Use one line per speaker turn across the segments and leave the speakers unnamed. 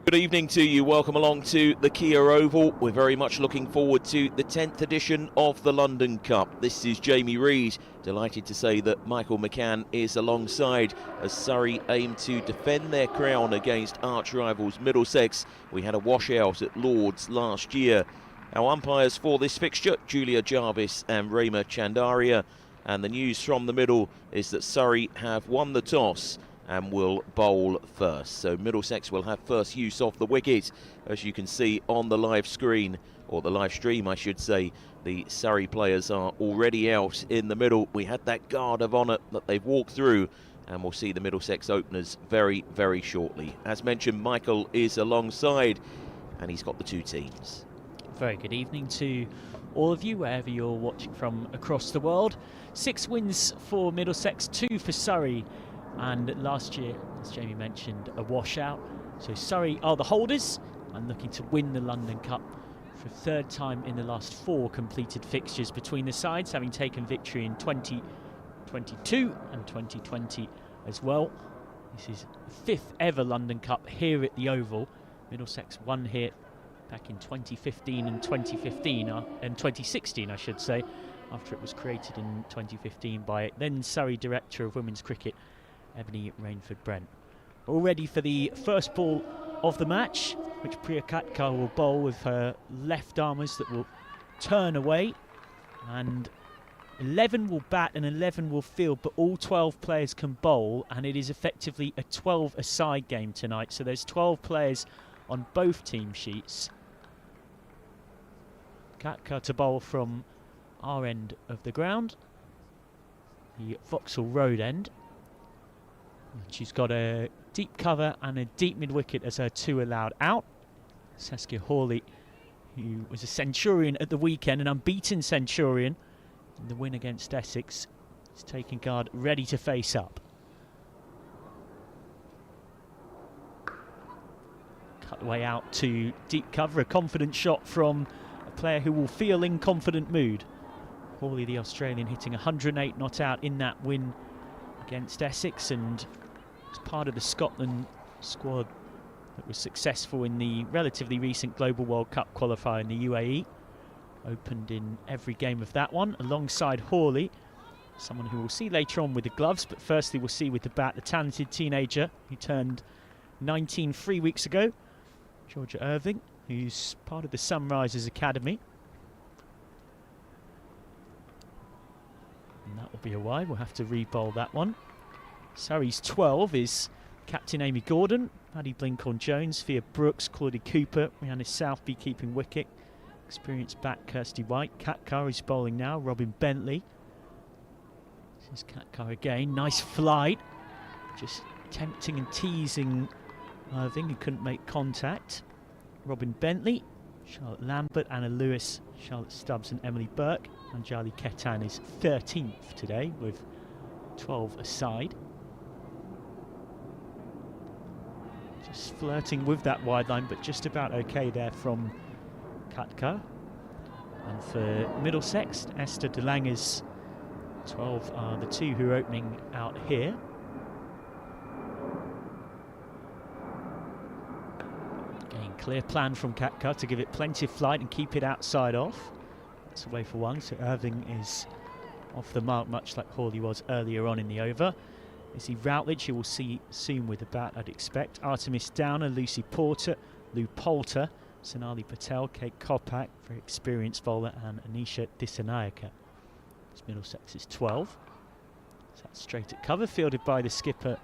Good evening to you. Welcome along to the Kia Oval. We're very much looking forward to the 10th edition of the London Cup. This is Jamie Reid. Delighted to say that Michael McCann is alongside as Surrey aim to defend their crown against arch rivals Middlesex. We had a washout at Lord's last year. Our umpires for this fixture, Julia Jarvis and Rema Chandaria. And the news from the middle is that Surrey have won the toss and will bowl first. So Middlesex will have first use of the wicket. As you can see on the live screen, or the live stream I should say, the Surrey players are already out in the middle. We had that guard of honour that they've walked through, and we'll see the Middlesex openers very, very shortly. As mentioned, Michael is alongside, and he's got the two teams.
Very good evening to all of you, wherever you're watching from across the world. 6 wins for Middlesex, 2 for Surrey. And last year, as Jamie mentioned, a washout. So Surrey are the holders and looking to win the London Cup for a third time in the last 4 completed fixtures between the sides, having taken victory in 2022 and 2020 as well. This is the 5th ever London Cup here at the Oval. Middlesex won here back in 2015 and 2016, I should say, after it was created in 2015 by then Surrey Director of Women's Cricket, Ebony Rainford-Brent. All ready for the first ball of the match, which Priya Katkar will bowl with her left armers that will turn away. And 11 will bat and 11 will field, but all 12 players can bowl, and it is effectively a 12-a-side game tonight. So there's 12 players on both team sheets. Katkar to bowl from our end of the ground, the Vauxhall Road end. She's got a deep cover and a deep mid-wicket as her 2 allowed out. Saskia Hawley, who was a centurion at the weekend, an unbeaten centurion in the win against Essex, is taking guard, ready to face up. Cut the way out to deep cover, a confident shot from a player who will feel in confident mood. Hawley, the Australian, hitting 108 not out in that win against Essex, and was part of the Scotland squad that was successful in the relatively recent Global World Cup qualifier in the UAE. Opened in every game of that one, alongside Hawley, someone who we'll see later on with the gloves, but firstly we'll see with the bat the talented teenager who turned 19 3 weeks ago, Georgia Irving, who's part of the Sunrisers Academy. And that will be a wide. We'll have to re-bowl that one. Surrey's 12 is captain Amy Gordon, Maddie Blinkhorn-Jones, Fia Brooks, Claudie Cooper, Rhianna Southby keeping wicket, experienced back Kirsty White. Katkar is bowling now, Robin Bentley. This is Katkar again, nice flight, just tempting and teasing Irving, who couldn't make contact. Robin Bentley, Charlotte Lambert, Anna Lewis, Charlotte Stubbs and Emily Burke. Anjali Ketan is 13th today with 12 aside. Just flirting with that wide line, but just about okay there from Katkar. And for Middlesex, Esther de Lange's 12 are the 2 who are opening out here. Again, clear plan from Katkar to give it plenty of flight and keep it outside off. That's away for 1, so Irving is off the mark, much like Hawley was earlier on in the over. Izzy Routledge, you will see soon with the bat, I'd expect. Artemis Downer, Lucy Porter, Lou Poulter, Sonali Patel, Kate Kopak, very experienced bowler, and Anisha Dissanayake. It's Middlesex's 12. So that's straight at cover, fielded by the skipper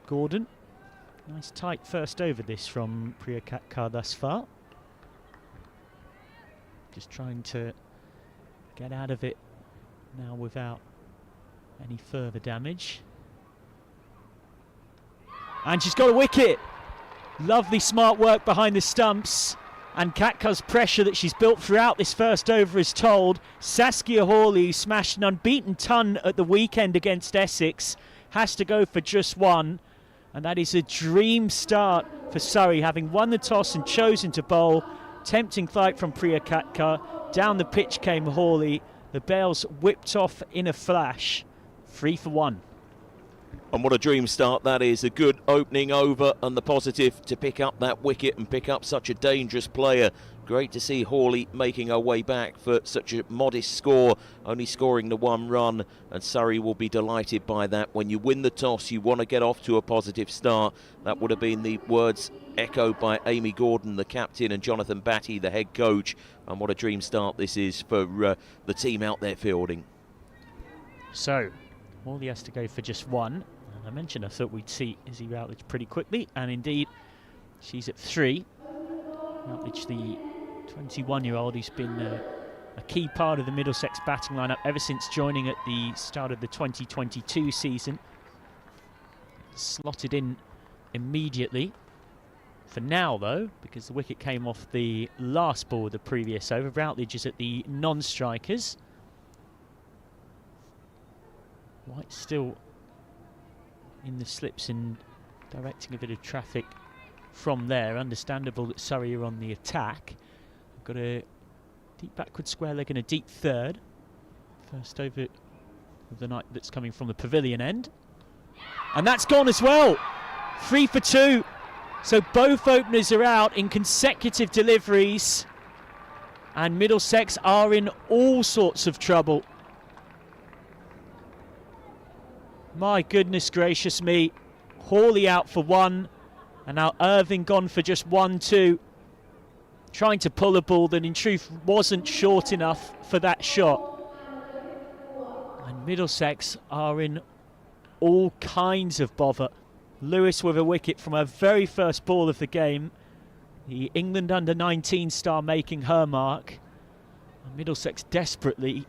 Gordon. Nice tight first over this from Priya Katkar thus far. Just trying to get out of it now without any further damage. And she's got a wicket. Lovely smart work behind the stumps. And Katkar's pressure that she's built throughout this first over is told. Saskia Hawley, who smashed an unbeaten ton at the weekend against Essex, has to go for just 1. And that is a dream start for Surrey, having won the toss and chosen to bowl. Tempting flight from Priya Katkar. Down the pitch came Hawley. The bails whipped off in a flash. 3 for 1.
And what a dream start that is. A good opening over, and the positive to pick up that wicket and pick up such a dangerous player. Great to see Hawley making her way back for such a modest score, only scoring the 1 run, and Surrey will be delighted by that. When you win the toss, you want to get off to a positive start. That would have been the words echoed by Amy Gordon, the captain, and Jonathan Batty, the head coach. And what a dream start this is for the team out there fielding.
So, Hawley has to go for just 1. And I mentioned I thought we'd see Izzy Routledge pretty quickly, and indeed, she's at 3. Routledge, the 21-year-old who's been a key part of the Middlesex batting lineup ever since joining at the start of the 2022 season. Slotted in immediately. For now, though, because the wicket came off the last ball of the previous over, Routledge is at the non-strikers. White still in the slips and directing a bit of traffic from there. Understandable that Surrey are on the attack. Got a deep backward square leg and a deep third. First over of the night that's coming from the pavilion end. And that's gone as well. 3 for 2. So both openers are out in consecutive deliveries. And Middlesex are in all sorts of trouble. My goodness gracious me. Hawley out for 1. And now Irving gone for just 1-2. Trying to pull a ball that in truth wasn't short enough for that shot. And Middlesex are in all kinds of bother. Lewis with a wicket from her very first ball of the game. The England under-19 star making her mark. And Middlesex desperately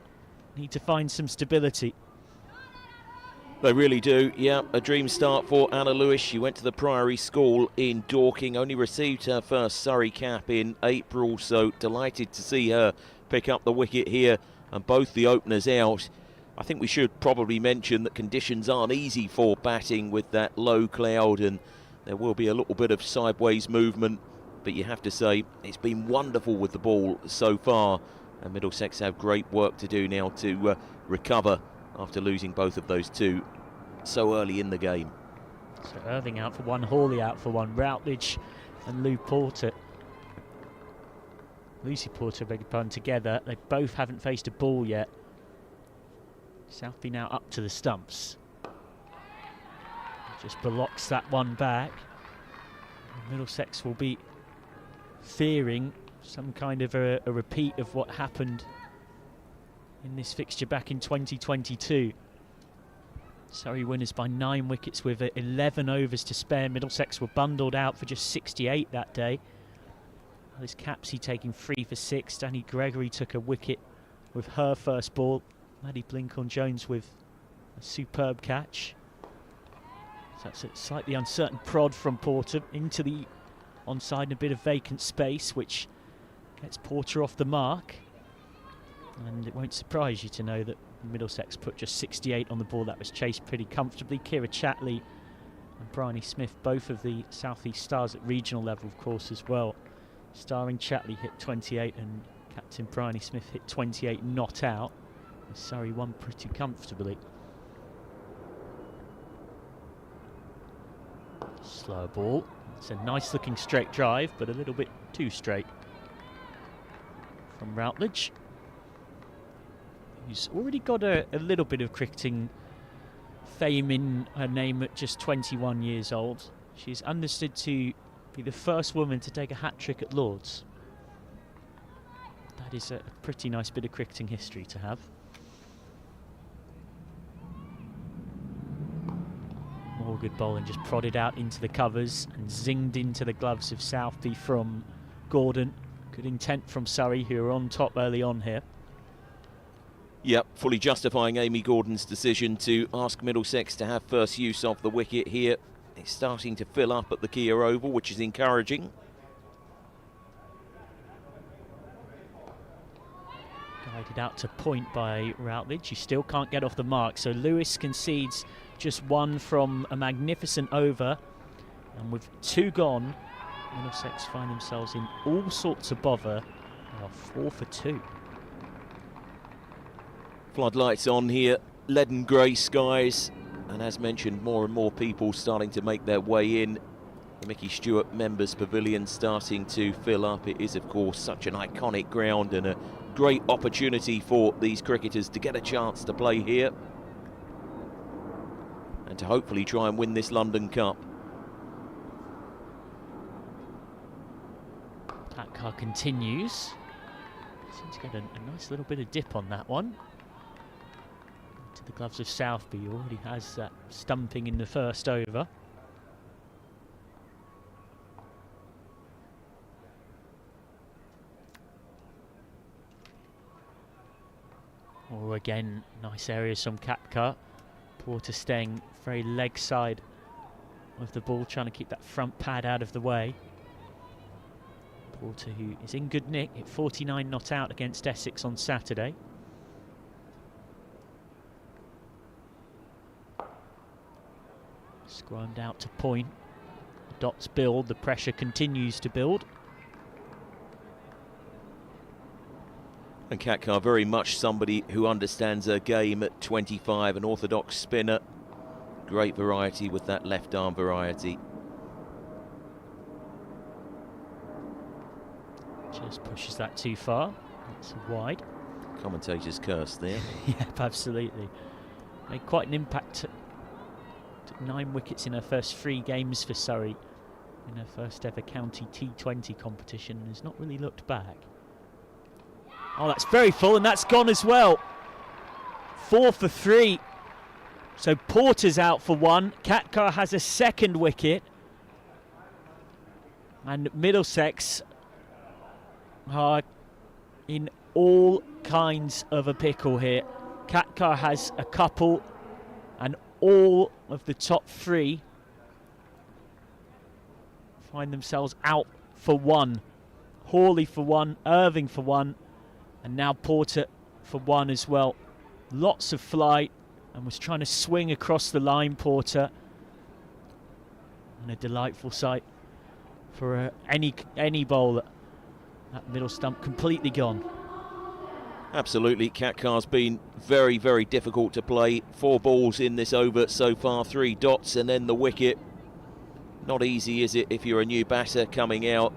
need to find some stability.
They really do, yeah. A dream start for Anna Lewis. She went to the Priory School in Dorking, only received her first Surrey cap in April, so delighted to see her pick up the wicket here, and both the openers out. I think we should probably mention that conditions aren't easy for batting with that low cloud, and there will be a little bit of sideways movement, but you have to say it's been wonderful with the ball so far, and Middlesex have great work to do now to recover after losing both of those two so early in the game.
So Irving out for 1, Hawley out for 1, Routledge and Lucy Porter, beg your pardon, together. They both haven't faced a ball yet. Southby now up to the stumps. Just blocks that one back. Middlesex will be fearing some kind of a repeat of what happened in this fixture back in 2022. Surrey winners by 9 wickets with 11 overs to spare. Middlesex were bundled out for just 68 that day. Alice Capsey taking 3 for 6. Danny Gregory took a wicket with her first ball. Maddie Blinkhorn-Jones with a superb catch. So that's a slightly uncertain prod from Porter into the onside and a bit of vacant space, which gets Porter off the mark. And it won't surprise you to know that Middlesex put just 68 on the ball. That was chased pretty comfortably. Kira Chatley and Bryony Smith, both of the South East stars at regional level, of course, as well. Starring Chatley hit 28 and Captain Bryony Smith hit 28 not out. And Surrey won pretty comfortably. Slow ball. It's a nice looking straight drive, but a little bit too straight from Routledge, who's already got a little bit of cricketing fame in her name at just 21 years old. She's understood to be the first woman to take a hat-trick at Lord's. That is a pretty nice bit of cricketing history to have. More good bowling, just prodded out into the covers and zinged into the gloves of Southby from Gordon. Good intent from Surrey, who are on top early on here.
Yep, fully justifying Amy Gordon's decision to ask Middlesex to have first use of the wicket here. It's starting to fill up at the Kia Oval, which is encouraging. Guided out to point by Routledge. You still can't get off the mark, so Lewis concedes just 1 from a magnificent over. And with 2 gone, Middlesex find themselves in all sorts of bother. They are 4 for 2. Floodlights on here, leaden grey skies, And as mentioned, more and more people starting to make their way in. The Mickey Stewart Members Pavilion starting to fill up. It is, of course, such an iconic ground and a great opportunity for these cricketers to get a chance to play here and to hopefully try and win this London Cup.
That car continues. Seems to get a nice little bit of dip on that one. To the gloves of Southby, who already has that stumping in the first over. Oh, again, nice areas from Katkar. Porter staying very leg side of the ball, trying to keep that front pad out of the way. Porter, who is in good nick, hit 49 not out against Essex on Saturday. Scrummed out to point. The dots build, the pressure continues to build.
And Katkar very much somebody who understands her game at 25, an orthodox spinner. Great variety with that left arm variety.
Just pushes that too far. It's wide.
Commentator's curse there.
Yep, absolutely. Made quite an impact. Took 9 wickets in her first 3 games for Surrey in her first ever county T20 competition and has not really looked back. Oh, that's very full, and that's gone as well. 4 for 3. So Porter's out for 1. Katkar has a second wicket. And Middlesex are in all kinds of a pickle here. Katkar has a couple, and all of the top 3 find themselves out for 1. Hawley for 1, Irving for 1. And now Porter for 1 as well. Lots of flight, and was trying to swing across the line, Porter. And a delightful sight for any bowler. That middle stump completely gone.
Absolutely, Katkar's been very, very difficult to play. 4 balls in this over so far, 3 dots and then the wicket. Not easy, is it, if you're a new batter coming out?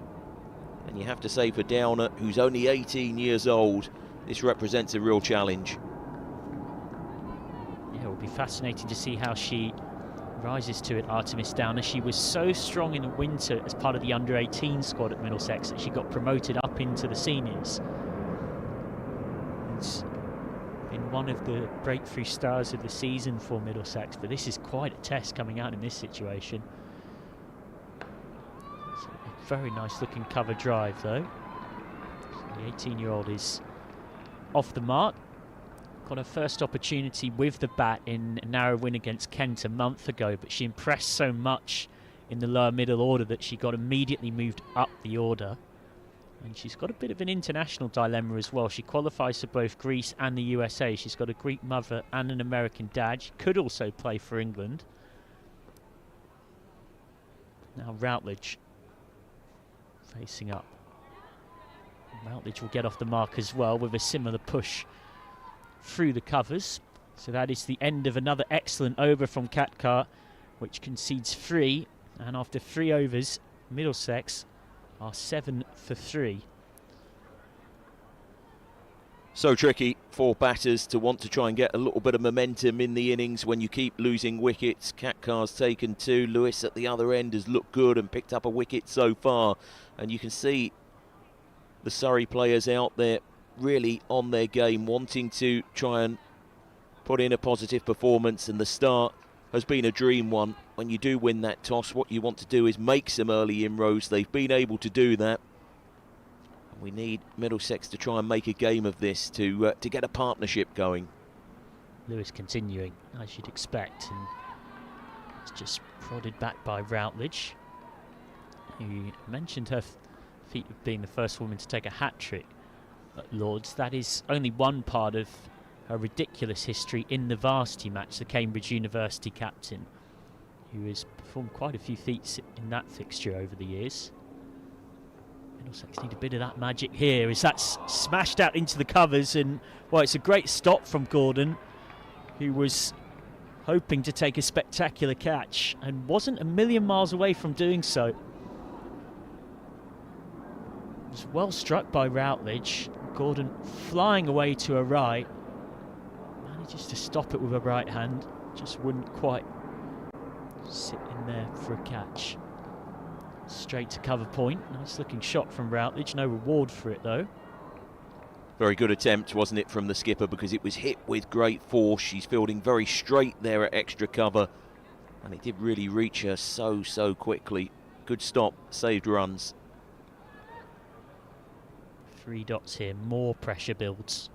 And you have to say for Downer, who's only 18 years old, this represents a real challenge.
Yeah, it will be fascinating to see how she rises to it, Artemis Downer. She was so strong in the winter as part of the under-18 squad at Middlesex that she got promoted up into the seniors. It's been one of the breakthrough stars of the season for Middlesex, but this is quite a test coming out in this situation. Very nice looking cover drive though. So the 18-year-old is off the mark. Got her first opportunity with the bat in a narrow win against Kent a month ago, but she impressed so much in the lower middle order that she got immediately moved up the order. And she's got a bit of an international dilemma as well. She qualifies for both Greece and the USA. She's got a Greek mother and an American dad. She could also play for England. Now Routledge facing up. Routledge will get off the mark as well with a similar push through the covers. So that is the end of another excellent over from Katkar, which concedes 3. And after 3 overs, Middlesex are 7 for 3.
So tricky for batters to want to try and get a little bit of momentum in the innings when you keep losing wickets. Katkar's taken 2. Lewis at the other end has looked good and picked up a wicket so far. And you can see the Surrey players out there really on their game, wanting to try and put in a positive performance. And the start has been a dream one. When you do win that toss, what you want to do is make some early inroads. They've been able to do that. We need Middlesex to try and make a game of this to get a partnership going.
Lewis continuing, as you'd expect, and it's just prodded back by Routledge, who mentioned her feat of being the first woman to take a hat-trick at Lord's. That is only one part of her ridiculous history in the varsity match, the Cambridge University captain, who has performed quite a few feats in that fixture over the years. Middlesex need a bit of that magic here as that's smashed out into the covers, and well, it's a great stop from Gordon, who was hoping to take a spectacular catch and wasn't a million miles away from doing so. Was well struck by Routledge. Gordon flying away to her right. Manages to stop it with her right hand. Just wouldn't quite sit in there for a catch. Straight to cover point. Nice looking shot from Routledge. No reward for it though.
Very good attempt, wasn't it, from the skipper, because it was hit with great force. She's fielding very straight there at extra cover, and it did really reach her so quickly. Good stop, saved runs.
3 dots here, more pressure builds.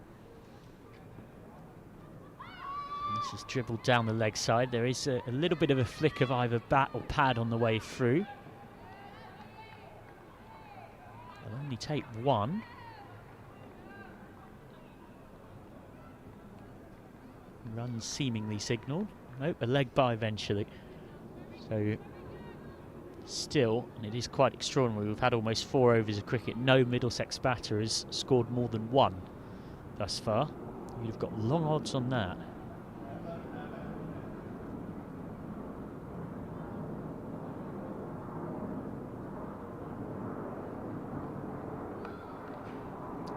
And this is dribbled down the leg side. There is a little bit of a flick of either bat or pad on the way through. They'll only take one. Run seemingly signalled. Nope, a leg by eventually. So still, and it is quite extraordinary, we've had almost 4 overs of cricket. No Middlesex batter has scored more than 1 thus far. You'd have got long odds on that.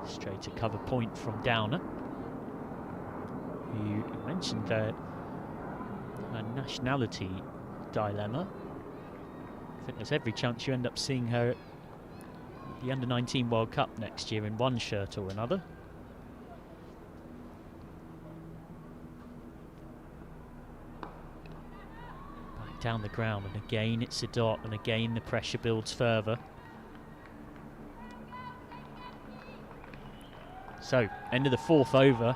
Straight to cover point from Downer. You mentioned a nationality dilemma. I think there's every chance you end up seeing her at the Under-19 World Cup next year in one shirt or another. Back down the ground, and again it's a dot, and again the pressure builds further. So, end of the 4th over.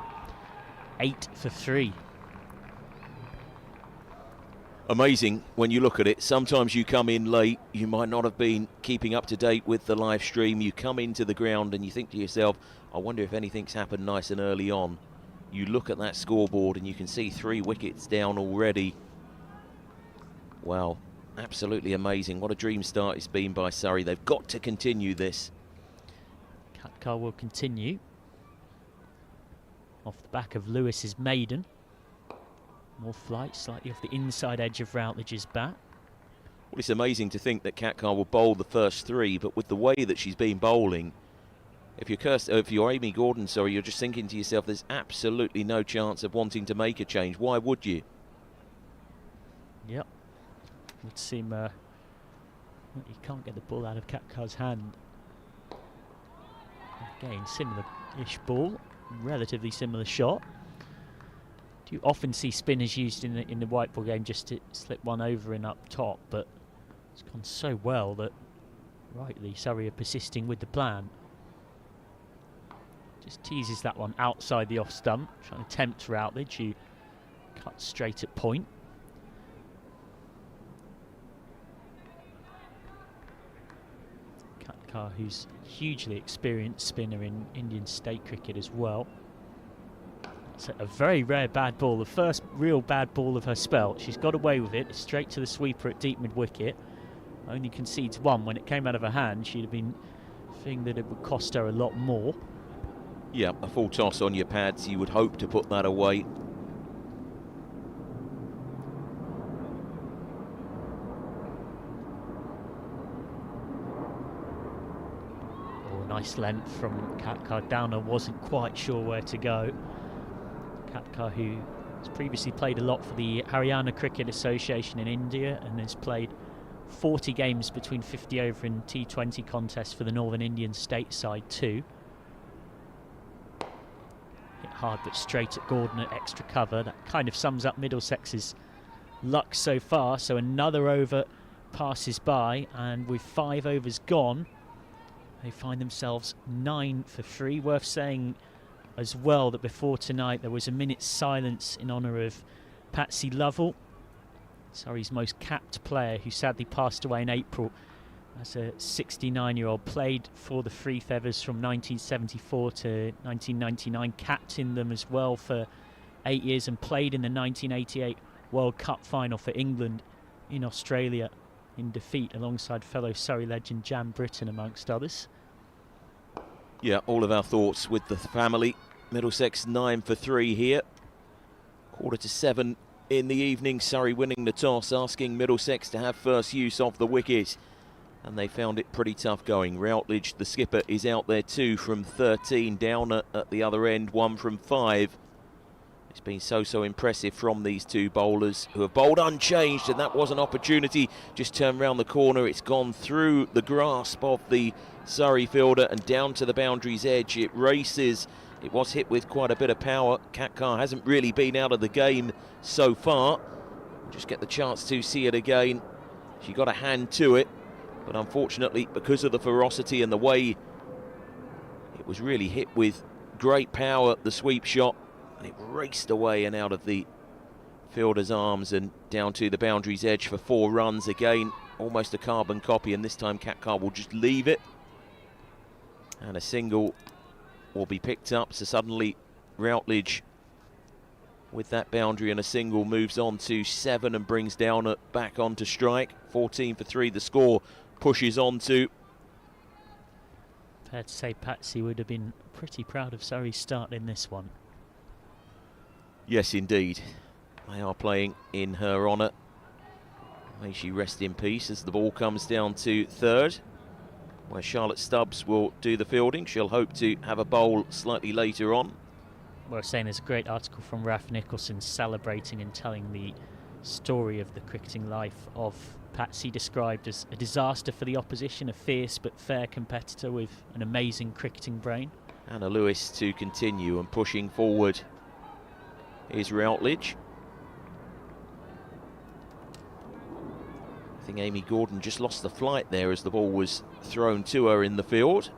8 for 3.
Amazing when you look at it. Sometimes you come in late, you might not have been keeping up to date with the live stream. You come into the ground and you think to yourself, I wonder if anything's happened nice and early on. You look at that scoreboard and you can see 3 wickets down already. Wow, absolutely amazing. What a dream start it's been by Surrey. They've got to continue this.
Katkar will continue. Off the back of Lewis's maiden. More flight, slightly off the inside edge of Routledge's bat.
Well, it's amazing to think that Katkar will bowl the first 3, but with the way that she's been bowling, if you're Amy Gordon, sorry, you're just thinking to yourself, there's absolutely no chance of wanting to make a change. Why would you?
Yep. Would seem you can't get the ball out of Katkar's hand. Again, similar-ish ball. Relatively similar shot. Do you often see spinners used in the white ball game just to slip one over and up top, but it's gone so well that rightly Surrey are persisting with the plan. Just teases that one outside the off stump, trying to tempt Routledge, who cut straight at point. Katkar, who's a hugely experienced spinner in Indian state cricket as well. It's a very rare bad ball, the first real bad ball of her spell. She's got away with it, straight to the sweeper at deep mid-wicket. Only concedes 1. When it came out of her hand, she'd have been thinking that it would cost her a lot more.
Yeah, a full toss on your pads, you would hope to put that away.
Nice length from Katkar. Downer wasn't quite sure where to go. Katkar, who has previously played a lot for the Haryana Cricket Association in India and has played 40 games between 50 over and T20 contests for the Northern Indian state side too. Hit hard but straight at Gordon at extra cover. That kind of sums up Middlesex's luck so far. So another over passes by, and with 5 overs gone, they find themselves 9 for 3. Worth saying as well that before tonight there was a minute's silence in honour of Patsy Lovell, Surrey's most capped player, who sadly passed away in April as a 69-year-old. Played for the Three Feathers from 1974 to 1999, captained them as well for 8 years, and played in the 1988 World Cup final for England in Australia in defeat alongside fellow Surrey legend Jan Britton, amongst others.
Yeah, all of our thoughts with the family. Middlesex 9 for 3 here. 6:45 in the evening. Surrey winning the toss, asking Middlesex to have first use of the wicket. And they found it pretty tough going. Routledge, the skipper, is out there too from 13. Downer at the other end, 1 from 5. It's been so impressive from these two bowlers who have bowled unchanged, and that was an opportunity. Just turned round the corner, it's gone through the grasp of the Surrey fielder and down to the boundary's edge. It races. It was hit with quite a bit of power. Katkar hasn't really been out of the game so far. Just get the chance to see it again. She got a hand to it, but unfortunately, because of the ferocity and the way it was really hit with great power, the sweep shot, and it raced away and out of the fielder's arms and down to the boundary's edge for 4 runs. Again, almost a carbon copy, and this time Katkar will just leave it. And a single will be picked up, so suddenly Routledge, with that boundary and a single, moves on to 7 and brings Downer back onto strike. 14 for 3, the score pushes on to.
Fair to say Patsy would have been pretty proud of Surrey's start in this one.
Yes, indeed. They are playing in her honour. May she rest in peace as the ball comes down to third, where Charlotte Stubbs will do the fielding. She'll hope to have a bowl slightly later on.
Well, saying there's a great article from Raf Nicholson celebrating and telling the story of the cricketing life of Patsy, described as a disaster for the opposition, a fierce but fair competitor with an amazing cricketing brain.
Anna Lewis to continue, and pushing forward is Routledge. I think Amy Gordon just lost the flight there as the ball was thrown to her in the field.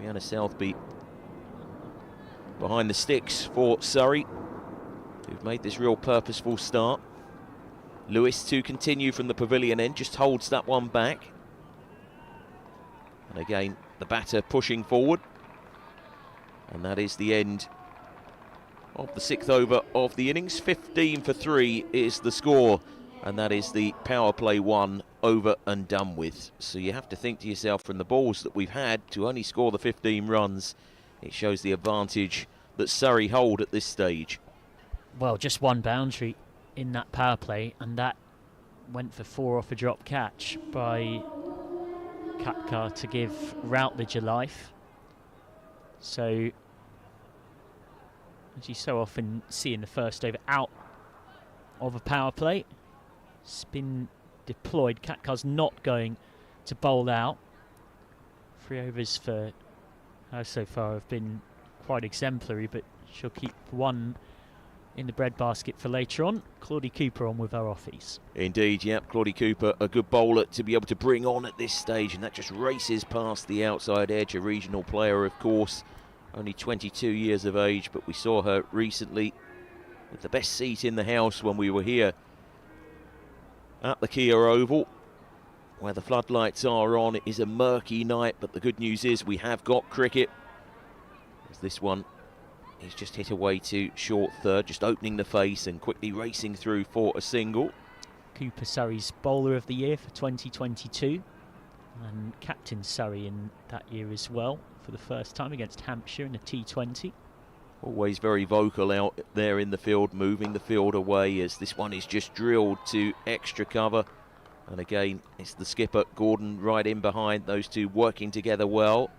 Rhianna Southby behind the sticks for Surrey, who've made this real purposeful start. Lewis to continue from the pavilion end, just holds that one back. And again, the batter pushing forward. And that is the end of the 6th over of the innings. 15 for 3 is the score. And that is the power play 1 over and done with. So you have to think to yourself, from the balls that we've had, to only score the 15 runs, it shows the advantage that Surrey hold at this stage.
Well, just one boundary in that power play, and that went for 4 off a drop catch by Katkar to give Routledge a life. So, as you so often see in the first over out of a power play, spin deployed. Katkar's not going to bowl out. 3 overs for her so far have been quite exemplary, but she'll keep 1 in the breadbasket for later on. Claudie Cooper on with her offies.
Indeed, yep, Claudie Cooper, a good bowler to be able to bring on at this stage, and that just races past the outside edge. A regional player, of course, only 22 years of age, but we saw her recently with the best seat in the house when we were here at the Kia Oval, where the floodlights are on. It is a murky night, but the good news is we have got cricket, as this one is just hit away to short third, just opening the face and quickly racing through for a single.
Cooper, Surrey's bowler of the year for 2022, and captain Surrey in that year as well for the first time against Hampshire in the T20.
Always very vocal out there in the field, moving the field away, as this one is just drilled to extra cover. And again, it's the skipper, Gordon, right in behind, those two working together well.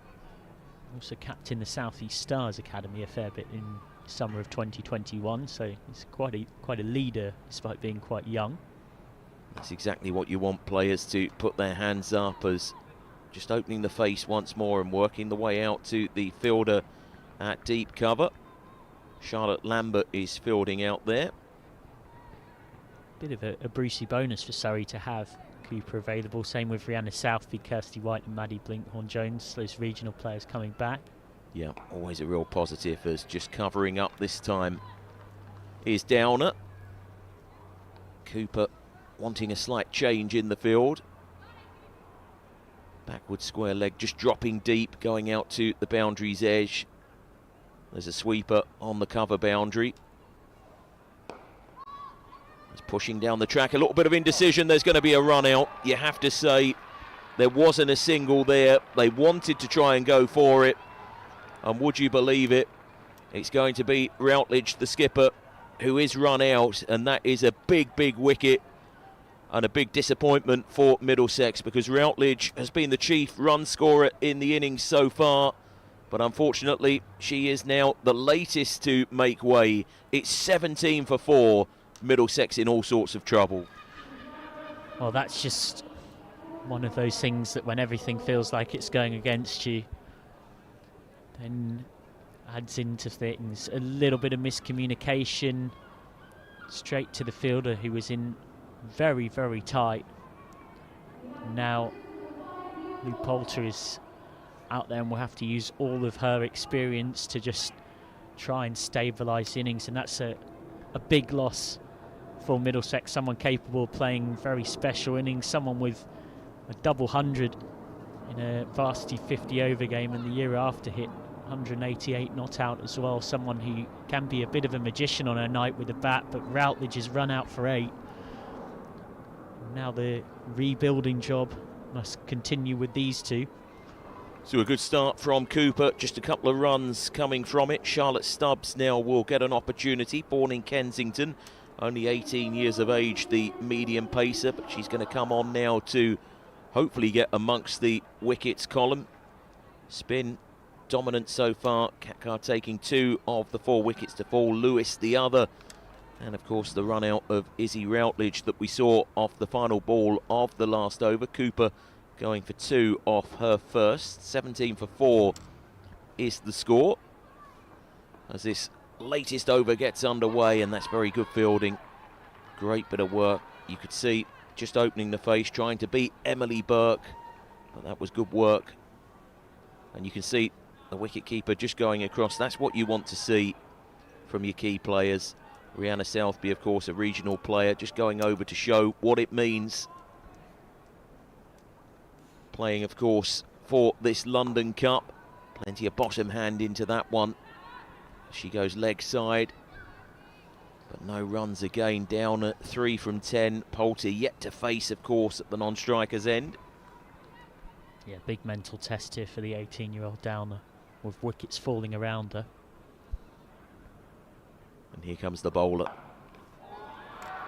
Also captained the South East Stars Academy a fair bit in summer of 2021, so he's quite a leader despite being quite young.
That's exactly what you want players to put their hands up, as just opening the face once more and working the way out to the fielder at deep cover. Charlotte Lambert is fielding out there.
Bit of a Brucey bonus for Surrey to have Cooper available. Same with Rhianna Southby, Kirsty White and Maddie Blinkhorn-Jones, those regional players coming back. Yeah,
always a real positive, as just covering up this time is Downer. Cooper wanting a slight change in the field. Backward square leg, just dropping deep, going out to the boundary's edge. There's a sweeper on the cover boundary. It's pushing down the track, a little bit of indecision. There's going to be a run out. You have to say there wasn't a single there. They wanted to try and go for it. And would you believe it, it's going to be Routledge, the skipper, who is run out, and that is a big wicket and a big disappointment for Middlesex, because Routledge has been the chief run scorer in the innings so far, but unfortunately she is now the latest to make way. It's 17 for 4, Middlesex in all sorts of trouble.
Well, that's just one of those things that when everything feels like it's going against you, then adds into things. A little bit of miscommunication straight to the fielder, who was in very tight. Now Lou Poulter is out there and will have to use all of her experience to just try and stabilise innings, and that's a big loss for Middlesex. Someone capable of playing very special innings, someone with a double 100 in a varsity 50 over game, and the year after hit 188 not out as well. Someone who can be a bit of a magician on her night with the bat, but Routledge has run out for 8. Now the rebuilding job must continue with these two.
So a good start from Cooper, just a couple of runs coming from it. Charlotte Stubbs now will get an opportunity, born in Kensington, only 18 years of age, the medium pacer, but she's going to come on now to hopefully get amongst the wickets column. Spin dominant so far, Cathcart taking 2 of the 4 wickets to fall, Lewis the other, and of course the run out of Izzy Routledge that we saw off the final ball of the last over. Cooper going for 2 off her first. 17 for 4 is the score as this latest over gets underway, and that's very good fielding. Great bit of work. You could see just opening the face, trying to beat Emily Burke, but that was good work. And you can see the wicket-keeper just going across. That's what you want to see from your key players. Rhianna Southby, of course, a regional player, just going over to show what it means. Playing, of course, for this London Cup. Plenty of bottom hand into that one. She goes leg side, but no runs again. Down at 3 from 10. Poulter yet to face, of course, at the non-striker's end.
Yeah, big mental test here for the 18-year-old Downer, with wickets falling around her.
And here comes the bowler.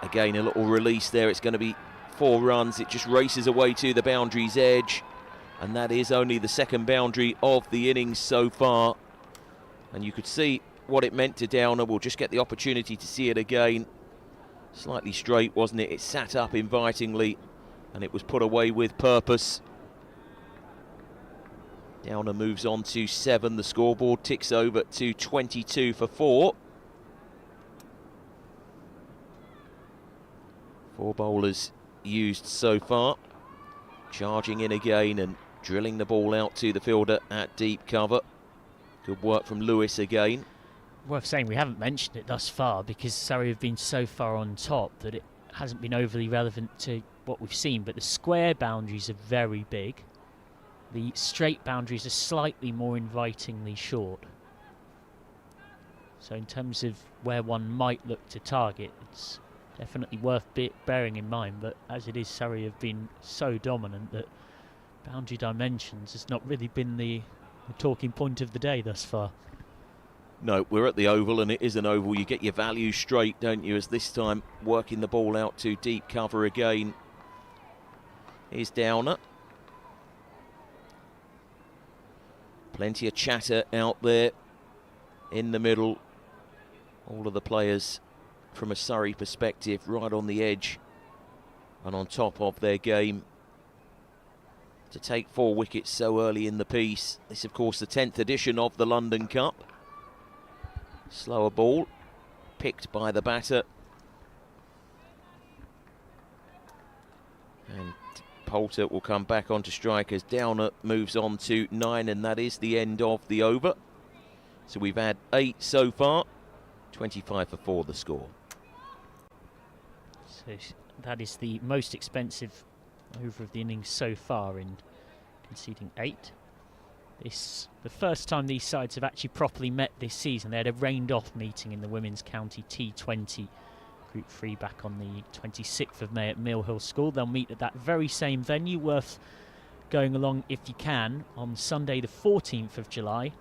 Again, a little release there. It's going to be 4 runs. It just races away to the boundary's edge, and that is only the second boundary of the innings so far. And you could see what it meant to Downer. We'll just get the opportunity to see it again. Slightly straight, wasn't it? It sat up invitingly, and it was put away with purpose. Downer moves on to 7. The scoreboard ticks over to 22 for 4. 4 bowlers used so far. Charging in again and drilling the ball out to the fielder at deep cover. Good work from Lewis again.
Worth saying we haven't mentioned it thus far because Surrey have been so far on top that it hasn't been overly relevant to what we've seen, but the square boundaries are very big. The straight boundaries are slightly more invitingly short. So in terms of where one might look to target, it's definitely worth bearing in mind, but as it is, Surrey have been so dominant that boundary dimensions has not really been the talking point of the day thus far.
No, we're at the Oval, and it is an Oval. You get your value straight, don't you, as this time working the ball out to deep cover again. Here's Downer. Plenty of chatter out there in the middle. All of the players from a Surrey perspective right on the edge and on top of their game. To take 4 wickets so early in the piece. This, of course, the 10th edition of the London Cup. Slower ball, picked by the batter. And Poulter will come back onto strike as Downer moves on to 9, and that is the end of the over. So we've had 8 so far, 25 for 4 the score.
So that is the most expensive over of the innings so far in conceding 8. This the first time these sides have actually properly met this season. They had a rained-off meeting in the Women's County T20 Group 3 back on the 26th of May at Mill Hill School. They'll meet at that very same venue, worth going along if you can, on Sunday the 14th of July,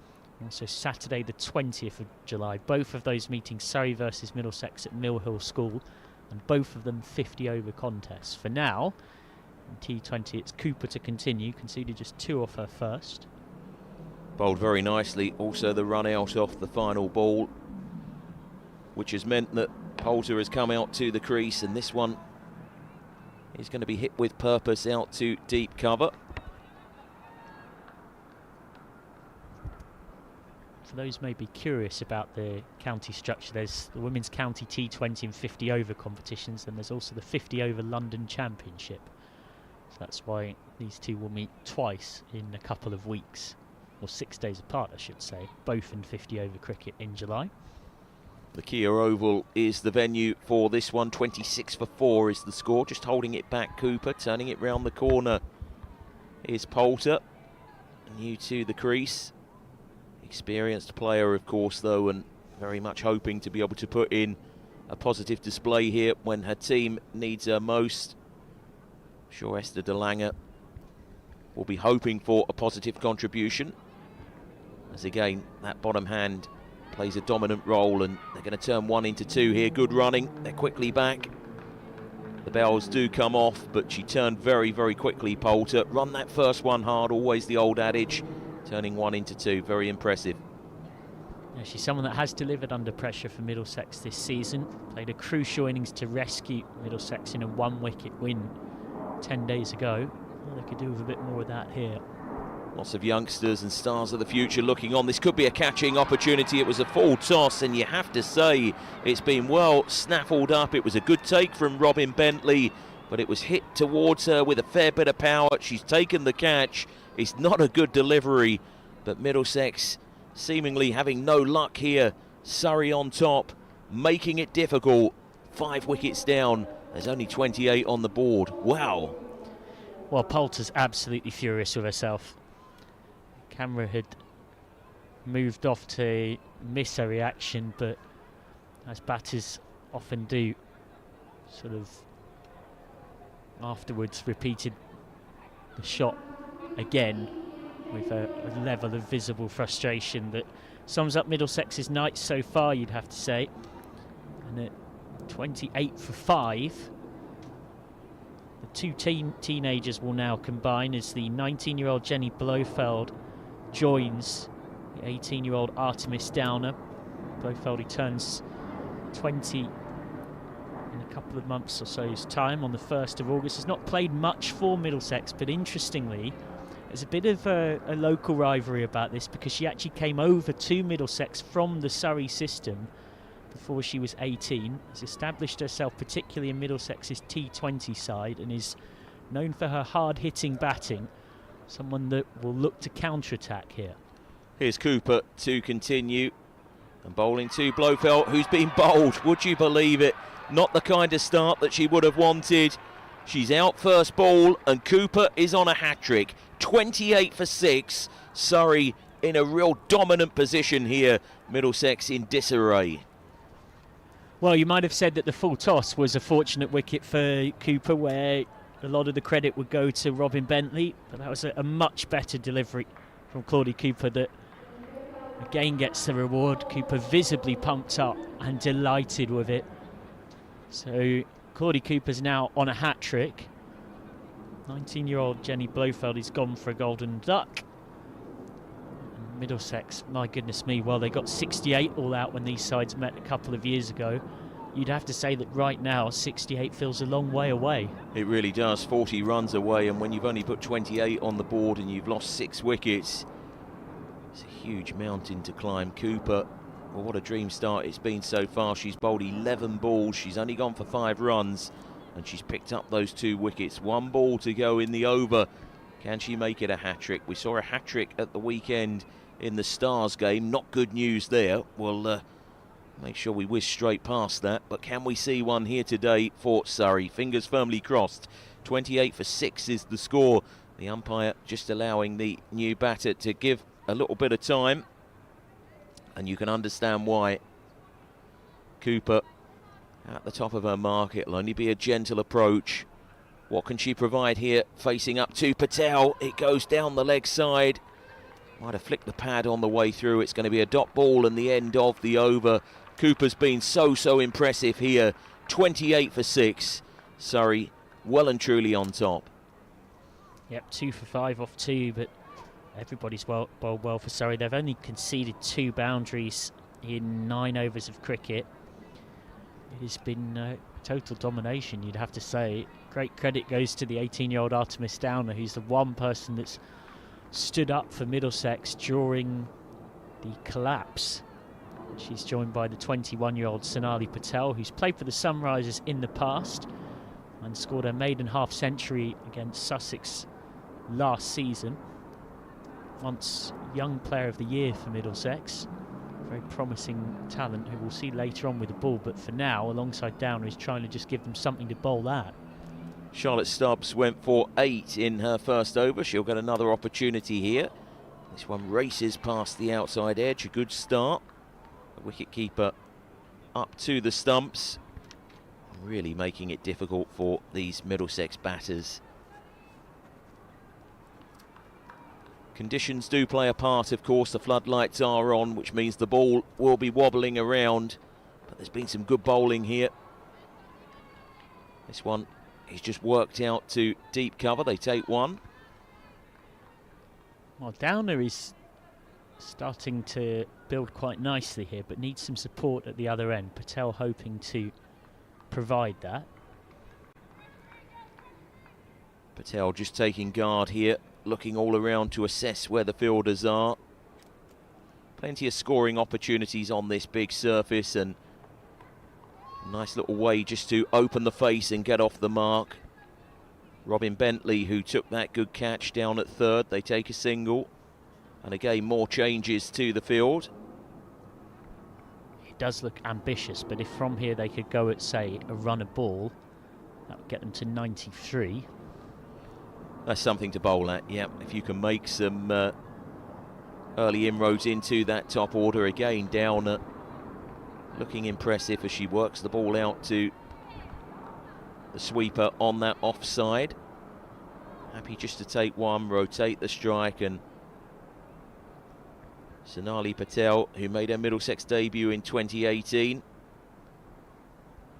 Also Saturday the 20th of July. Both of those meetings, Surrey versus Middlesex at Mill Hill School, and both of them 50 over contests. For now, in T20 it's Cooper to continue, conceded just 2 off her first.
Bowled very nicely, also the run out off the final ball, which has meant that Poulter has come out to the crease, and this one is going to be hit with purpose out to deep cover.
For those may be curious about the county structure, there's the Women's County T20 and 50 over competitions, and there's also the 50 over London Championship. So that's why these two will meet twice in a couple of weeks, or 6 days apart I should say, both in 50 over cricket in July.
The Kia Oval is the venue for this one. 26 for 4 is the score. Just holding it back, Cooper. Turning it round the corner is Poulter. New to the crease. Experienced player, of course, though, and very much hoping to be able to put in a positive display here when her team needs her most. I'm sure Esther de Lange will be hoping for a positive contribution, as again that bottom hand plays a dominant role, and they're going to turn 1 into 2 here. Good running, they're quickly back. The bells do come off, but she turned very, very quickly, Poulter. Run that first one hard, always the old adage. Turning 1 into 2, very impressive.
Yeah, she's someone that has delivered under pressure for Middlesex this season. Played a crucial innings to rescue Middlesex in a 1-wicket win 10 days ago. Well, they could do with a bit more of that here.
Lots of youngsters and stars of the future looking on. This could be a catching opportunity. It was a full toss, and you have to say it's been well snaffled up. It was a good take from Robin Bentley, but it was hit towards her with a fair bit of power. She's taken the catch. It's not a good delivery, but Middlesex seemingly having no luck here. Surrey on top, making it difficult. 5 wickets down. There's only 28 on the board. Wow.
Well, Poulter's absolutely furious with herself. Camera had moved off to miss her reaction, but as batters often do, sort of afterwards repeated the shot again with a level of visible frustration that sums up Middlesex's night so far, you'd have to say. And at 28 for 5, the two teenagers will now combine as the 19-year-old Jenny Blofeld joins the 18-year-old Artemis Downer. Blofeld, who turns 20 in a couple of months or so's time on the 1st of August, has not played much for Middlesex, but interestingly, there's a bit of a local rivalry about this because she actually came over to Middlesex from the Surrey system before she was 18, has established herself particularly in Middlesex's T20 side, and is known for her hard-hitting batting, someone that will look to counter-attack here.
Here's Cooper to continue, and bowling to Blofeld, who's been bowled, would you believe it? Not the kind of start that she would have wanted. She's out first ball, and Cooper is on a hat-trick. 28 for 6. Surrey in a real dominant position here. Middlesex in disarray.
Well, you might have said that the full toss was a fortunate wicket for Cooper, where a lot of the credit would go to Robin Bentley, but that was a much better delivery from Claudie Cooper that again gets the reward. Cooper visibly pumped up and delighted with it. So Claudie Cooper's now on a hat-trick. 19-year-old Jenny Blofeld is gone for a golden duck. And Middlesex, my goodness me, well, they got 68 all out when these sides met a couple of years ago. You'd have to say that right now 68 feels a long way away. It
really does, 40 runs away, and when you've only put 28 on the board and you've lost 6 wickets, it's a huge mountain to climb. Cooper, well, what a dream start it's been so far. She's bowled 11 balls, she's only gone for 5 runs, and she's picked up those 2 wickets. 1 ball to go in the over. Can she make it a hat-trick? We saw a hat-trick at the weekend in the Stars game. Not good news there. We'll make sure we whiz straight past that. But can we see one here today for Surrey? Fingers firmly crossed. 28 for 6 is the score. The umpire just allowing the new batter to give a little bit of time. And you can understand why. Cooper at the top of her mark. It'll only be a gentle approach. What can she provide here? Facing up to Patel. It goes down the leg side. Might have flicked the pad on the way through. It's going to be a dot ball and the end of the over. Cooper's been so impressive here. 28 for 6. Surrey well and truly on top.
Yep, 2 for 5 off 2, but everybody's bowled well for Surrey. They've only conceded 2 boundaries in 9 overs of cricket. It has been total domination, you'd have to say. Great credit goes to the 18-year-old Artemis Downer, who's the one person that's stood up for Middlesex during the collapse. She's joined by the 21-year-old Sonali Patel, who's played for the Sunrisers in the past and scored her maiden half-century against Sussex last season. Once Young Player of the Year for Middlesex. Very promising talent who we'll see later on with the ball, but for now, alongside Downer, he's trying to just give them something to bowl at.
Charlotte Stubbs went for 8 in her first over. She'll get another opportunity here. This one races past the outside edge. A good start. The wicket-keeper up to the stumps. Really making it difficult for these Middlesex batters. Conditions do play a part, of course. The floodlights are on, which means the ball will be wobbling around. But there's been some good bowling here. This one is just worked out to deep cover. They take 1.
Well, Downer is starting to build quite nicely here, but needs some support at the other end. Patel hoping to provide that.
Patel just taking guard here, looking all around to assess where the fielders are. Plenty of scoring opportunities on this big surface, and a nice little way just to open the face and get off the mark. Robin Bentley, who took that good catch down at third, they take a single. And again, more changes to the field.
It does look ambitious, but if from here they could go at, say, a run a ball, that would get them to 93.
That's something to bowl at, yeah. If you can make some early inroads into that top order. Again, Downer looking impressive as she works the ball out to the sweeper on that offside. Happy just to take 1, rotate the strike, and Sonali Patel, who made her Middlesex debut in 2018.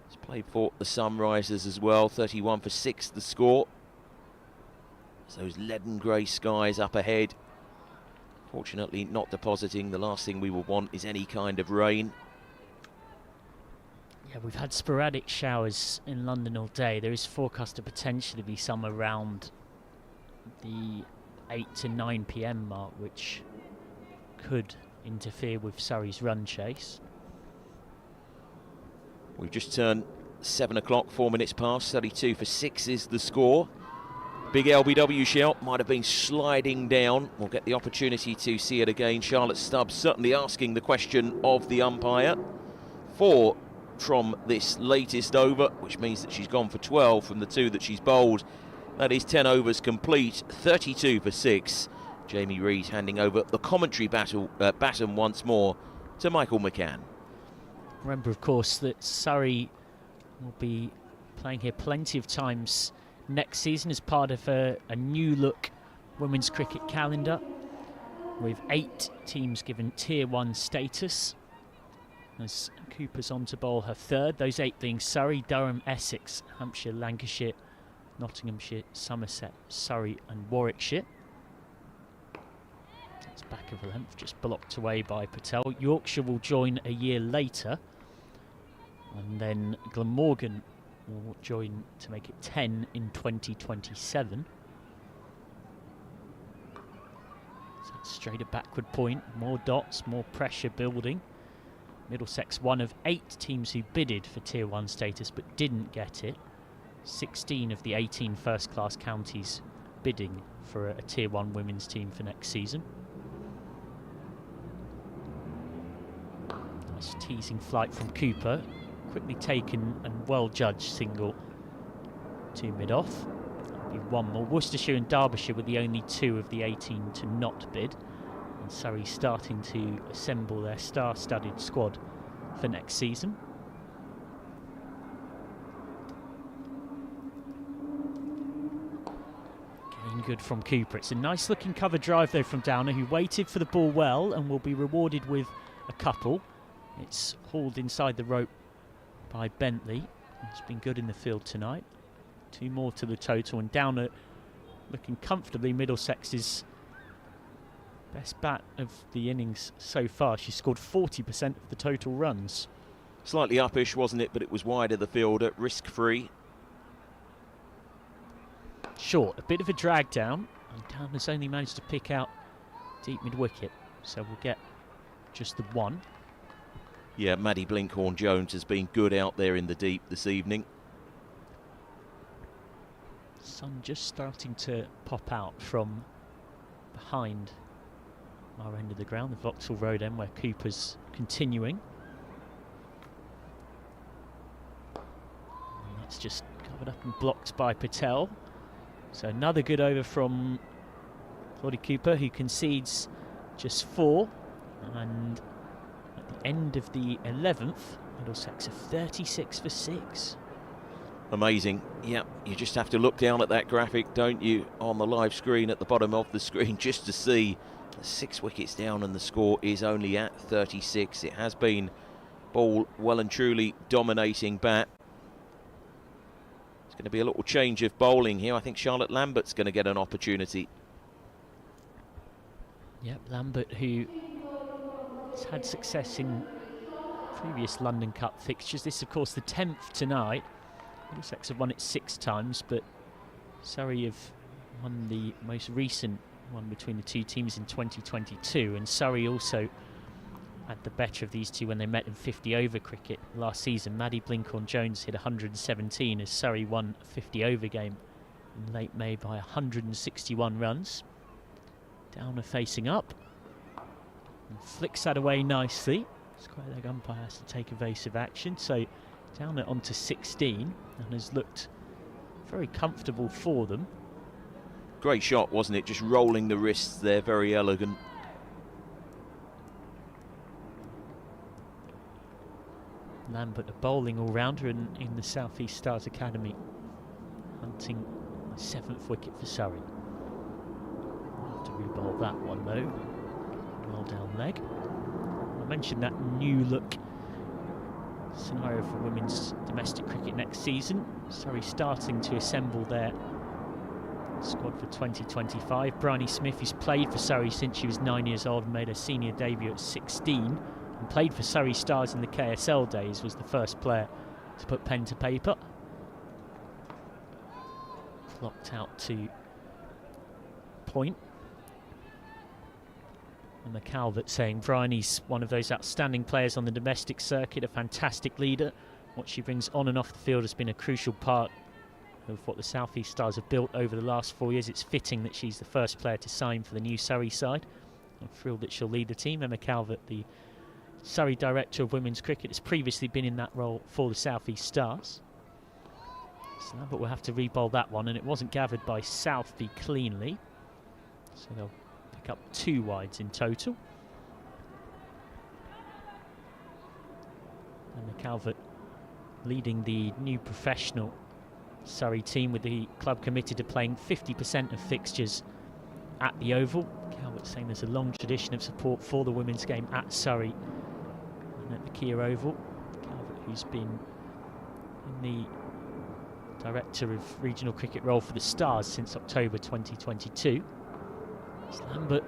Has played for the Sunrisers as well. 31 for 6 the score. So those leaden grey skies up ahead. Fortunately not depositing. The last thing we will want is any kind of rain.
Yeah, we've had sporadic showers in London all day. There is forecast to potentially be some around the 8 to 9 p.m. mark, which could interfere with Surrey's run chase.
We've just turned 7 o'clock, 4 minutes past. 32 for 6 is the score. Big LBW shell might have been sliding down. We'll get the opportunity to see it again. Charlotte Stubbs certainly asking the question of the umpire. 4 from this latest over, which means that she's gone for 12 from the 2 that she's bowled. That is 10 overs complete, 32 for 6. Jamie Reid handing over the commentary baton once more to Michael McCann.
Remember, of course, that Surrey will be playing here plenty of times next season as part of a new look women's cricket calendar, with 8 teams given Tier 1 status. As Cooper's on to bowl her 3rd, those 8 being Surrey, Durham, Essex, Hampshire, Lancashire, Nottinghamshire, Somerset, Surrey and Warwickshire. It's back of the length, just blocked away by Patel. Yorkshire will join a year later, and then Glamorgan will join to make it 10 in 2027. So straight a backward point, more dots, more pressure building. Middlesex, one of 8 teams who bidded for Tier 1 status but didn't get it. 16 of the 18 first-class counties bidding for a Tier 1 women's team for next season. Nice teasing flight from Cooper. Quickly taken and well-judged single to mid-off. That'll be 1 more. Worcestershire and Derbyshire were the only 2 of the 18 to not bid. And Surrey starting to assemble their star-studded squad for next season. good from Cooper. It's a nice looking cover drive though from Downer, who waited for the ball well and will be rewarded with a couple. It's hauled inside the rope by Bentley. He's been good in the field tonight. 2 more to the total, and Downer looking comfortably Middlesex's best bat of the innings so far. She scored 40% of the total runs.
Slightly uppish, wasn't it? But it was wide of the fielder, risk-free.
Short, a bit of a drag down, and Downer's only managed to pick out deep mid-wicket, so we'll get just the 1.
Yeah, Maddie Blinkhorn-Jones has been good out there in the deep this evening.
Sun just starting to pop out from behind our end of the ground, the Vauxhall Road end, where Cooper's continuing. And that's just covered up and blocked by Patel. So another good over from Claudie Cooper, who concedes just 4. And at the end of the 11th, Middlesex are 36 for 6.
Amazing. Yeah, you just have to look down at that graphic, don't you, on the live screen at the bottom of the screen, just to see 6 wickets down and the score is only at 36. It has been ball well and truly dominating bat. It's going to be a little change of bowling here. I think Charlotte Lambert's going to get an opportunity.
Yep, Lambert, who has had success in previous London Cup fixtures. This, of course, the 10th tonight. Middlesex have won it 6 times, but Surrey have won the most recent one between the 2 teams in 2022, and Surrey also had the better of these 2 when they met in 50-over cricket last season. Maddie Blinkhorn-Jones hit 117 as Surrey won a 50-over game in late May by 161 runs. Downer facing up and flicks that away nicely. Square leg umpire has to take evasive action, so Downer onto 16 and has looked very comfortable for them.
Great shot, wasn't it? Just rolling the wrists there, very elegant.
Lambert, a bowling all-rounder in the South East Stars Academy, hunting a 7th wicket for Surrey. We'll have to re-bowl that one though. Well down leg. I mentioned that new look scenario for women's domestic cricket next season. Surrey starting to assemble their squad for 2025. Bryony Smith, who's played for Surrey since she was 9 years old and made her senior debut at 16 and played for Surrey Stars in the KSL days, was the first player to put pen to paper. Clocked out to point. And McCalvert saying Bryony's one of those outstanding players on the domestic circuit, a fantastic leader. What she brings on and off the field has been a crucial part of what the South East Stars have built over the last 4 years. It's fitting that she's the first player to sign for the new Surrey side. I'm thrilled that she'll lead the team. Emma Calvert, the Surrey Director of Women's Cricket, has previously been in that role for the South East Stars. So now, but we'll have to re-bowl that one, and it wasn't gathered by Southby cleanly. So they'll pick up 2 wides in total. And McCalvert leading the new professional Surrey team, with the club committed to playing 50% of fixtures at the Oval. Calvert saying there's a long tradition of support for the women's game at Surrey and at the Kia Oval. Calvert, who's been in the Director of Regional Cricket role for the Stars since October 2022. As Lambert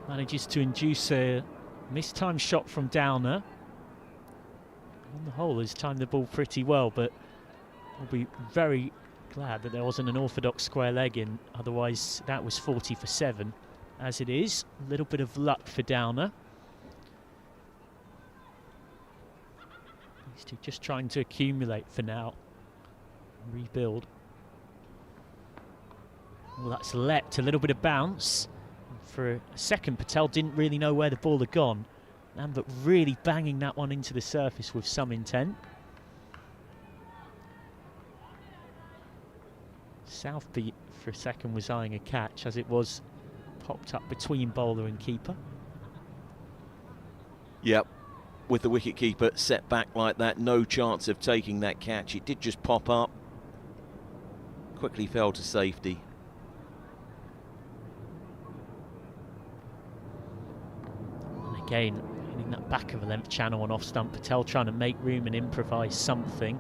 manages to induce a mistimed shot from Downer. On the whole, has timed the ball pretty well, but we'll be very glad that there wasn't an orthodox square leg in, otherwise that was 40 for 7. As it is, a little bit of luck for Downer. These 2 just trying to accumulate for now, rebuild. Well, that's leapt, a little bit of bounce. For a second, Patel didn't really know where the ball had gone. Lambert really banging that one into the surface with some intent. Southby for a second was eyeing a catch, as it was popped up between bowler and keeper.
Yep, with the wicket-keeper set back like that, no chance of taking that catch. It did just pop up, quickly fell to safety.
Again, hitting that back of a length channel on off stump. Patel trying to make room and improvise something.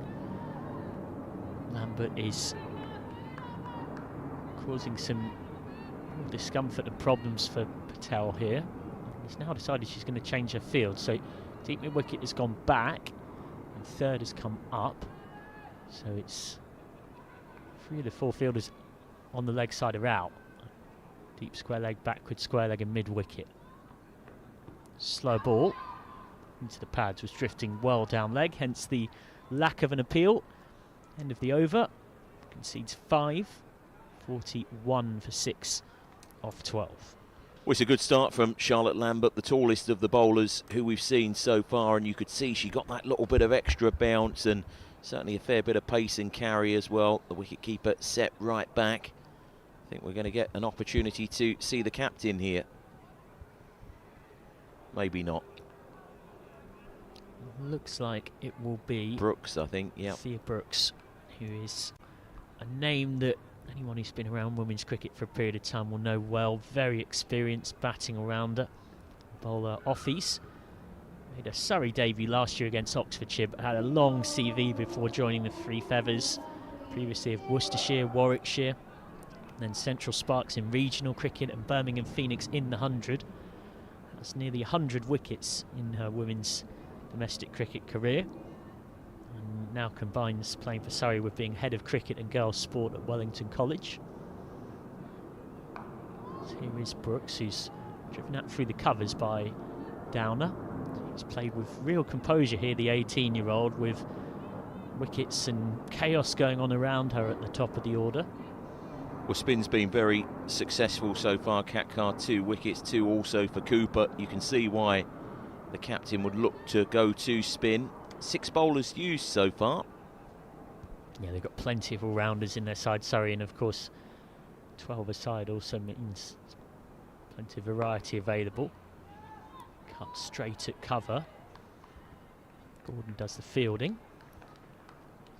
Lambert is causing some discomfort and problems for Patel here. He's now decided she's going to change her field, so deep mid wicket has gone back and third has come up, so it's 3 of the 4 fielders on the leg side are out. Deep square leg, backward square leg and mid wicket. Slow ball into the pads, was drifting well down leg, hence the lack of an appeal. End of the over, concedes 5, 41 for 6 off 12.
Well, it's a good start from Charlotte Lambert, the tallest of the bowlers who we've seen so far, and you could see she got that little bit of extra bounce and certainly a fair bit of pace and carry as well. The wicketkeeper set right back. I think we're going to get an opportunity to see the captain here. Maybe not.
Looks like it will be
Brooks, I think, yeah.
Thea Brooks, who is a name that anyone who's been around women's cricket for a period of time will know well. Very experienced batting all-rounder. Bowler offies. Made a Surrey debut last year against Oxfordshire, but had a long CV before joining the Three Feathers. Previously of Worcestershire, Warwickshire, and then Central Sparks in regional cricket and Birmingham Phoenix in the 100. That's nearly 100 wickets in her women's domestic cricket career. And now combines playing for Surrey with being head of cricket and girls sport at Wellington College. So here is Brooks, who's driven out through the covers by Downer. He's played with real composure here, the 18-year-old, with wickets and chaos going on around her at the top of the order.
Well, spin's been very successful so far. Cathcart 2 wickets, 2 also for Cooper. You can see why the captain would look to go to spin. 6 bowlers used so far.
Yeah, they've got plenty of all-rounders in their side, Surrey, and of course 12 aside also means plenty of variety available. Cut straight at cover. Gordon does the fielding.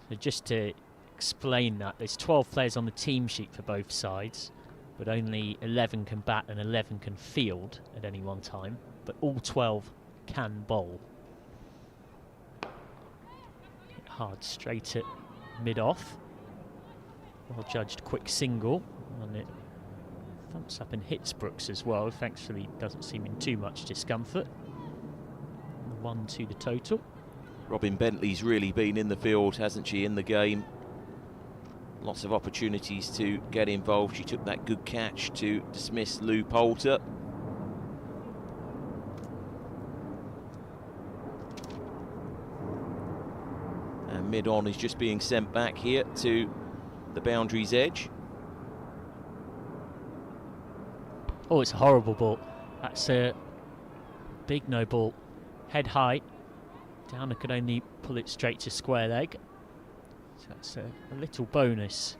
So just to explain that, there's 12 players on the team sheet for both sides, but only 11 can bat and 11 can field at any one time, but all 12 can bowl. Hit hard straight at mid-off. Well judged quick single, and it thumps up and hits Brooks as well. Thankfully doesn't seem in too much discomfort. 1-2 the total.
Robin Bentley's really been in the field, hasn't she, in the game? Lots of opportunities to get involved. She took that good catch to dismiss Lou Poulter. And mid-on is just being sent back here to the boundary's edge.
Oh, it's a horrible ball. That's a big no ball. Head high. Downer could only pull it straight to square leg. So that's a little bonus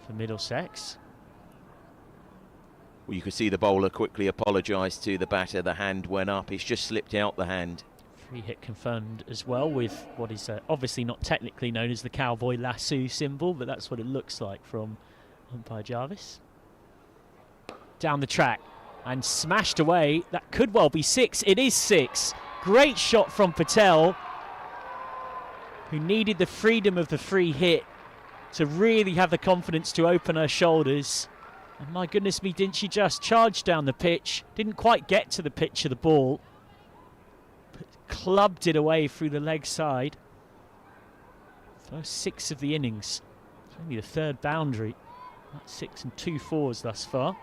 for Middlesex.
Well, you could see the bowler quickly apologise to the batter. The hand went up. It's just slipped out the hand.
Free hit confirmed as well with what is obviously not technically known as the cowboy lasso symbol, but that's what it looks like from umpire Jarvis. Down the track and smashed away. That could well be 6. It is 6. Great shot from Patel, who needed the freedom of the free hit to really have the confidence to open her shoulders. And my goodness me, didn't she just charge down the pitch? Didn't quite get to the pitch of the ball, but clubbed it away through the leg side. First 6 of the innings. It's only the 3rd boundary. That's 6 and 2 fours thus far.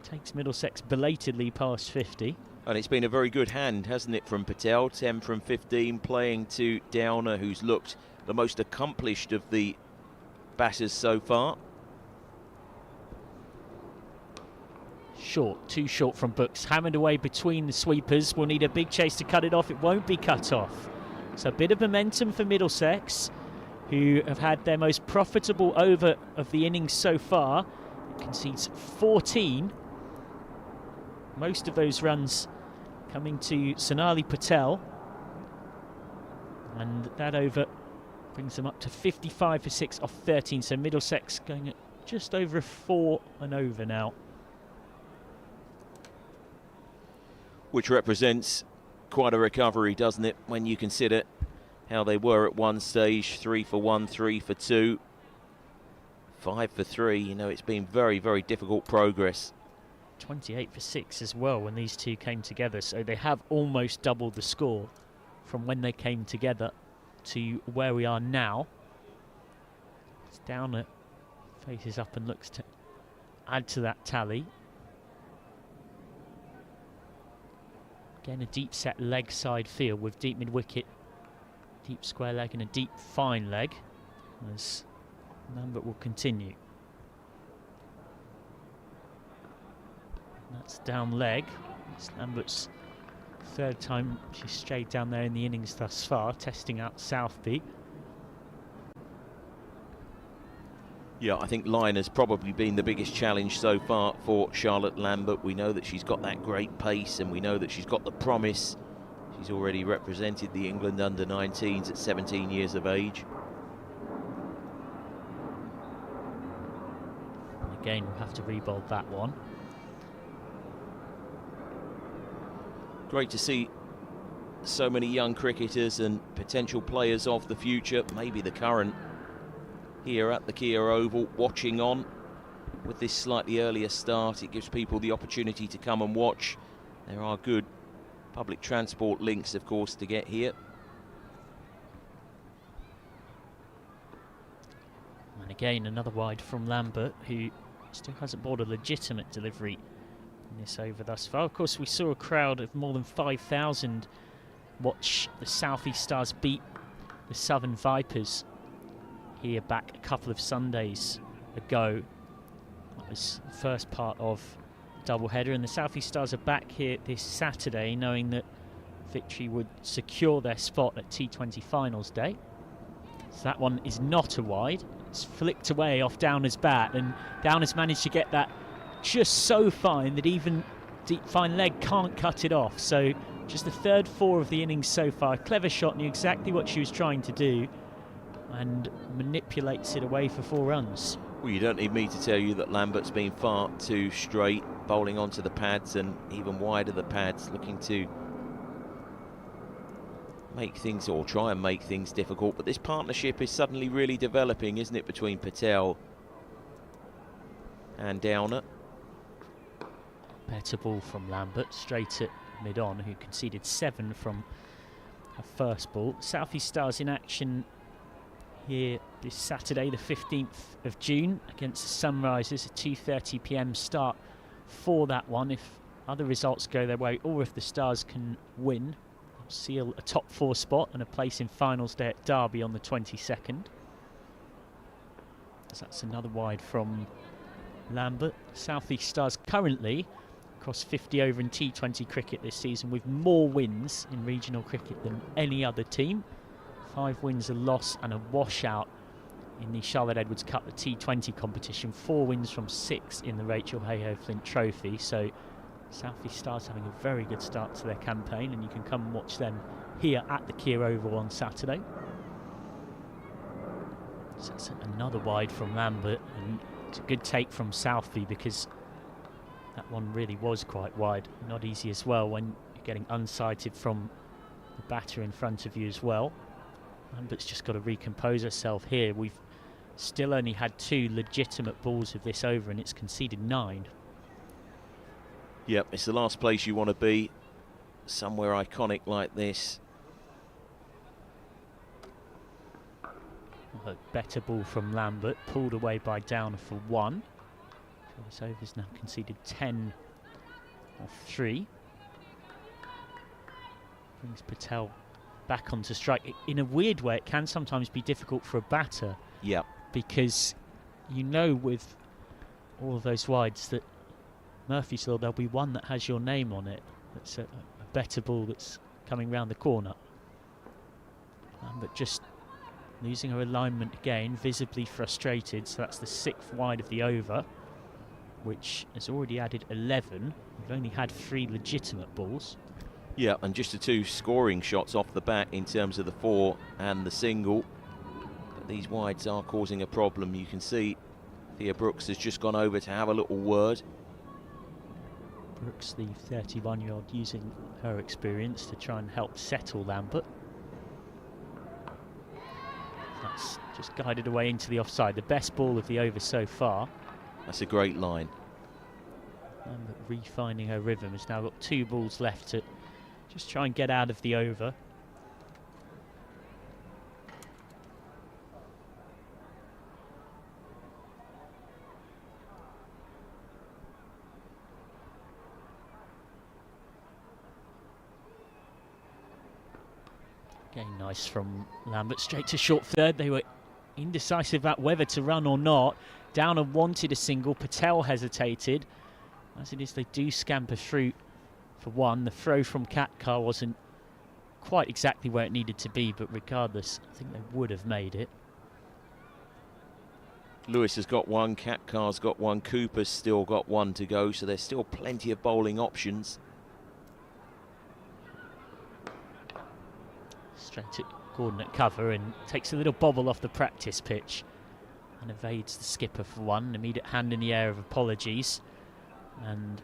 Takes Middlesex belatedly past 50.
And it's been a very good hand, hasn't it, from Patel? 10 from 15, playing to Downer, who's looked the most accomplished of the batters so far.
Short, too short from Brooks. Hammered away between the sweepers. Will need a big chase to cut it off. It won't be cut off. So a bit of momentum for Middlesex, who have had their most profitable over of the innings so far. It concedes 14. Most of those runs coming to Sonali Patel, and that over brings them up to 55 for 6 off 13, so Middlesex going at just over a 4 and over now.
which represents quite a recovery, doesn't it, when you consider how they were at one stage. 3 for 1, 3 for 2, 5 for 3. You know, it's been very, very difficult progress.
28 for 6 as well when these two came together, so they have almost doubled the score from when they came together to where we are now. It's Downer faces up and looks to add to that tally. Again, a deep set leg side field with deep mid wicket, deep square leg and a deep fine leg, as Lambert will continue. That's down leg. It's Lambert's third time she's strayed down there in the innings thus far, testing out Southby.
Yeah, I think line has probably been the biggest challenge so far for Charlotte Lambert. We know that she's got that great pace, and we know that she's got the promise. She's already represented the England under-19s at 17 years of age.
Again, we'll have to re-bowl that one.
Great to see so many young cricketers and potential players of the future, maybe the current, here at the Kia Oval, watching on with this slightly earlier start. It gives people the opportunity to come and watch. There are good public transport links, of course, to get here.
And again, another wide from Lambert, who still hasn't bought a legitimate delivery in this over thus far. Of course, we saw a crowd of more than 5,000 watch the South East Stars beat the Southern Vipers here back a couple of Sundays ago. That was the first part of the doubleheader, and the South East Stars are back here this Saturday, knowing that victory would secure their spot at T20 Finals Day. So that one is not a wide. It's flicked away off Downer's bat, and Downer's managed to get that just so fine that even deep fine leg can't cut it off. So just the third 4 of the innings so far. Clever shot, knew exactly what she was trying to do, and manipulates it away for 4 runs.
Well, you don't need me to tell you that Lambert's been far too straight, bowling onto the pads and even wider the pads, looking to make things, or try and make things difficult. But this partnership is suddenly really developing, isn't it, between Patel and Downer.
Better ball from Lambert, straight at mid-on, who conceded 7 from her first ball. South East Stars in action here this Saturday, the 15th of June, against the Sunrisers, a 2:30 PM start for that one. If other results go their way, or if the Stars can win, they'll seal a top 4 spot and a place in Finals Day at Derby on the 22nd. So that's another wide from Lambert. South East Stars currently across 50 over in T20 cricket this season, with more wins in regional cricket than any other team. 5 wins, a loss and a washout in the Charlotte Edwards Cup, the T20 competition. 4 wins from 6 in the Rachel Hayhoe Flint Trophy. So South East Stars having a very good start to their campaign, and you can come and watch them here at the Kia Oval on Saturday. So that's another wide from Lambert, and it's a good take from Southby, because that one really was quite wide. Not easy as well when you're getting unsighted from the batter in front of you as well. Lambert's just got to recompose herself here. We've still only had 2 legitimate balls of this over, and it's conceded 9.
Yep, it's the last place you want to be, somewhere iconic like this.
A better ball from Lambert, pulled away by Downer for 1. So this over's now conceded 10 off 3. Brings Patel back onto strike. In a weird way, it can sometimes be difficult for a batter.
Yeah.
Because you know with all of those wides that Murphy's Law, there'll be one that has your name on it. That's a better ball that's coming round the corner. But just losing her alignment again, visibly frustrated. So that's the 6th wide of the over, which has already added 11. We've only had 3 legitimate balls.
Yeah, and just the 2 scoring shots off the bat in terms of the 4 and the single. But these wides are causing a problem. You can see Thea Brooks has just gone over to have a little word.
Brooks, the 31-year-old, using her experience to try and help settle Lambert. That's just guided away into the offside. The best ball of the over so far.
That's a great line.
Lambert refining her rhythm. Has now got 2 balls left to just try and get out of the over. Again, nice from Lambert, straight to short third. They were indecisive about whether to run or not. Downer wanted a single, Patel hesitated. As it is, they do scamper through for one. The throw from Katkar wasn't quite exactly where it needed to be, but regardless, I think they would have made it.
Lewis has got one, Katkar's got one, Cooper's still got one to go, so there's still plenty of bowling options.
Straight to Gordon at cover and takes a little bobble off the practice pitch and evades the skipper for one. Immediate hand in the air of apologies, and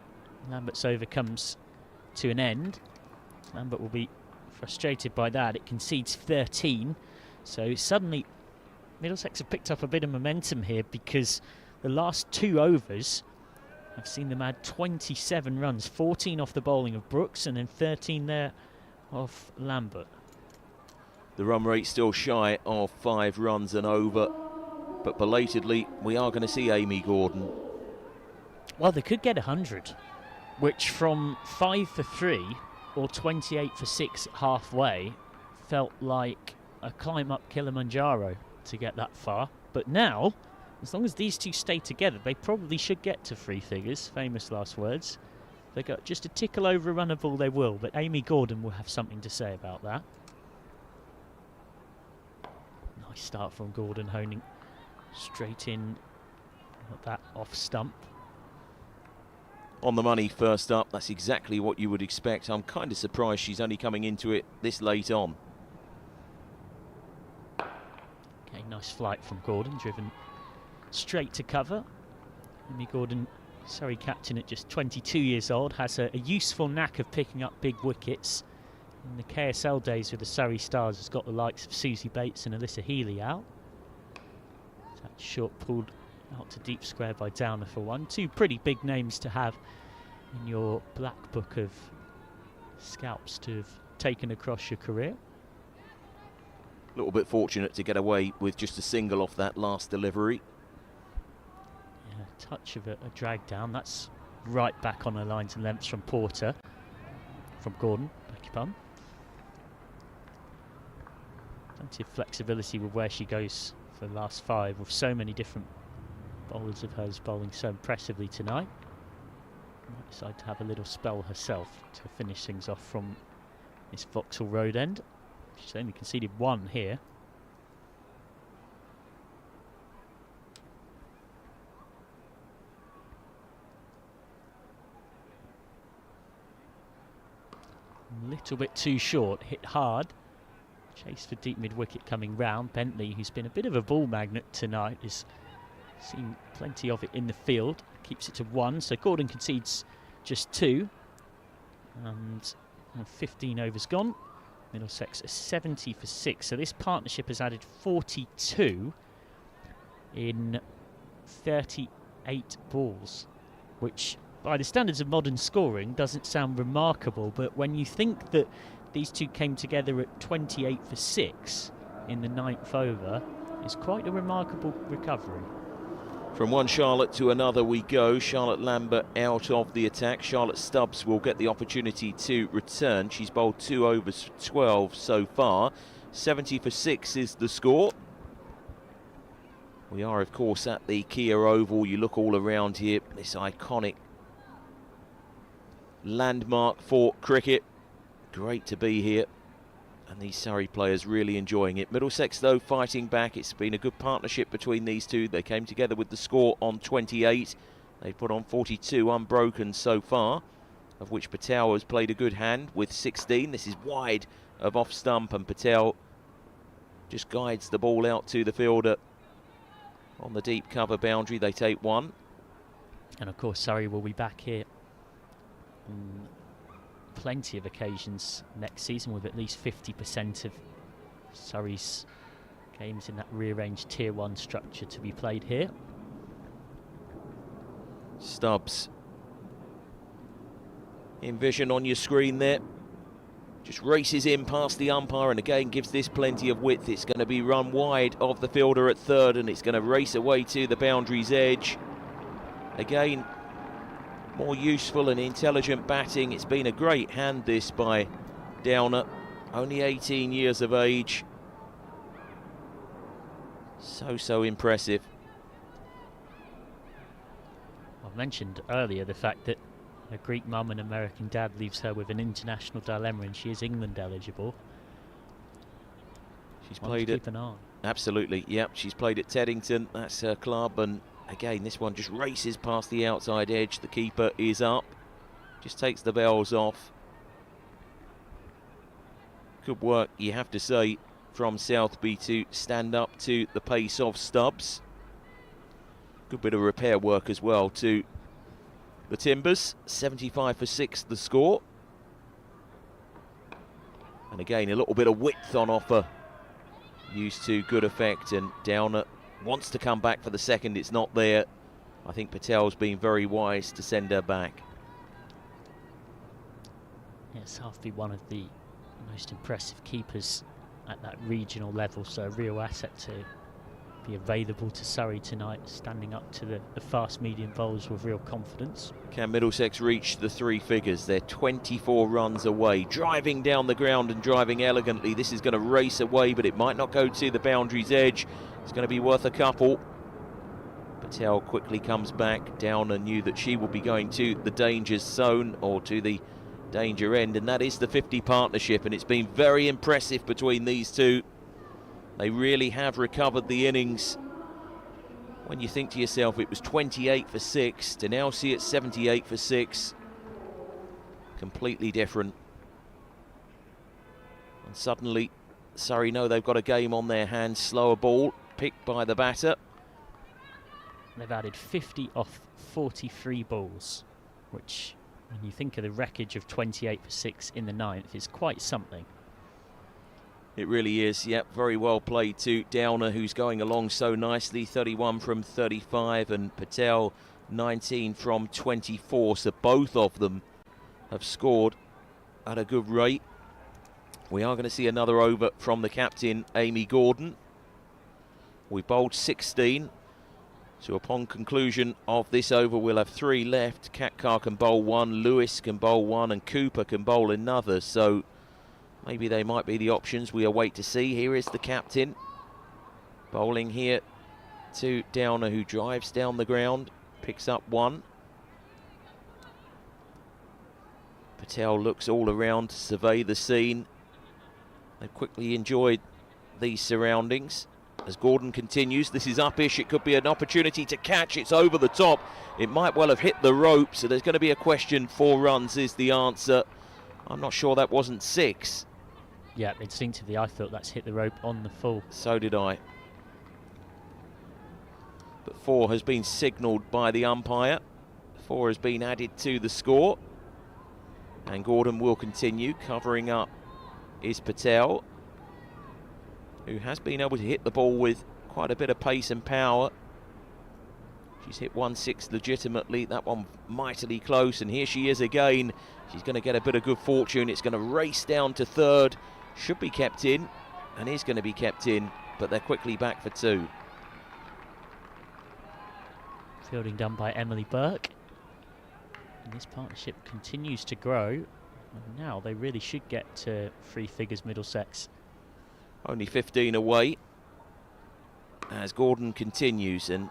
Lambert's over comes to an end. Lambert will be frustrated by that. It concedes 13, so suddenly Middlesex have picked up a bit of momentum here, because the last 2 overs have seen them add 27 runs, 14 off the bowling of Brooks and then 13 there of Lambert.
The run rate still shy of 5 runs and over, but belatedly we are going to see Amy Gordon.
Well, they could get 100, which from 5 for 3 or 28 for 6 halfway felt like a climb up Kilimanjaro to get that far. But now, as long as these two stay together, they probably should get to 3 figures. Famous last words. If they got just a tickle over a run of ball, they will, but Amy Gordon will have something to say about that. Nice start from Gordon, honing straight in at that off stump.
On the money first up, that's exactly what you would expect. I'm kind of surprised she's only coming into it this late on.
Okay, nice flight from Gordon, driven straight to cover. Amy Gordon, Surrey captain at just 22 years old, has a useful knack of picking up big wickets. In the KSL days with the Surrey Stars, has got the likes of Susie Bates and Alyssa Healy out. That shot pulled out to deep square by Downer for one. 2 pretty big names to have in your black book of scalps to have taken across your career.
A little bit fortunate to get away with just a single off that last delivery.
Yeah, touch of a drag down. That's right back on the lines and lengths from Porter. From Gordon, beg your pardon. Plenty of flexibility with where she goes for the last 5, with so many different bowlers of hers bowling so impressively tonight. Might decide to have a little spell herself to finish things off from this Vauxhall Road end. She's only conceded 1 here. A little bit too short, hit hard. Chase for deep mid-wicket coming round. Bentley, who's been a bit of a ball magnet tonight, has seen plenty of it in the field. Keeps it to 1, so Gordon concedes just 2. And 15 overs gone. Middlesex are 70 for 6. So this partnership has added 42 in 38 balls, which by the standards of modern scoring doesn't sound remarkable, but when you think that these two came together at 28 for 6 in the 9th over, it's quite a remarkable recovery.
From one Charlotte to another we go. Charlotte Lambert out of the attack. Charlotte Stubbs will get the opportunity to return. She's bowled 2 overs for 12 so far. 70 for 6 is the score. We are, of course, at the Kia Oval. You look all around here, this iconic landmark for cricket. Great to be here, and these Surrey players really enjoying it. Middlesex, though, fighting back. It's been a good partnership between these two. They came together with the score on 28. They put on 42 unbroken so far, of which Patel has played a good hand with 16. This is wide of off stump, and Patel just guides the ball out to the fielder on the deep cover boundary. They take 1.
And of course Surrey will be back here on plenty of occasions next season, with at least 50% of Surrey's games in that rearranged Tier 1 structure to be played here.
Stubbs in vision on your screen there. Just races in past the umpire and again gives this plenty of width. It's going to be run wide of the fielder at third and it's going to race away to the boundary's edge. Again, more useful and intelligent batting. It's been a great hand, this, by Downer. Only 18 years of age. So impressive.
I mentioned earlier the fact that a Greek mum and American dad leaves her with an international dilemma, and she is England eligible.
She's played it.
Keep an eye on.
Absolutely, yep. She's played at Teddington. That's her club, and again, this one just races past the outside edge. The keeper is up, just takes the bells off. Good work, you have to say, from Southby to stand up to the pace of Stubbs. Good bit of repair work as well to the Timbers. 75 for 6 the score. And again, a little bit of width on offer, used to good effect, and Downer wants to come back for the second. It's not there. I think Patel's been very wise to send her back.
Yes, Southby, one of the most impressive keepers at that regional level, so a real asset to be available to Surrey tonight, standing up to the fast medium bowls with real confidence.
Can Middlesex reach the 3 figures? They're 24 runs away, driving down the ground and driving elegantly. This is going to race away, but it might not go to the boundary's edge. It's going to be worth a couple. Patel quickly comes back. Downer knew that she would be going to the danger zone, or to the danger end, and that is the 50 partnership, and it's been very impressive between these two. They really have recovered the innings. When you think to yourself it was 28 for 6, to now see it 78 for 6, completely different. And suddenly Surrey know they've got a game on their hands. Slower ball picked by the batter.
They've added 50 off 43 balls, which, when you think of the wreckage of 28 for 6 in the 9th, is quite something.
It really is, yep. Very well played to Downer, who's going along so nicely. 31 from 35, and Patel 19 from 24. So both of them have scored at a good rate. We are going to see another over from the captain, Amy Gordon. We bowled 16. So upon conclusion of this over, we'll have 3 left. Catkar can bowl 1, Lewis can bowl 1, and Cooper can bowl another. So maybe they might be the options. We await to see. Here is the captain bowling here to Downer, who drives down the ground, picks up 1. Patel looks all around to survey the scene. They've quickly enjoyed these surroundings. As Gordon continues, this is uppish. It could be an opportunity to catch. It's over the top. It might well have hit the rope, so there's going to be a question. 4 runs is the answer. I'm not sure that wasn't 6.
Yeah, instinctively I thought that's hit the rope on the full.
So did I. But 4 has been signalled by the umpire. 4 has been added to the score. And Gordon will continue. Covering up is Patel, who has been able to hit the ball with quite a bit of pace and power. She's hit 1-6 legitimately, that one mightily close, and here she is again. She's going to get a bit of good fortune. It's going to race down to third, should be kept in, and is going to be kept in, but they're quickly back for 2.
Fielding done by Emily Burke. And this partnership continues to grow, and now they really should get to 3 figures, Middlesex.
Only 15 away as Gordon continues, and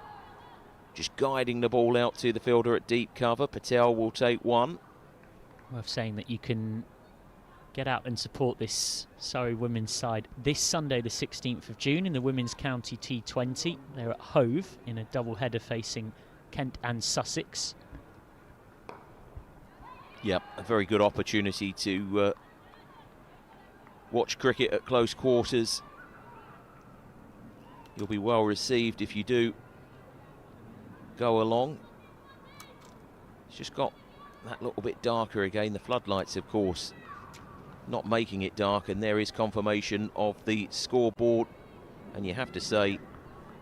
just guiding the ball out to the fielder at deep cover. Patel will take 1.
Worth saying that you can get out and support this Surrey women's side this Sunday the 16th of June in the Women's County T20. They're at Hove in a double header facing Kent and Sussex.
Yep, a very good opportunity to watch cricket at close quarters. You'll be well received if you do go along. It's just got that little bit darker again. The floodlights, of course, not making it dark, and there is confirmation of the scoreboard. And you have to say,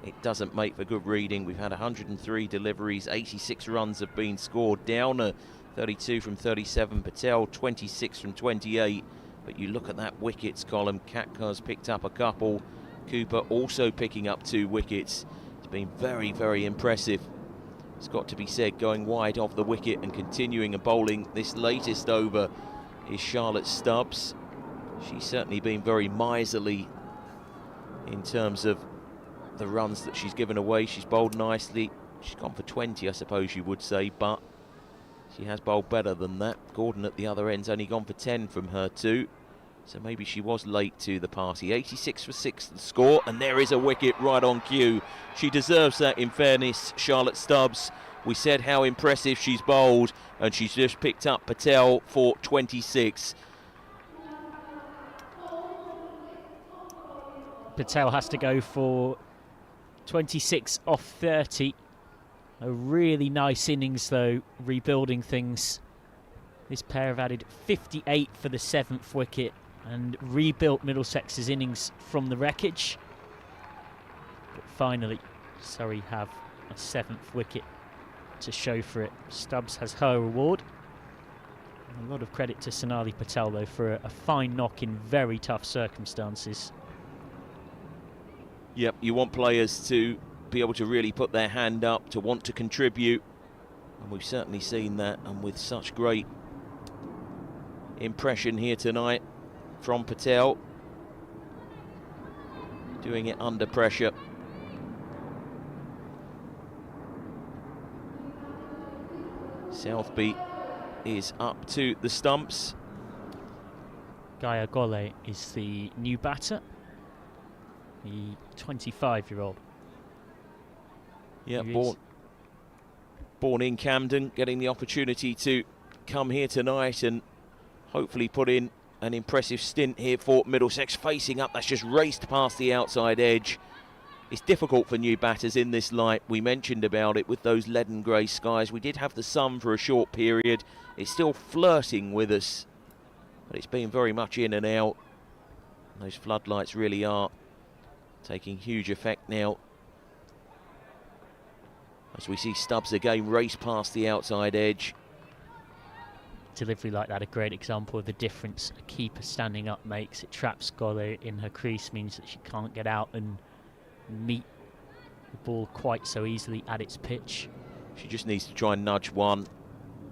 it doesn't make for good reading. We've had 103 deliveries, 86 runs have been scored. Downer, 32 from 37, Patel, 26 from 28. But you look at that wickets column, Katkar's picked up a couple, Cooper also picking up 2 wickets. It's been very, very impressive. It's got to be said, going wide off the wicket and continuing and bowling this latest over is Charlotte Stubbs. She's certainly been very miserly in terms of the runs that she's given away. She's bowled nicely. She's gone for 20, I suppose you would say, but she has bowled better than that. Gordon at the other end's only gone for 10 from her too, so maybe she was late to the party. 86 for 6 the score, and there is a wicket right on cue. She deserves that, in fairness, Charlotte Stubbs. We said how impressive she's bowled, and she's just picked up Patel for 26.
Patel has to go for 26 off 30. A really nice innings though, rebuilding things. This pair have added 58 for the 7th wicket and rebuilt Middlesex's innings from the wreckage. But finally, Surrey have a 7th wicket to show for it. Stubbs has her reward. A lot of credit to Sonali Patel though for a fine knock in very tough circumstances.
Yep, you want players to be able to really put their hand up, to want to contribute, and we've certainly seen that, and with such great impression here tonight from Patel, doing it under pressure. Southby is up to the stumps.
Gaia Gole is the new batter, the 25-year-old.
Yeah, born in Camden, getting the opportunity to come here tonight and hopefully put in an impressive stint here for Middlesex. Facing up, that's just raced past the outside edge. It's difficult for new batters in this light. We mentioned about it with those leaden grey skies. We did have the sun for a short period. It's still flirting with us, but it's been very much in and out. Those floodlights really are taking huge effect now, as we see Stubbs again race past the outside edge.
Delivery like that, a great example of the difference a keeper standing up makes. It traps Gole in her crease, means that she can't get out and meet the ball quite so easily at its pitch.
She just needs to try and nudge one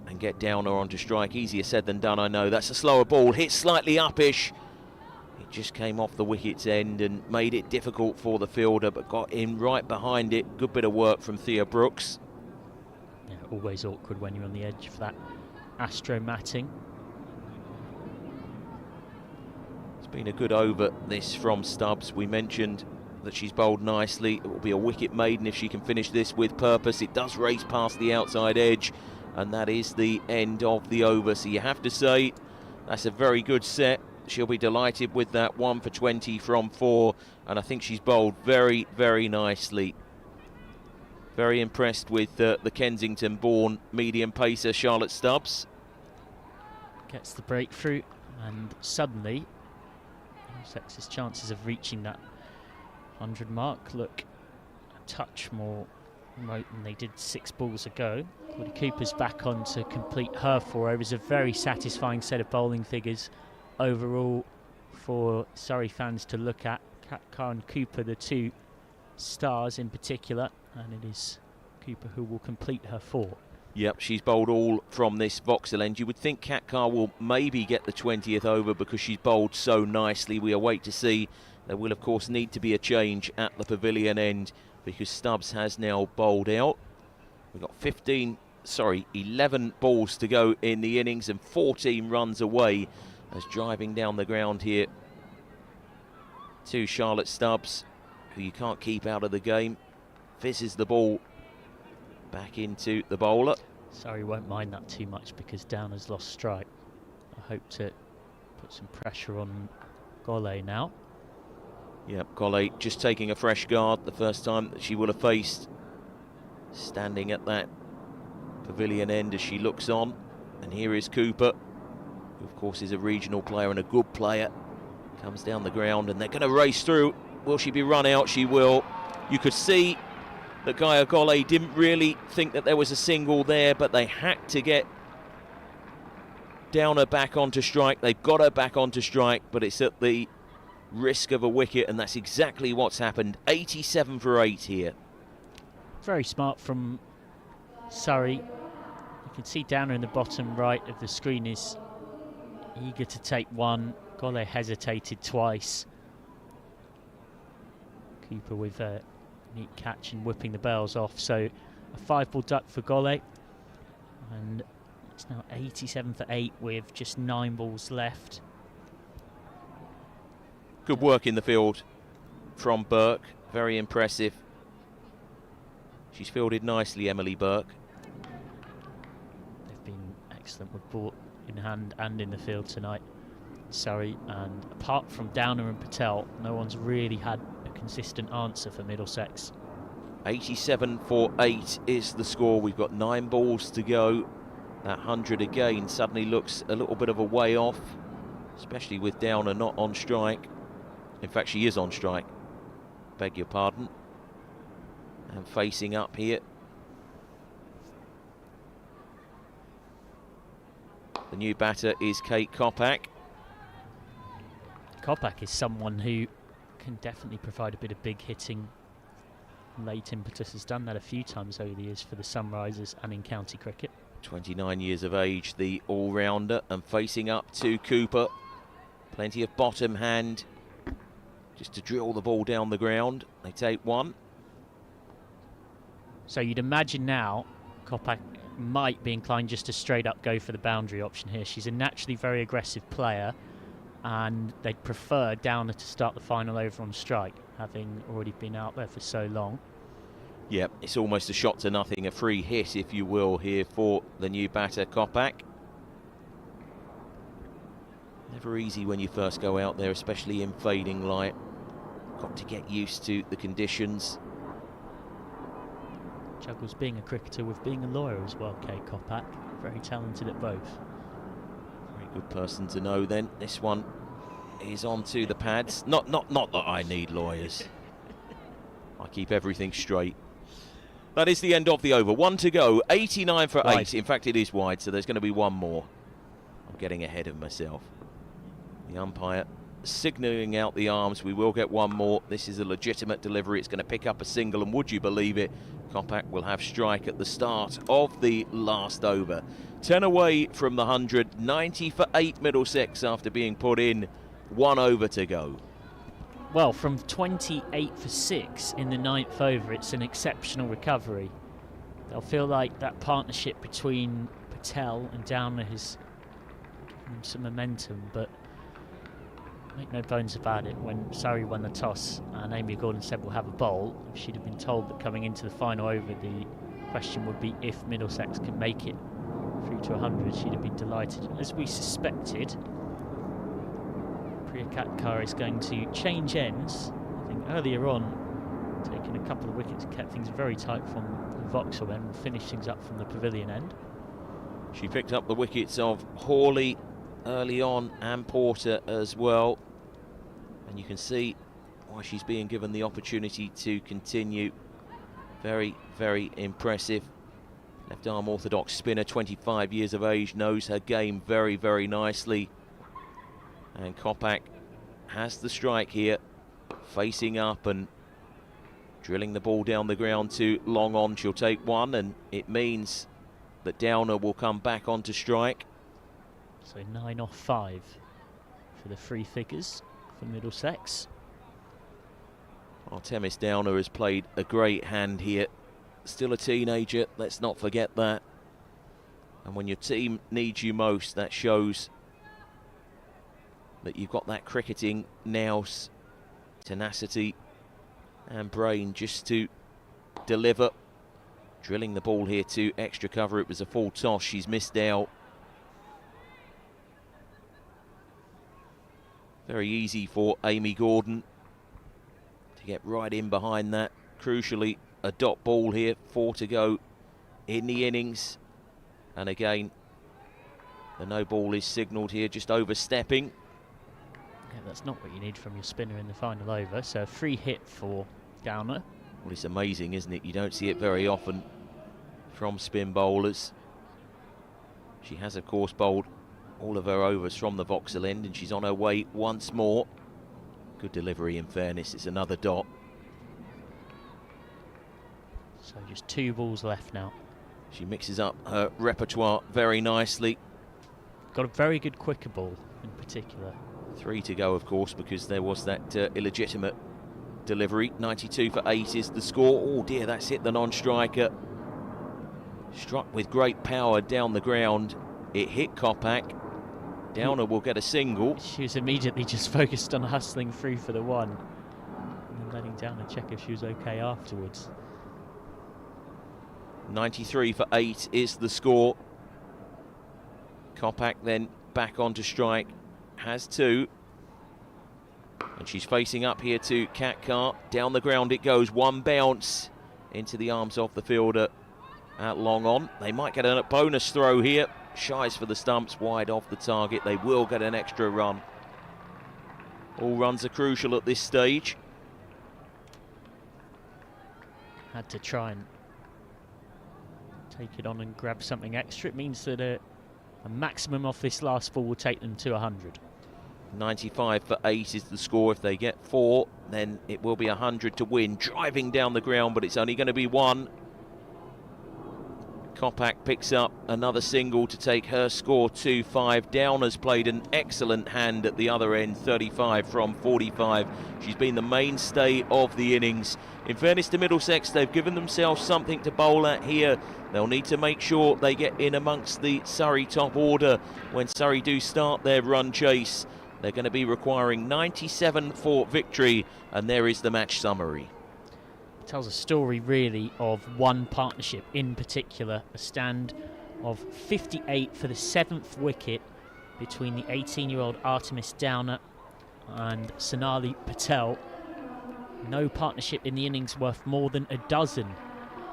and get Downer onto strike. Easier said than done, I know. That's a slower ball, hit slightly uppish. It just came off the wicket's end and made it difficult for the fielder, but got in right behind it. Good bit of work from Thea Brooks.
Yeah, always awkward when you're on the edge of that astro matting.
It's been a good over, this, from Stubbs. We mentioned that she's bowled nicely. It will be a wicket maiden if she can finish this with purpose. It does race past the outside edge, and that is the end of the over. So you have to say that's a very good set. She'll be delighted with that. 1 for 20 from 4, and I think she's bowled very, very nicely. Very impressed with the Kensington-born medium pacer Charlotte Stubbs.
Gets the breakthrough, and suddenly Middlesex's chances of reaching that 100 mark look a touch more remote than they did 6 balls ago. Claudia Cooper's back on to complete her 4 overs. A very satisfying set of bowling figures overall for Surrey fans to look at. Katkar and Cooper, the 2 stars in particular, and it is Cooper who will complete her 4.
Yep, she's bowled all from this Vauxhall end. You would think Katkar will maybe get the 20th over because she's bowled so nicely. We await to see. There will, of course, need to be a change at the pavilion end because Stubbs has now bowled out. We've got 11 balls to go in the innings and 14 runs away as driving down the ground here to Charlotte Stubbs, who you can't keep out of the game. Fizzes the ball back into the bowler.
Surrey won't mind that too much because Down has lost strike. I hope to put some pressure on Gole now.
Yep, Gole just taking a fresh guard, the first time that she will have faced, standing at that pavilion end as she looks on. And here is Cooper, who of course is a regional player and a good player. Comes down the ground and they're going to race through. Will she be run out? She will. You could see that Gaia Gole didn't really think that there was a single there, but they had to get Downer back onto strike. They've got her back onto strike, but it's at the risk of a wicket, and that's exactly what's happened. 87 for 8 here.
Very smart from Surrey. You can see Downer in the bottom right of the screen is eager to take one. Gole hesitated twice. Cooper with a neat catch and whipping the bails off. So a 5-ball duck for Gole. And it's now 87 for 8 with just 9 balls left.
Good work in the field from Burke. Very impressive. She's fielded nicely, Emily Burke.
They've been excellent with ball in hand and in the field tonight, Surrey, and apart from Downer and Patel, no one's really had a consistent answer for Middlesex.
87 for 8 is the score. We've got 9 balls to go. That 100 again suddenly looks a little bit of a way off, especially with Downer not on strike. In fact, she is on strike. Beg your pardon. And facing up here. The new batter is Kate Kopak.
Kopak is someone who can definitely provide a bit of big hitting. Late impetus, has done that a few times over the years for the Sunrisers and in county cricket.
29 years of age, the all-rounder, and facing up to Cooper. Plenty of bottom hand, just to drill the ball down the ground. They take one.
So you'd imagine now Kopak might be inclined just to straight up go for the boundary option here. She's a naturally very aggressive player, and they'd prefer Downer to start the final over on strike, having already been out there for so long.
Yep, it's almost a shot to nothing, a free hit, if you will, here for the new batter, Kopak. Never easy when you first go out there, especially in fading light. Got to get used to the conditions.
Juggles being a cricketer with being a lawyer as well, Kate Kopak. Very talented at both.
Very good person to know then. This one is onto the pads. Not that I need lawyers. I keep everything straight. That is the end of the over. 1 to go. 89 for 8. In fact, it is wide, so there's going to be one more. I'm getting ahead of myself. The umpire signalling out the arms. We will get one more. This is a legitimate delivery. It's going to pick up a single, and would you believe it, Kopak will have strike at the start of the last over. 10 away from the 100. 90 for 8 Middlesex after being put in. 1 over to go.
Well, from 28 for 6 in the 9th over, it's an exceptional recovery. They'll feel like that partnership between Patel and Downer has given them some momentum, but make no bones about it, when Surrey won the toss and Amy Gordon said we'll have a bowl, if she'd have been told that coming into the final over the question would be if Middlesex can make it through to 100, she'd have been delighted. As we suspected, Priya Katkar is going to change ends. I think earlier on, taking a couple of wickets, kept things very tight from the Vauxhall end, finished things up from the Pavilion end.
She picked up the wickets of Hawley early on and Porter as well. And you can see why she's being given the opportunity to continue. Very, very impressive. Left arm orthodox spinner, 25 years of age, knows her game very, very nicely. And Kopak has the strike here, facing up and drilling the ball down the ground to long on. She'll take one, and it means that Downer will come back onto strike.
So 9 off 5 for the free figures for Middlesex.
Artemis Downer has played a great hand here. Still a teenager, let's not forget that. And when your team needs you most, that shows that you've got that cricketing nous, tenacity and brain just to deliver. Drilling the ball here to extra cover. It was a full toss, she's missed out. Very easy for Amy Gordon to get right in behind that. Crucially, a dot ball here, 4 to go in the innings. And again, The no ball is signalled here, just overstepping.
Yeah, that's not what you need from your spinner in the final over. So a free hit for Downer.
Well, it's amazing, isn't it? You don't see it very often from spin bowlers. She has, of course, bowled all of her overs from the Vauxhall end, and she's on her way once more. Good delivery, in fairness. It's another dot.
So just 2 balls left now.
She mixes up her repertoire very nicely.
Got a very good quicker ball in particular.
3 to go, of course, because there was that illegitimate delivery. 92 for 8 is the score. Oh dear, that's hit the non-striker. Struck with great power down the ground. It hit Kopak. Downer will get a single.
She was immediately just focused on hustling through for the 1. And then letting Downer check if she was okay afterwards.
93 for 8 is the score. Kopak then back onto strike. Has 2. And she's facing up here to Cathcart. Down the ground it goes. 1 bounce into the arms of the fielder at long on. They might get a bonus throw here. Shies for the stumps, wide off the target. They will get an extra run. All runs are crucial at this stage.
Had to try and take it on and grab something extra. It means that a maximum off this last ball will take them to 100.
95 for 8 is the score. If they get 4, then it will be 100 to win. Driving down the ground, but it's only going to be 1. Kopak picks up another single to take her score to 5. Downer's played an excellent hand at the other end, 35 from 45. She's been the mainstay of the innings. In fairness to Middlesex, they've given themselves something to bowl at here. They'll need to make sure they get in amongst the Surrey top order when Surrey do start their run chase. They're going to be requiring 97 for victory, and there is the match summary.
Tells a story really of one partnership in particular. A stand of 58 for the 7th wicket between the 18-year-old Artemis Downer and Sonali Patel. No partnership in the innings worth more than a dozen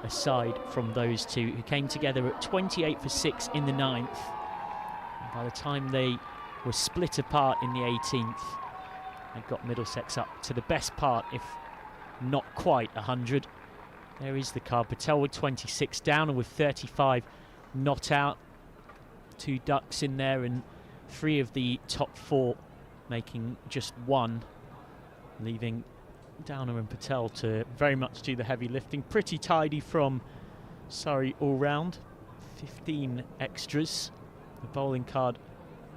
aside from those two, who came together at 28 for 6 in the 9th. And by the time they were split apart in the 18th, they got Middlesex up to the best part, if not quite 100. There is the card. Patel with 26, Downer with 35, not out. 2 ducks in there, and 3 of the top 4 making just 1, leaving Downer and Patel to very much do the heavy lifting. Pretty tidy from Surrey all round. 15 extras. The bowling card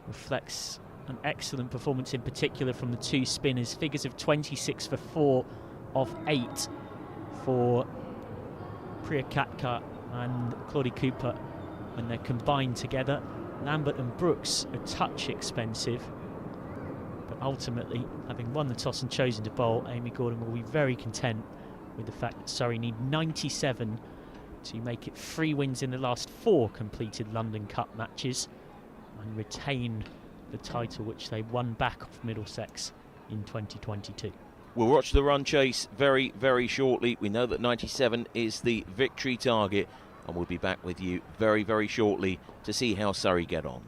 reflects an excellent performance, in particular from the 2 spinners. Figures of 26 for 4 of 8 for Priya Cathcart and Claudie Cooper when they're combined together. Lambert and Brooks a touch expensive, but ultimately, having won the toss and chosen to bowl, Amy Gordon will be very content with the fact that Surrey need 97 to make it 3 wins in the last 4 completed London Cup matches and retain the title which they won back off Middlesex in 2022.
We'll watch the run chase very, very shortly. We know that 97 is the victory target, and we'll be back with you very, very shortly to see how Surrey get on.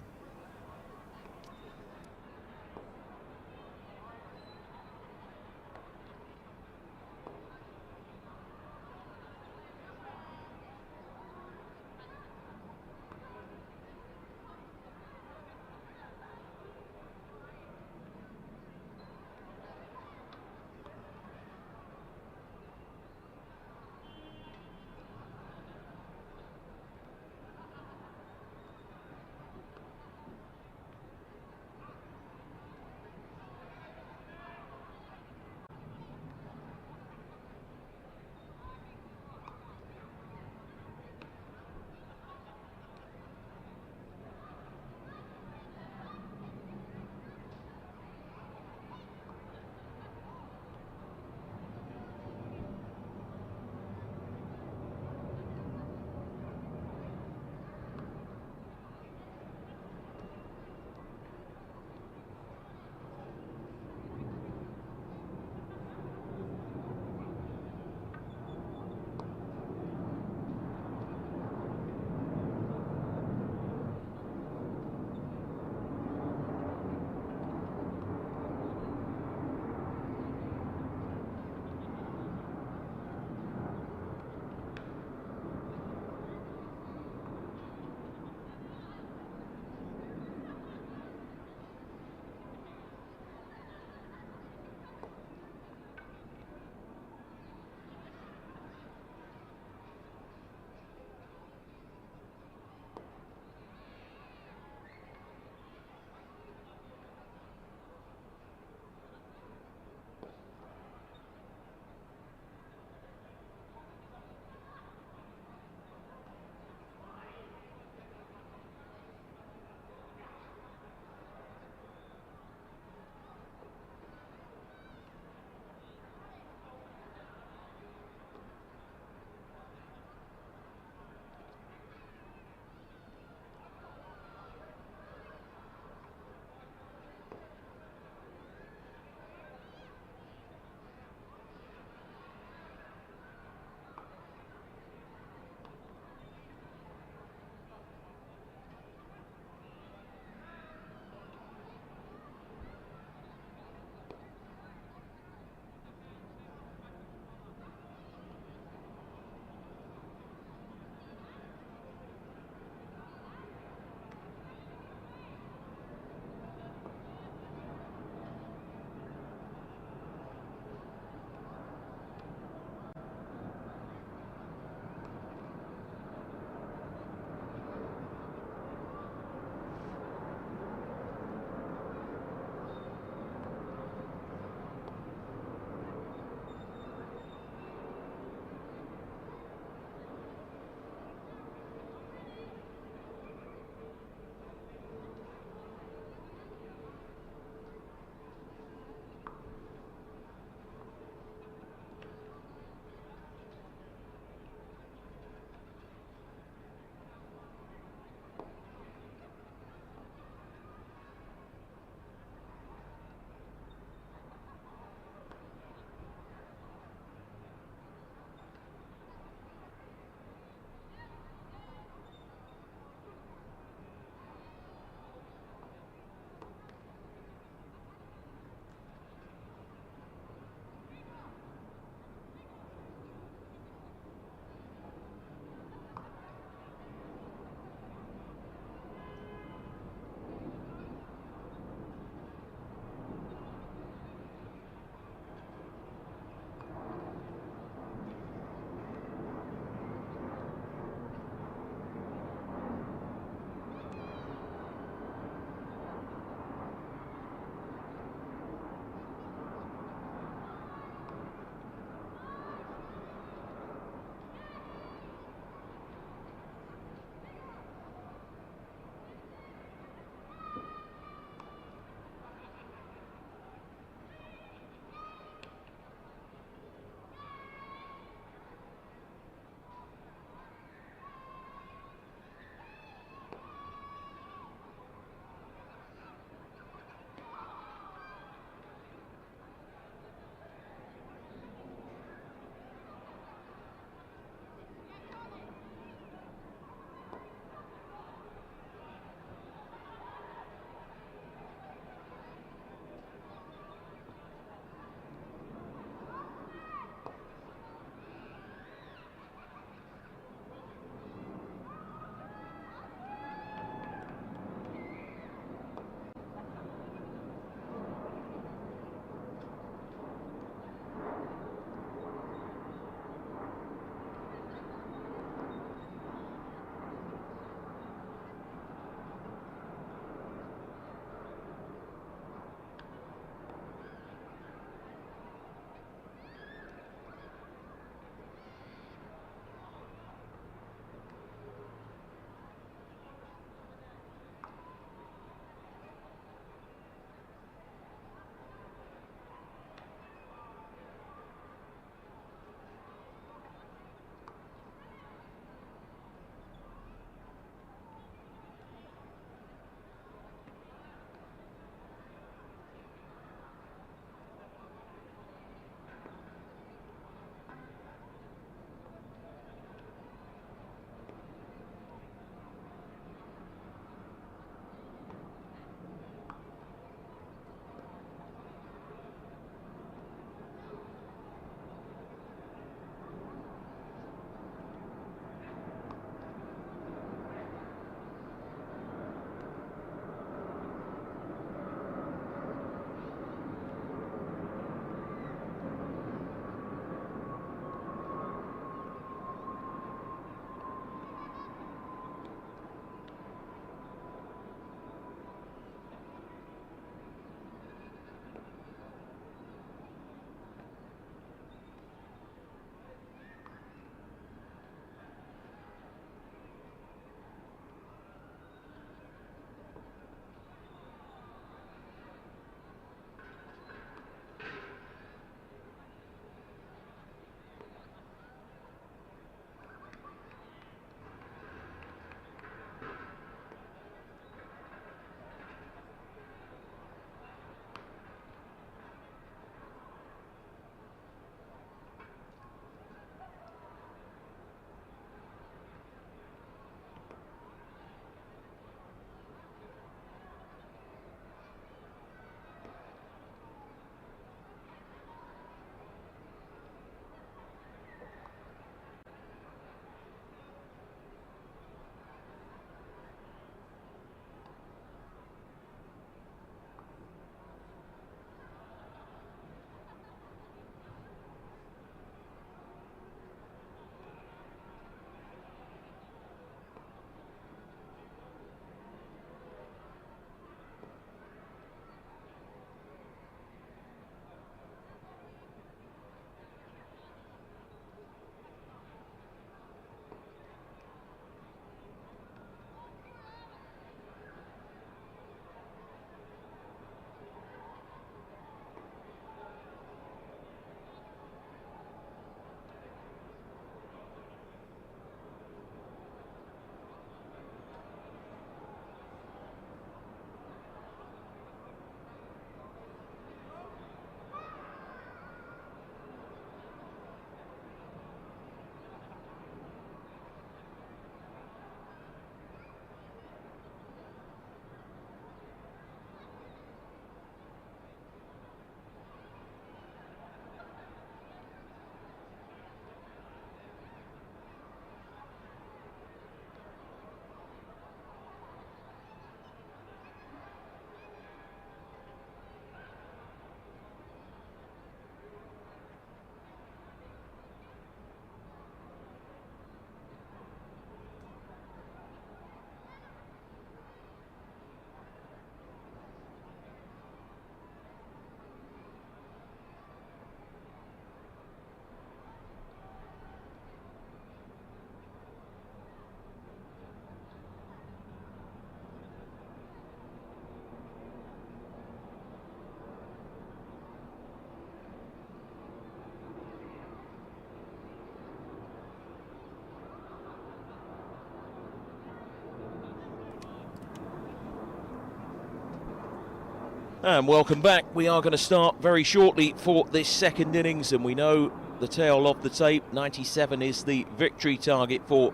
And welcome back. We are going to start very shortly for this second innings, and we know the tale of the tape. 97 is the victory target for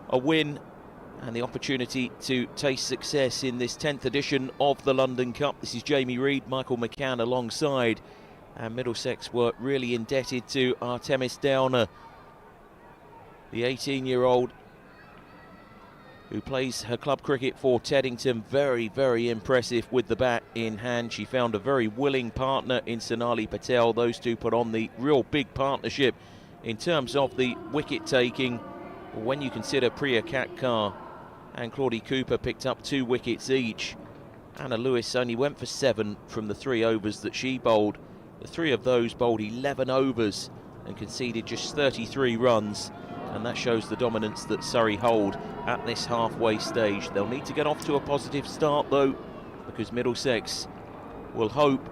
a win and the opportunity to taste success in this 10th edition of the London Cup. This is Jamie Reid, Michael McCann alongside, and Middlesex were really indebted to Artemis Downer, the 18-year-old who plays her club cricket for Teddington. Very, very impressive with the bat in hand. She found a very willing partner in Sonali Patel. Those two put on the real big partnership in terms of the wicket taking. When you consider Priya Katkar and Claudie Cooper picked up 2 wickets each, Anna Lewis only went for 7 from the 3 overs that she bowled. The 3 of those bowled 11 overs and conceded just 33 runs. And that shows the dominance that Surrey hold at this halfway stage. They'll need to get off to a positive start though, because Middlesex will hope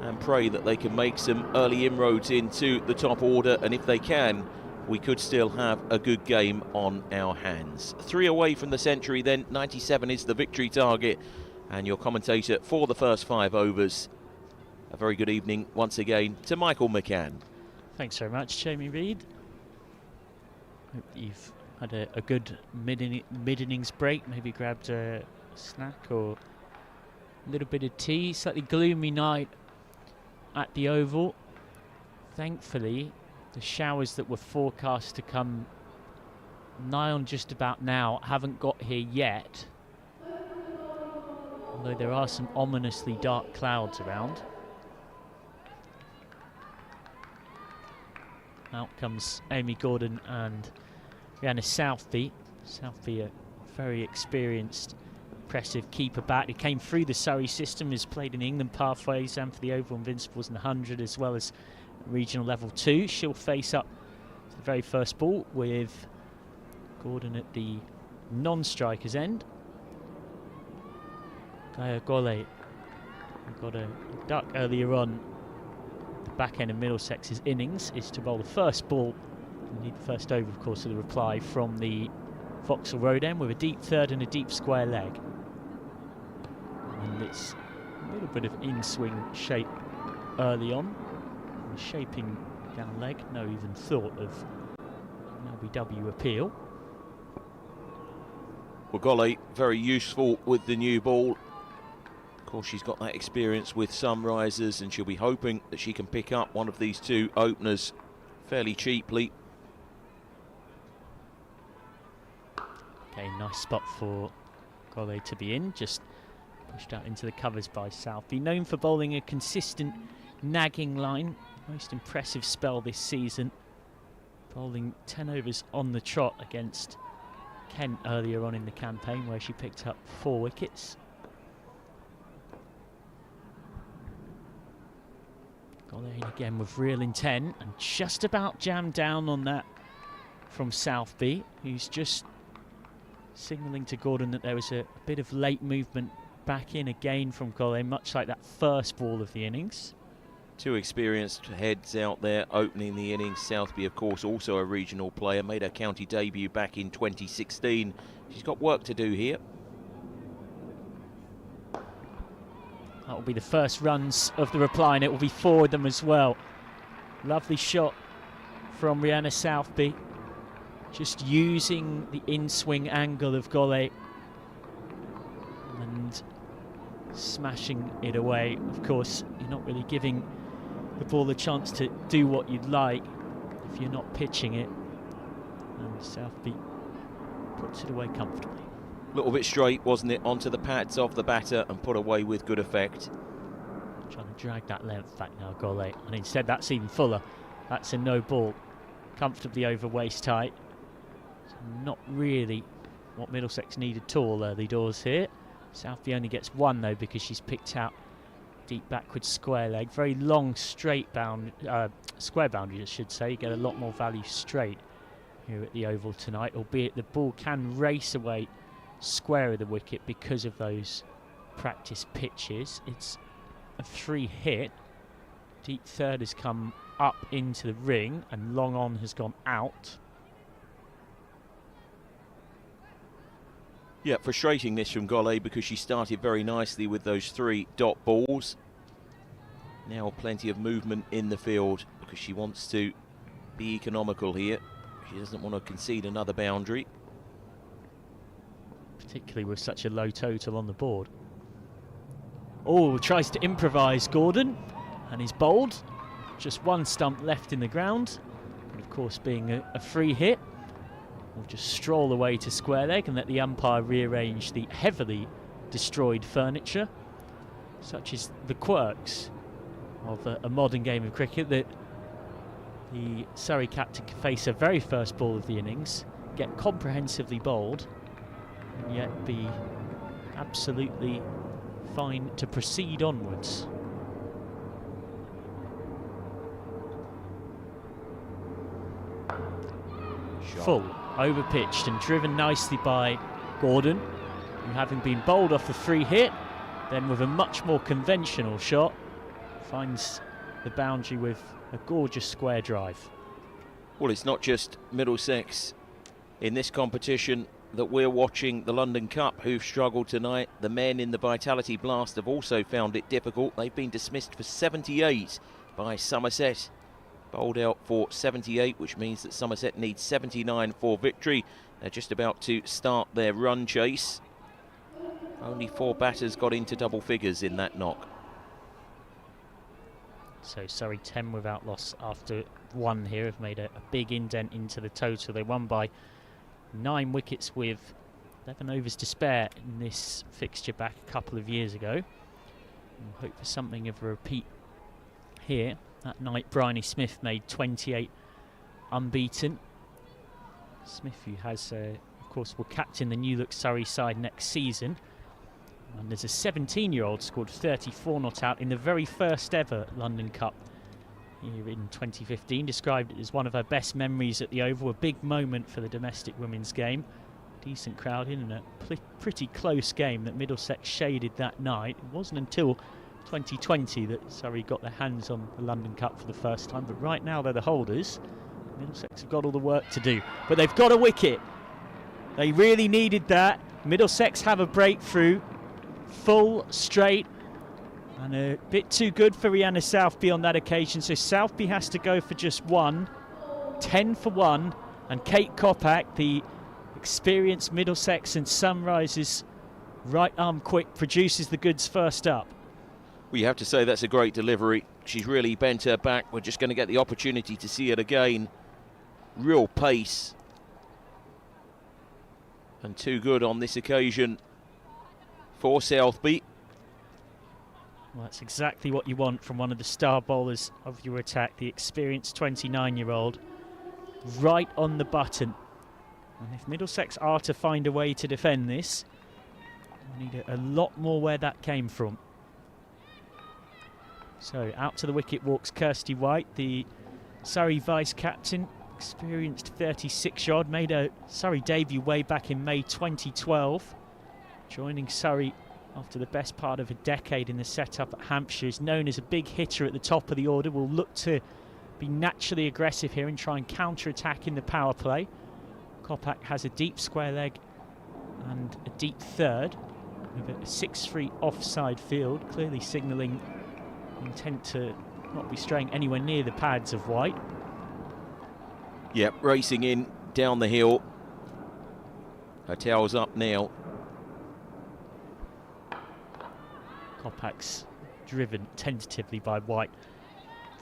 and pray that they can make some early inroads into the top order, and if they can, we could still have a good game on our hands. 3 away from the century then. 97 is the victory target, and your commentator for the first 5 overs. A very good evening once again to Michael McCann.
Thanks very much, Jamie Reid. Hope you've had a good mid-innings break, maybe grabbed a snack or a little bit of tea. Slightly gloomy night at the Oval. Thankfully, the showers that were forecast to come nigh on just about now haven't got here yet, although there are some ominously dark clouds around. Out comes Amy Gordon and Rhianna Southby. Southby, a very experienced, impressive keeper bat who came through the Surrey system, has played in the England pathways and for the Oval Invincibles and 100 as well as regional level 2. She'll face up to the very first ball with Gordon at the non-striker's end. Gaia Gole got a duck earlier on. The back end of Middlesex's innings is to bowl the first ball. We need the first over, of course, of the reply from the Vauxhall Road end with a deep third and a deep square leg. And it's a little bit of in-swing shape early on. And shaping down leg, no even thought of an LBW appeal.
Well, Gole very useful with the new ball. Of course, she's got that experience with some risers, and she'll be hoping that she can pick up one of these 2 openers fairly cheaply.
Okay, nice spot for Gole to be in, just pushed out into the covers by Southby. Known for bowling a consistent nagging line, most impressive spell this season, bowling 10 overs on the trot against Kent earlier on in the campaign, where she picked up 4 wickets. Gole in again with real intent and just about jammed down on that from Southby, who's just signalling to Gordon that there was a bit of late movement back in again from Gole, much like that first ball of the innings.
2 experienced heads out there opening the innings. Southby, of course, also a regional player, made her county debut back in 2016. She's got work to do here.
That will be the first runs of the reply, and it will be 4 of them as well. Lovely shot from Rhianna Southby, just using the in-swing angle of Gole and smashing it away. Of course, you're not really giving the ball a chance to do what you'd like if you're not pitching it, and Southby puts it away comfortably.
A little bit straight, wasn't it, onto the pads of the batter and put away with good effect.
Trying to drag that length back now, Gole, and instead that's even fuller. That's a no ball, comfortably over waist height. So not really what Middlesex needed at all early doors here. Southby only gets 1 though, because she's picked out deep backwards square leg. Very long straight square boundary, I should say. You get a lot more value straight here at the Oval tonight, albeit the ball can race away square of the wicket because of those practice pitches. It's a 3 hit. Deep third has come up into the ring and long on has gone out.
Yeah, frustrating this from Golay because she started very nicely with those 3 dot balls. Now plenty of movement in the field because she wants to be economical here. She doesn't want to concede another boundary.
Particularly with such a low total on the board. Oh, tries to improvise Gordon and is bowled. Just 1 stump left in the ground. But of course, being a free hit, we'll just stroll away to square leg and let the umpire rearrange the heavily destroyed furniture. Such is the quirks of a modern game of cricket, that the Surrey captain can face her very first ball of the innings, get comprehensively bowled, and yet be absolutely fine to proceed onwards. Full, over-pitched and driven nicely by Gordon, who, having been bowled off a free hit, then with a much more conventional shot, finds the boundary with a gorgeous square drive.
Well, it's not just Middlesex in this competition that we're watching the London Cup who've struggled tonight. The men in the Vitality Blast have also found it difficult. They've been dismissed for 78 by Somerset. Bowled out for 78, which means that Somerset needs 79 for victory. They're just about to start their run chase. Only 4 batters got into double figures in that knock.
So Surrey 10 without loss after 1 here have made a big indent into the total. They won by 9 wickets with 11 overs to spare in this fixture back a couple of years ago. We'll hope for something of a repeat here. That night Bryony Smith made 28 unbeaten. Smith, who has, of course, will captain the new look Surrey side next season. And there's a 17-year-old scored 34 not out in the very first ever London Cup here in 2015. Described it as one of her best memories at the Oval, a big moment for the domestic women's game. Decent crowd in and a pretty close game that Middlesex shaded that night. It wasn't until 2020 that Surrey got their hands on the London Cup for the first time, but right now they're the holders. Middlesex have got all the work to do, but they've got a wicket. They really needed that. Middlesex have a breakthrough. Full, straight, and a bit too good for Rhianna Southby on that occasion, so Southby has to go for just 1, 10 for 1, and Kate Kopak, the experienced Middlesex and Sunrisers right arm quick, produces the goods first up.
Well, you have to say that's a great delivery. She's really bent her back. We're just going to get the opportunity to see it again. Real pace. And too good on this occasion for Southby.
Well, that's exactly what you want from one of the star bowlers of your attack, the experienced 29-year-old, right on the button. And if Middlesex are to find a way to defend this, we need a lot more where that came from. So out to the wicket walks Kirsty White, the Surrey vice-captain, experienced 36-year-old, made a Surrey debut way back in May 2012. Joining Surrey after the best part of a decade in the setup at Hampshire, is known as a big hitter at the top of the order. Will look to be naturally aggressive here and try and counter-attack in the power play. Kopak has a deep square leg and a deep third with a 6-3 offside field, clearly signalling intent to not be straying anywhere near the pads of White.
Yep, racing in down the hill. Her tail's up now.
Kopak's driven tentatively by White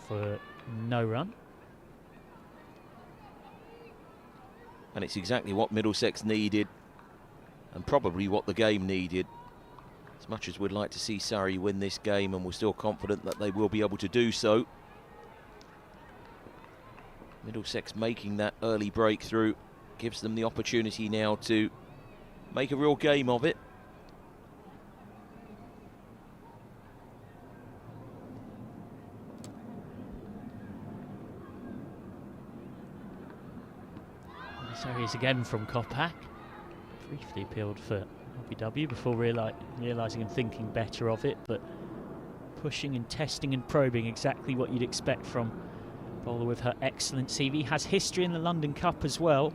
for no run.
And it's exactly what Middlesex needed, and probably what the game needed. As much as we'd like to see Surrey win this game, and we're still confident that they will be able to do so, Middlesex making that early breakthrough gives them the opportunity now to make a real game of it.
Series again from Kopak. Briefly appealed for LBW before realising and thinking better of it, but pushing and testing and probing exactly what you'd expect from a bowler with her excellent CV. Has history in the London Cup as well.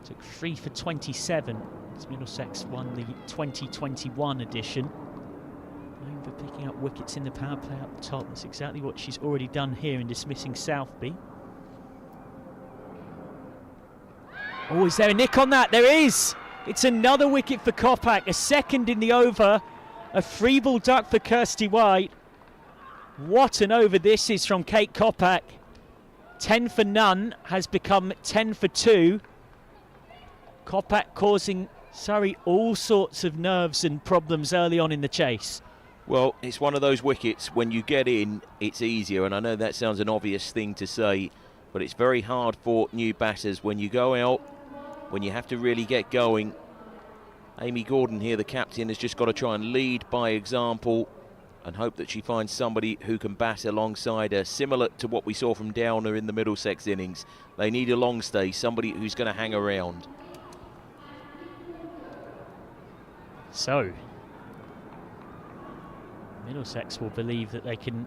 Took 3 for 27 as Middlesex won the 2021 edition. Over picking up wickets in the power play up the top. That's exactly what she's already done here in dismissing Southby. Oh, is there a nick on that? There is! It's another wicket for Kopak, a second in the over. A free ball duck for Kirsty White. What an over this is from Kate Kopak. 10 for none has become 10 for 2. Kopak causing Surrey all sorts of nerves and problems early on in the chase.
Well, it's one of those wickets, when you get in, it's easier, and I know that sounds an obvious thing to say, but it's very hard for new batters when you go out, when you have to really get going. Amy Gordon here, the captain, has just got to try and lead by example and hope that she finds somebody who can bat alongside her, similar to what we saw from Downer in the Middlesex innings. They need a long stay, somebody who's going to hang around.
So, Middlesex will believe that they can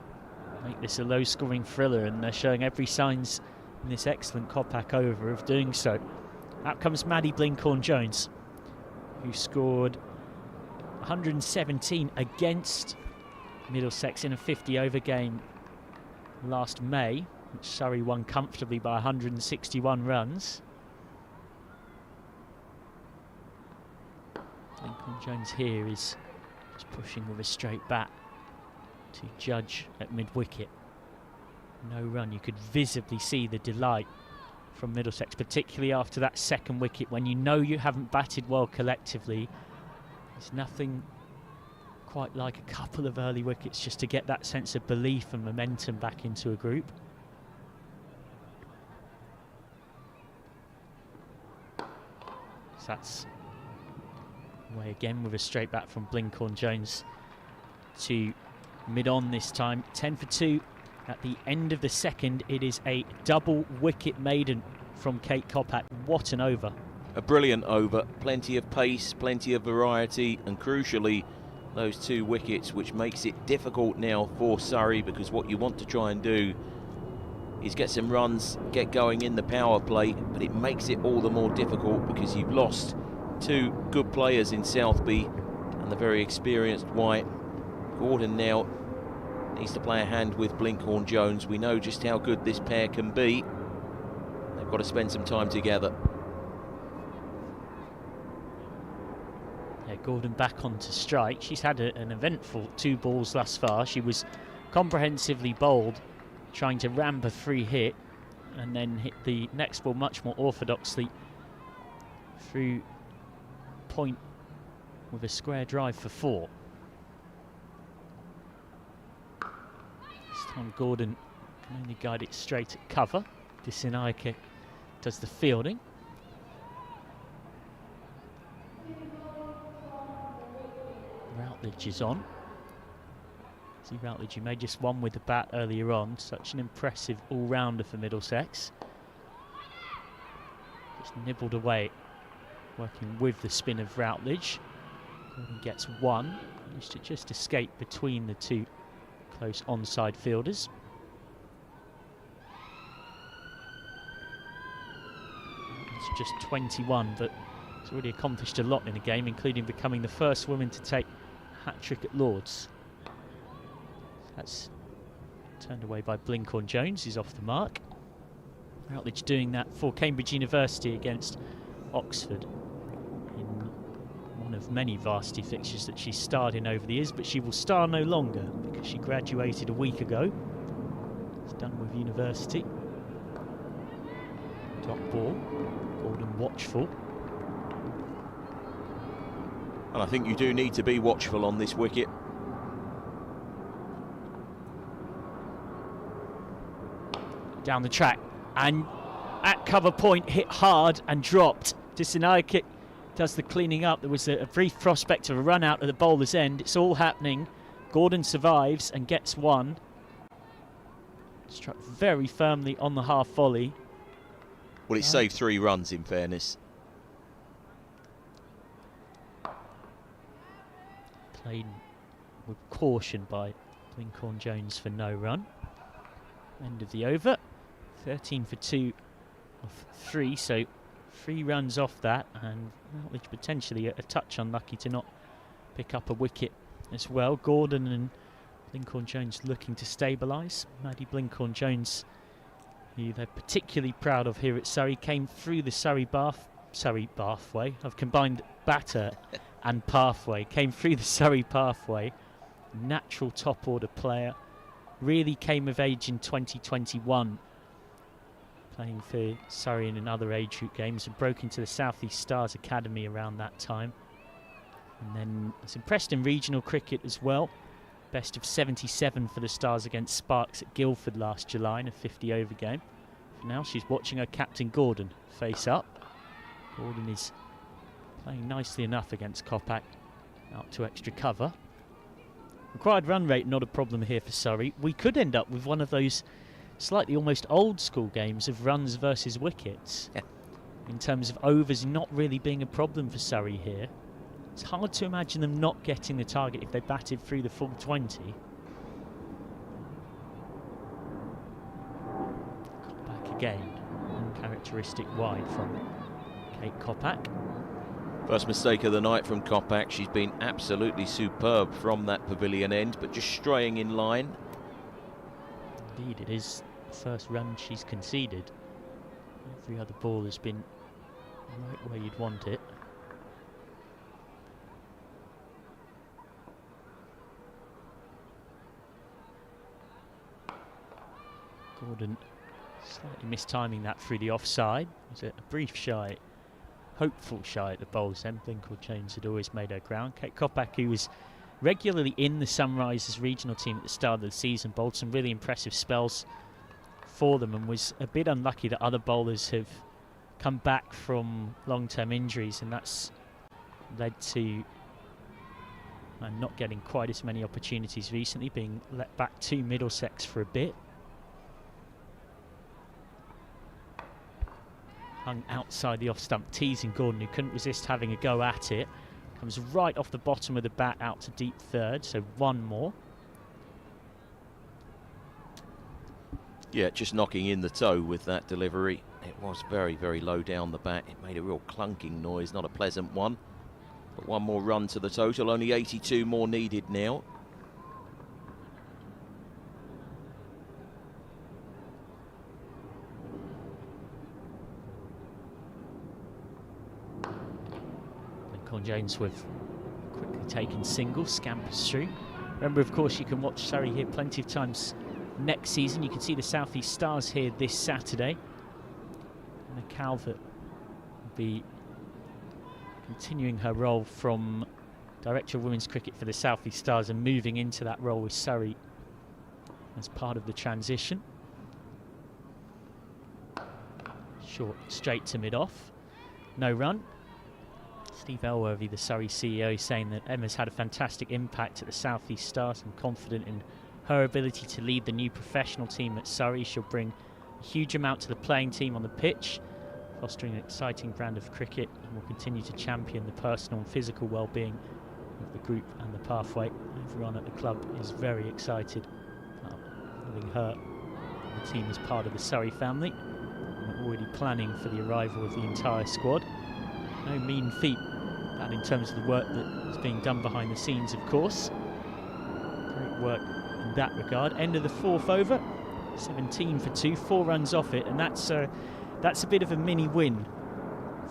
make this a low-scoring thriller, and they're showing every signs in this excellent Kopak over of doing so. Out comes Maddie Blinkhorn-Jones, who scored 117 against Middlesex in a 50-over game last May, which Surrey won comfortably by 161 runs. Blinkhorn-Jones here is just pushing with a straight bat to Judge at mid-wicket. No run. You could visibly see the delight from Middlesex, particularly after that second wicket, when you know you haven't batted well collectively. There's nothing quite like a couple of early wickets just to get that sense of belief and momentum back into a group. So that's away again with a straight bat from Blinkhorn-Jones to mid-on this time. 10 for 2 at the end of the second. It is a double wicket maiden from Kate Kopak. What an over.
A brilliant over, plenty of pace, plenty of variety, and crucially those 2 wickets, which makes it difficult now for Surrey, because what you want to try and do is get some runs, get going in the power play, but it makes it all the more difficult because you've lost 2 good players in Southby and the very experienced White. Gordon now needs to play a hand with Blinkhorn-Jones. We know just how good this pair can be. They've got to spend some time together.
Yeah, Gordon back onto strike. She's had an eventful 2 balls thus far. She was comprehensively bowled, trying to ram a free hit, and then hit the next ball much more orthodoxly through point with a square drive for 4. This time Gordon can only guide it straight at cover. Disinaike does the fielding. Routledge is on. See Routledge, who made just 1 with the bat earlier on. Such an impressive all-rounder for Middlesex. Just nibbled away, working with the spin of Routledge. Gordon gets 1. Managed to just escape between the 2 close onside fielders. It's just 21, but he's already accomplished a lot in the game, including becoming the first woman to take a hat-trick at Lord's. That's turned away by Blinkhorn-Jones, who's off the mark. Routledge doing that for Cambridge University against Oxford in one of many varsity fixtures that she's starred in over the years, but she will star no longer because she graduated a week ago. It's done with university. Top ball, Gordon watchful.
And I think you do need to be watchful on this wicket.
Down the track, and at cover point, hit hard and dropped. Disinaike does the cleaning up. There was a brief prospect of a run out at the bowler's end. It's all happening. Gordon survives and gets 1. Struck very firmly on the half volley.
Well, it saved 3 runs, in fairness.
Played with caution by Blinkhorn-Jones for no run. End of the over. 13 for 2 of 3, so 3 runs off that, and Routledge potentially a touch unlucky to not pick up a wicket as well. Gordon and Blinkhorn-Jones looking to stabilise. Maddie Blinkhorn-Jones, who they're particularly proud of here at Surrey, came through the Surrey pathway. I've combined batter and pathway. Came through the Surrey pathway. Natural top order player. Really came of age in 2021. Playing for Surrey and in other age group games, and broke into the South East Stars Academy around that time. And then was impressed in regional cricket as well. Best of 77 for the Stars against Sparks at Guildford last July in a 50-over game. For now she's watching her captain Gordon face up. Gordon is playing nicely enough against Kopak, out to extra cover. Required run rate not a problem here for Surrey. We could end up with one of those slightly almost old school games of runs versus wickets.
Yeah.
In terms of overs not really being a problem for Surrey here. It's hard to imagine them not getting the target if they batted through the full 20. Kopak again, uncharacteristic wide from Kate Kopak.
First mistake of the night from Kopak. She's been absolutely superb from that pavilion end, but just straying in line.
Indeed, it is the first run she's conceded. Every other ball has been right where you'd want it. Gordon slightly mistiming that through the offside. It was a brief shy, hopeful shy at the bowls then. Blinkhorn-Jones had always made her ground. Kate Kopak, who was regularly in the Sunrisers regional team at the start of the season, bowled some really impressive spells for them and was a bit unlucky that other bowlers have come back from long-term injuries, and that's led to not getting quite as many opportunities recently, being let back to Middlesex for a bit. Hung outside the off-stump, teasing Gordon, who couldn't resist having a go at it. Comes right off the bottom of the bat out to deep third, so one more.
Yeah, just knocking in the toe with that delivery. It was very, very low down the bat. It made a real clunking noise, not a pleasant one. But one more run to the total, only 82 more needed now.
Jones with quickly taken single, scampers through. Remember, of course, you can watch Surrey here plenty of times next season. You can see the South East Stars here this Saturday. And Calvert will be continuing her role from Director of Women's Cricket for the South East Stars and moving into that role with Surrey as part of the transition. Short, straight to mid-off. No run. Steve Elworthy, the Surrey CEO, saying that Emma's had a fantastic impact at the South East Stars and confident in her ability to lead the new professional team at Surrey. She'll bring a huge amount to the playing team on the pitch, fostering an exciting brand of cricket, and will continue to champion the personal and physical well-being of the group and the pathway. Everyone at the club is very excited about having her and the team as part of the Surrey family, and are already planning for the arrival of the entire squad. No mean feat, that in terms of the work that is being done behind the scenes, of course. Great work in that regard. End of the fourth over, 17 for 2, 4 runs off it, and that's a bit of a mini win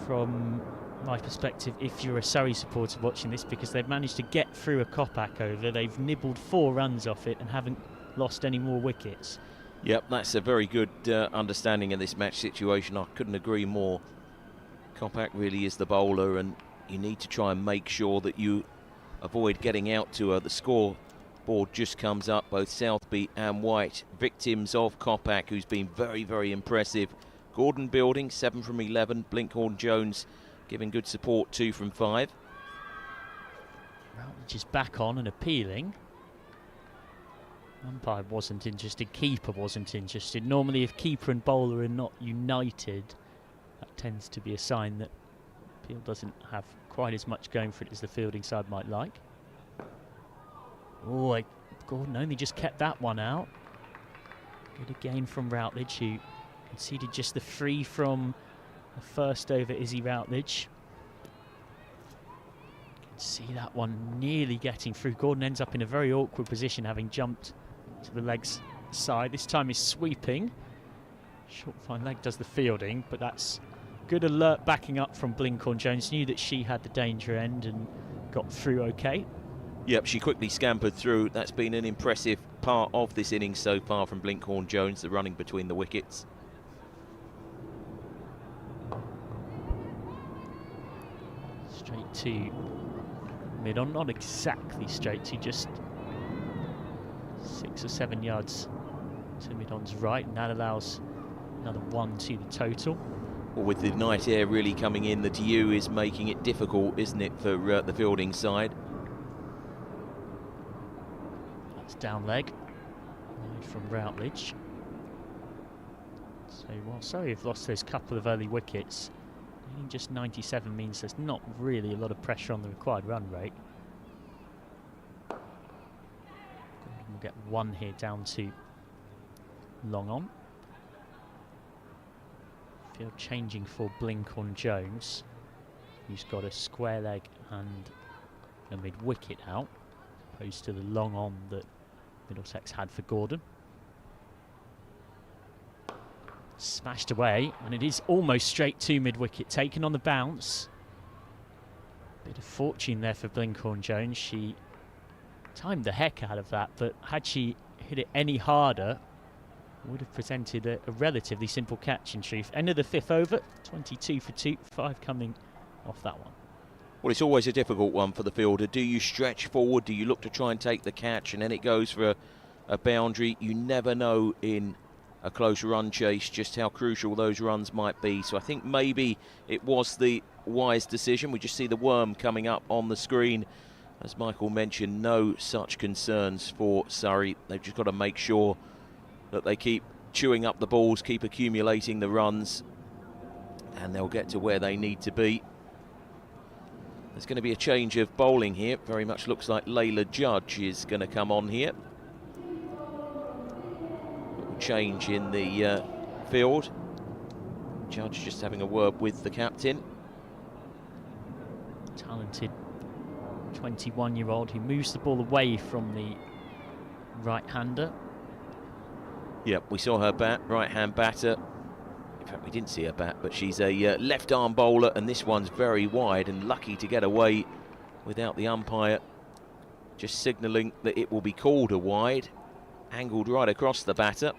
from my perspective if you're a Surrey supporter watching this, because they've managed to get through a Kopak over. They've nibbled 4 runs off it and haven't lost any more wickets.
Yep, that's a very good understanding of this match situation. I couldn't agree more. Kopak really is the bowler, and you need to try and make sure that you avoid getting out to her. The scoreboard just comes up, both Southby and White, victims of Kopak, who's been very, very impressive. Gordon building, 7 from 11. Blinkhorn-Jones giving good support, 2 from 5.
Routledge is back on and appealing. Umpire wasn't interested, keeper wasn't interested. Normally if keeper and bowler are not united, that tends to be a sign that appeal doesn't have quite as much going for it as the fielding side might like. Oh, Gordon only just kept that one out. Good again from Routledge, who conceded just the 3 from her first over Izzy Routledge. You can see that one nearly getting through. Gordon ends up in a very awkward position, having jumped to the legs side. This time is sweeping. Short fine leg does the fielding, but that's good alert backing up from Blinkhorn-Jones. Knew that she had the danger end and got through okay.
Yep, she quickly scampered through. That's been an impressive part of this innings so far from Blinkhorn-Jones, the running between the wickets.
Straight to mid-on, not exactly straight to, just 6 or 7 yards to mid-on's right, and that allows another 1 to the total.
Well, with the night air really coming in, the dew is making it difficult, isn't it, for the fielding side?
That's down leg, wide from Routledge. So while Surrey have lost those couple of early wickets, I think just 97 means there's not really a lot of pressure on the required run rate. We'll get 1 here down to long on. Field changing for Blinkhorn-Jones, who's got a square leg and a mid-wicket out, opposed to the long on that Middlesex had for Gordon. Smashed away, and it is almost straight to mid-wicket, taken on the bounce. Bit of fortune there for Blinkhorn-Jones. She timed the heck out of that, but had she hit it any harder, would have presented a relatively simple catch in truth. End of the 5th over, 22 for 2, 5 coming off that one.
Well, it's always a difficult one for the fielder. Do you stretch forward? Do you look to try and take the catch and then it goes for a boundary? You never know in a close run chase just how crucial those runs might be. So I think maybe it was the wise decision. We just see the worm coming up on the screen. As Michael mentioned, no such concerns for Surrey. They've just got to make sure that they keep chewing up the balls, keep accumulating the runs, and they'll get to where they need to be. There's going to be a change of bowling here. Very much looks like Layla Judge is going to come on here. Little change in the field. Judge just having a word with the captain.
Talented 21-year-old who moves the ball away from the right-hander.
Yep, we saw her bat, right-hand batter. In fact, we didn't see her bat, but she's a left-arm bowler, and this one's very wide and lucky to get away without the umpire just signalling that it will be called a wide, angled right across the batter.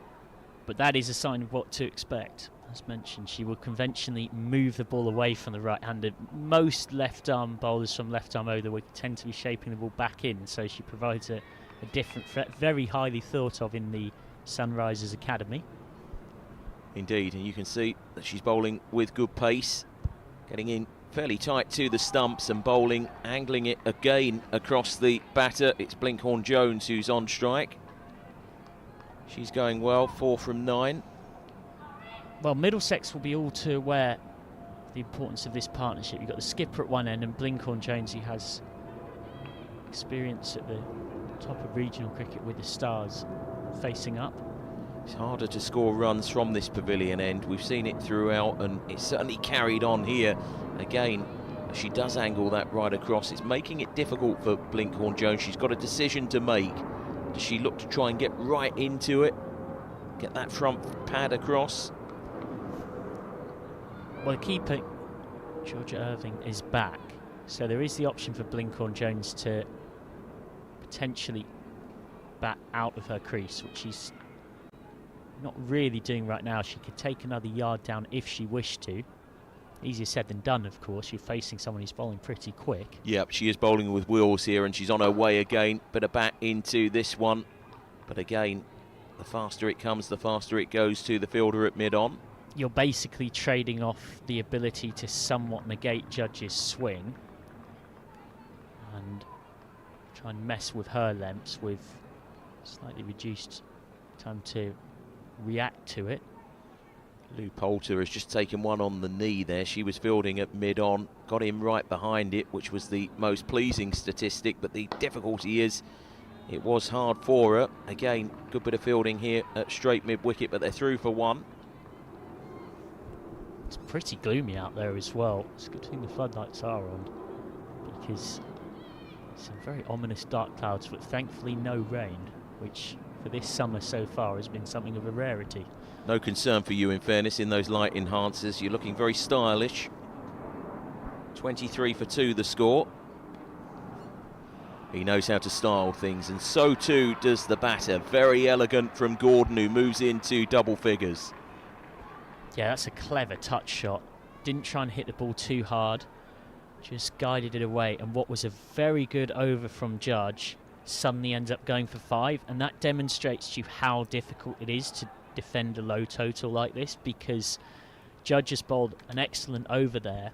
But that is a sign of what to expect. As mentioned, she will conventionally move the ball away from the right-hander. Most left-arm bowlers from left-arm over the wicket tend to be shaping the ball back in, so she provides a different threat, very highly thought of in the Sunrisers Academy.
Indeed, and you can see that she's bowling with good pace, getting in fairly tight to the stumps and bowling, angling it again across the batter. It's Blinkhorn-Jones who's on strike. She's going well, 4 from 9.
Well, Middlesex will be all too aware of the importance of this partnership. You've got the skipper at one end and Blinkhorn-Jones, who has experience at the top of regional cricket with the Stars, facing up.
It's harder to score runs from this pavilion end. We've seen it throughout, and it's certainly carried on here. Again, she does angle that right across. It's making it difficult for Blinkhorn-Jones. She's got a decision to make. Does she look to try and get right into it? Get that front pad across?
Well, the keeper, Georgia Irving, is back. So there is the option for Blinkhorn-Jones to potentially bat out of her crease, which she's not really doing right now. She could take another yard down if she wished to. Easier said than done, of course. You're facing someone who's bowling pretty quick.
Yep, she is bowling with wheels here, and she's on her way again. Bit of bat into this one. But again, the faster it comes, the faster it goes to the fielder at mid-on.
You're basically trading off the ability to somewhat negate Judge's swing and try and mess with her lengths with slightly reduced time to react to it.
Lou Poulter has just taken one on the knee there. She was fielding at mid-on, got him right behind it, which was the most pleasing statistic, but the difficulty is it was hard for her. Again, good bit of fielding here at straight mid-wicket, but they're through for one.
It's pretty gloomy out there as well. It's a good thing the floodlights are on, because some very ominous dark clouds, but thankfully no rain, which for this summer so far has been something of a rarity.
No concern for you, in fairness, in those light enhancers. You're looking very stylish. 23 for 2 the score. He knows how to style things, and so too does the batter. Very elegant from Gordon, who moves into double figures.
Yeah, that's a clever touch shot. Didn't try and hit the ball too hard, just guided it away, and what was a very good over from Judge suddenly ends up going for 5, and that demonstrates to you how difficult it is to defend a low total like this, because Judge has bowled an excellent over there.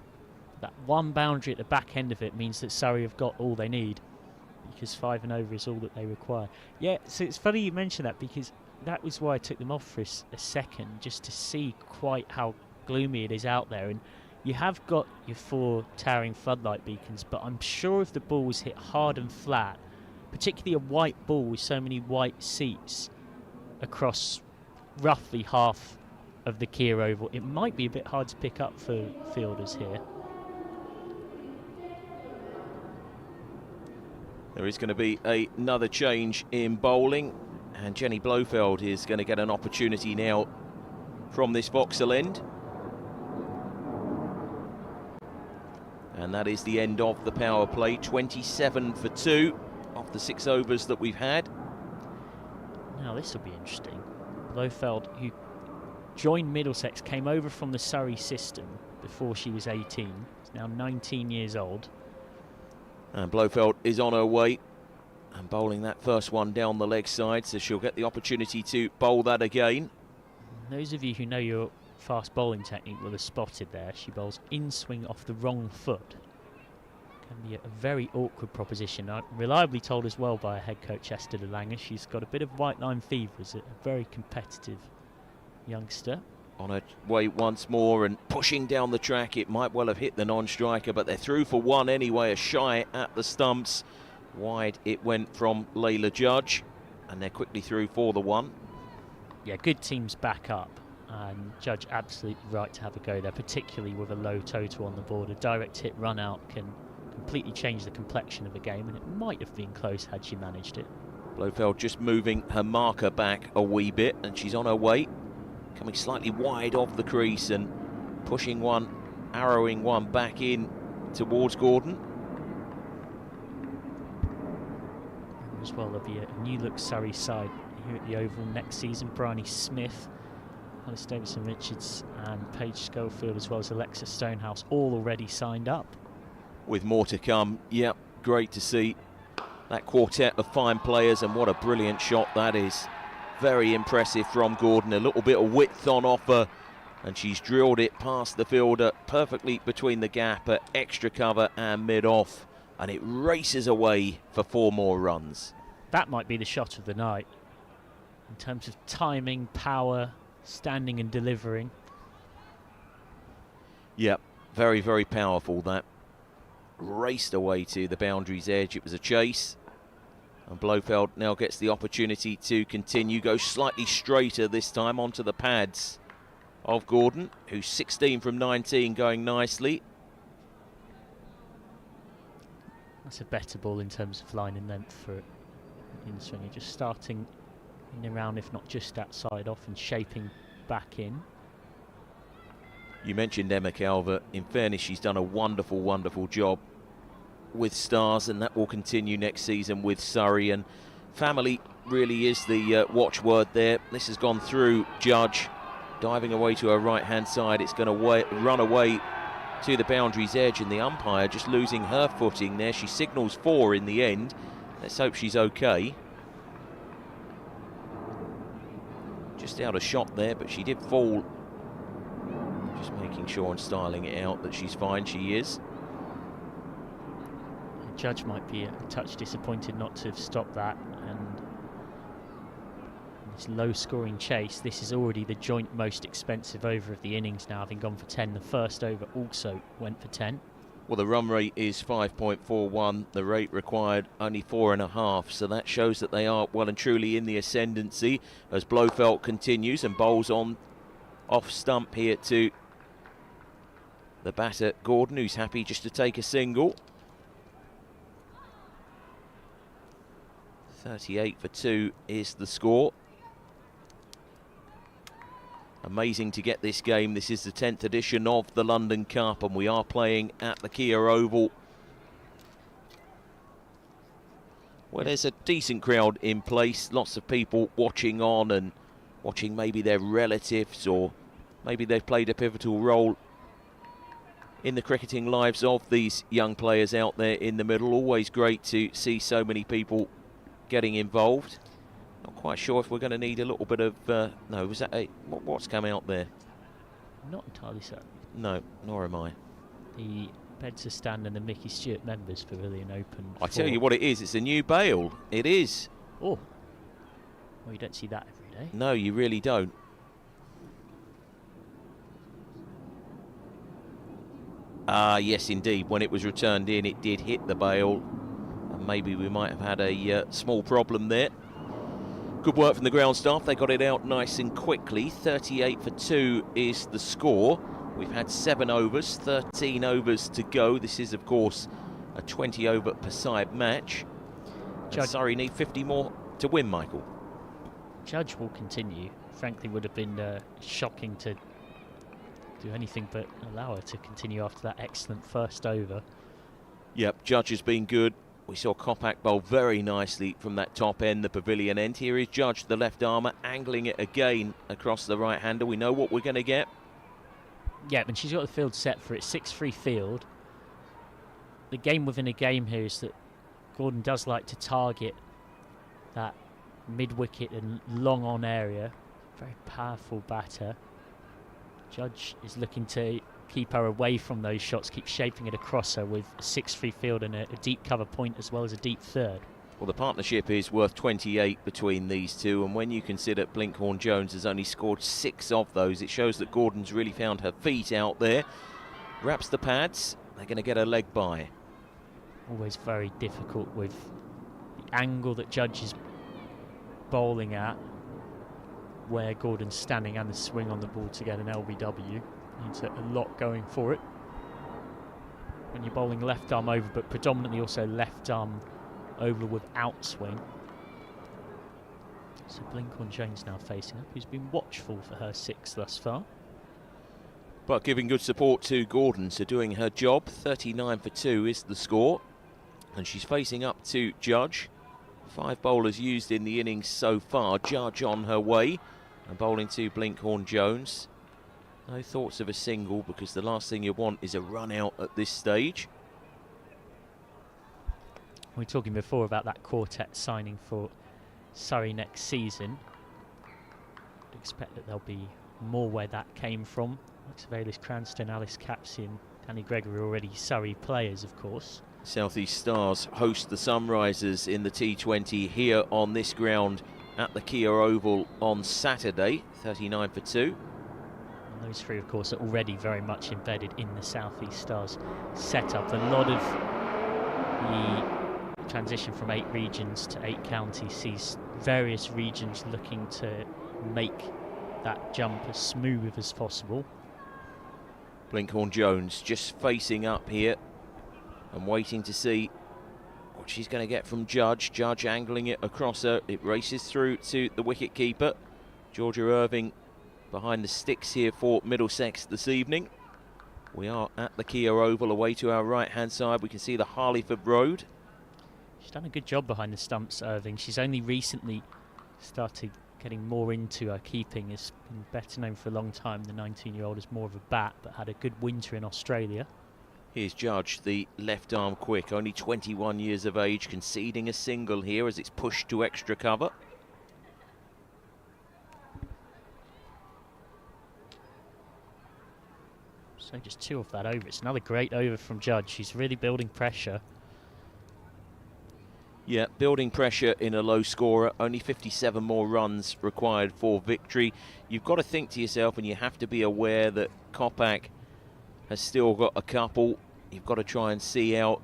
That one boundary at the back end of it means that Surrey have got all they need, because 5 and over is all that they require. Yeah, so it's funny you mention that, because that was why I took them off for a second, just to see quite how gloomy it is out there. And you have got your 4 towering floodlight beacons, but I'm sure if the ball was hit hard and flat, particularly a white ball with so many white seats across roughly half of the Kia Oval, it might be a bit hard to pick up for fielders here.
There is going to be another change in bowling, and Jenny Blofeld is going to get an opportunity now from this Vauxhall end. And that is the end of the power play. 27 for 2 of the 6 overs that we've had.
Now this will be interesting. Blofeld, who joined Middlesex, came over from the Surrey system before she was 18. Is now 19 years old.
And Blofeld is on her way and bowling that first one down the leg side, so she'll get the opportunity to bowl that again.
Those of you who know your fast bowling technique will have spotted there. She bowls in swing off the wrong foot. Can be a very awkward proposition. I'm reliably told as well by her head coach Esther de Lange, she's got a bit of white line fever as a very competitive youngster.
On her way once more and pushing down the track. It might well have hit the non-striker, but they're through for 1 anyway. A shy at the stumps. Wide it went from Layla Judge, and they're quickly through for the 1.
Yeah, good teams back up, and Judge absolutely right to have a go there, particularly with a low total on the board. A direct hit run out can completely change the complexion of a game, and it might have been close had she managed it.
Blofeld just moving her marker back a wee bit, and she's on her way. Coming slightly wide off the crease and pushing one, arrowing one back in towards Gordon.
As well, there'll be a new look Surrey side here at the Oval next season. Bryony Smith, Alice Davison-Richards and Paige Schofield, as well as Alexa Stonehouse, all already signed up.
With more to come. Yep, great to see that quartet of fine players, and what a brilliant shot that is. Very impressive from Gordon. A little bit of width on offer, and she's drilled it past the fielder perfectly between the gap at extra cover and mid-off, and it races away for 4 more runs.
That might be the shot of the night in terms of timing, power, standing and delivering.
Yep, very, very powerful that. Raced away to the boundary's edge. It was a chase. And Blofeld now gets the opportunity to continue, go slightly straighter this time onto the pads of Gordon, who's 16 from 19, going nicely.
That's a better ball in terms of line and length for in swinging, just starting in around, if not just outside off, and shaping back in.
You mentioned Emma Calvert. In fairness, she's done a wonderful, wonderful job with Stars, and that will continue next season with Surrey. And family really is the watchword there. This has gone through Judge, diving away to her right hand side. It's going to run away to the boundary's edge, and the umpire just losing her footing there. She signals 4 in the end. Let's hope she's okay. Just out of shot there, but she did fall. Just making sure and styling it out that she's fine. She is.
Judge might be a touch disappointed not to have stopped that, and this low scoring chase, this is already the joint most expensive over of the innings now, having gone for 10. The first over also went for 10.
Well, the run rate is 5.41, the rate required only 4.5, so that shows that they are well and truly in the ascendancy as Blofeld continues and bowls on off stump here to the batter Gordon, who's happy just to take a single. 38 for 2 is the score. Amazing to get this game. This is the 10th edition of the London Cup, and we are playing at the Kia Oval, where there's a decent crowd in place. Lots of people watching on and watching maybe their relatives, or maybe they've played a pivotal role in the cricketing lives of these young players out there in the middle. Always great to see so many people getting involved. Not quite sure if we're going to need a little bit of no, was that a what's come out there?
Not entirely certain.
No, nor am I.
The Bedser Stand and the Mickey Stewart Members Pavilion open.
I tell you what it is, it's a new bail. It is.
Oh, well, you don't see that every day.
No, you really don't. Yes, indeed. When it was returned in, it did hit the bail, and maybe we might have had a small problem there. Good work from the ground staff. They got it out nice and quickly. 38 for 2 is the score. We've had 7 overs, 13 overs to go. This is, of course, a 20-over per side match. Surrey need 50 more to win, Michael.
Judge will continue. Frankly, would have been shocking to do anything but allow her to continue after that excellent first over.
Yep, Judge has been good. We saw Kopak bowl very nicely from that top end, the pavilion end. Here is Judge, the left armour, angling it again across the right-hander. We know what we're going to get.
Yeah, and she's got the field set for it. 6-3 field. The game within a game here is that Gordon does like to target that mid-wicket and long-on area. Very powerful batter. Judge is looking to keep her away from those shots, keep shaping it across her with a 6-3 field and a deep cover point as well as a deep third.
Well, the partnership is worth 28 between these two, and when you consider Blinkhorn-Jones has only scored 6 of those, it shows that Gordon's really found her feet out there. Wraps the pads, they're going to get a leg by.
Always very difficult with the angle that Judge is bowling at, where Gordon's standing, and the swing on the ball to get an LBW. Needs a lot going for it. When you're bowling left arm over, but predominantly also left arm over with outswing. So Blinkhorn-Jones now facing up, who's been watchful for her 6 thus far.
But giving good support to Gordon, so doing her job. 39 for 2 is the score. And she's facing up to Judge. 5 bowlers used in the innings so far. Judge on her way and bowling to Blinkhorn-Jones. No thoughts of a single, because the last thing you want is a run out at this stage.
We were talking before about that quartet signing for Surrey next season. I'd expect that there'll be more where that came from. Alex Bayliss, Cranston, Alice Capsey and Danny Gregory, already Surrey players, of course.
South East Stars host the Sunrisers in the T20 here on this ground at the Kia Oval on Saturday. 39 for 2.
And those 3, of course, are already very much embedded in the South East Stars setup. A lot of the transition from 8 regions to 8 counties sees various regions looking to make that jump as smooth as possible.
Blinkhorn-Jones just facing up here and waiting to see what she's going to get from Judge. Judge angling it across her. It races through to the wicket keeper. Georgia Irving behind the sticks here for Middlesex this evening. We are at the Kia Oval. Away to our right-hand side, we can see the Harleyford Road.
She's done a good job behind the stumps, Irving. She's only recently started getting more into her keeping. Has been better known for a long time. The 19-year-old is more of a bat, but had a good winter in Australia.
Here's Judge, the left arm quick, only 21 years of age, conceding a single here as it's pushed to extra cover.
So just 2 off that over. It's another great over from Judge. She's really building pressure.
Yeah, building pressure in a low scorer. Only 57 more runs required for victory. You've got to think to yourself, and you have to be aware that Kopak has still got a couple. You've got to try and see out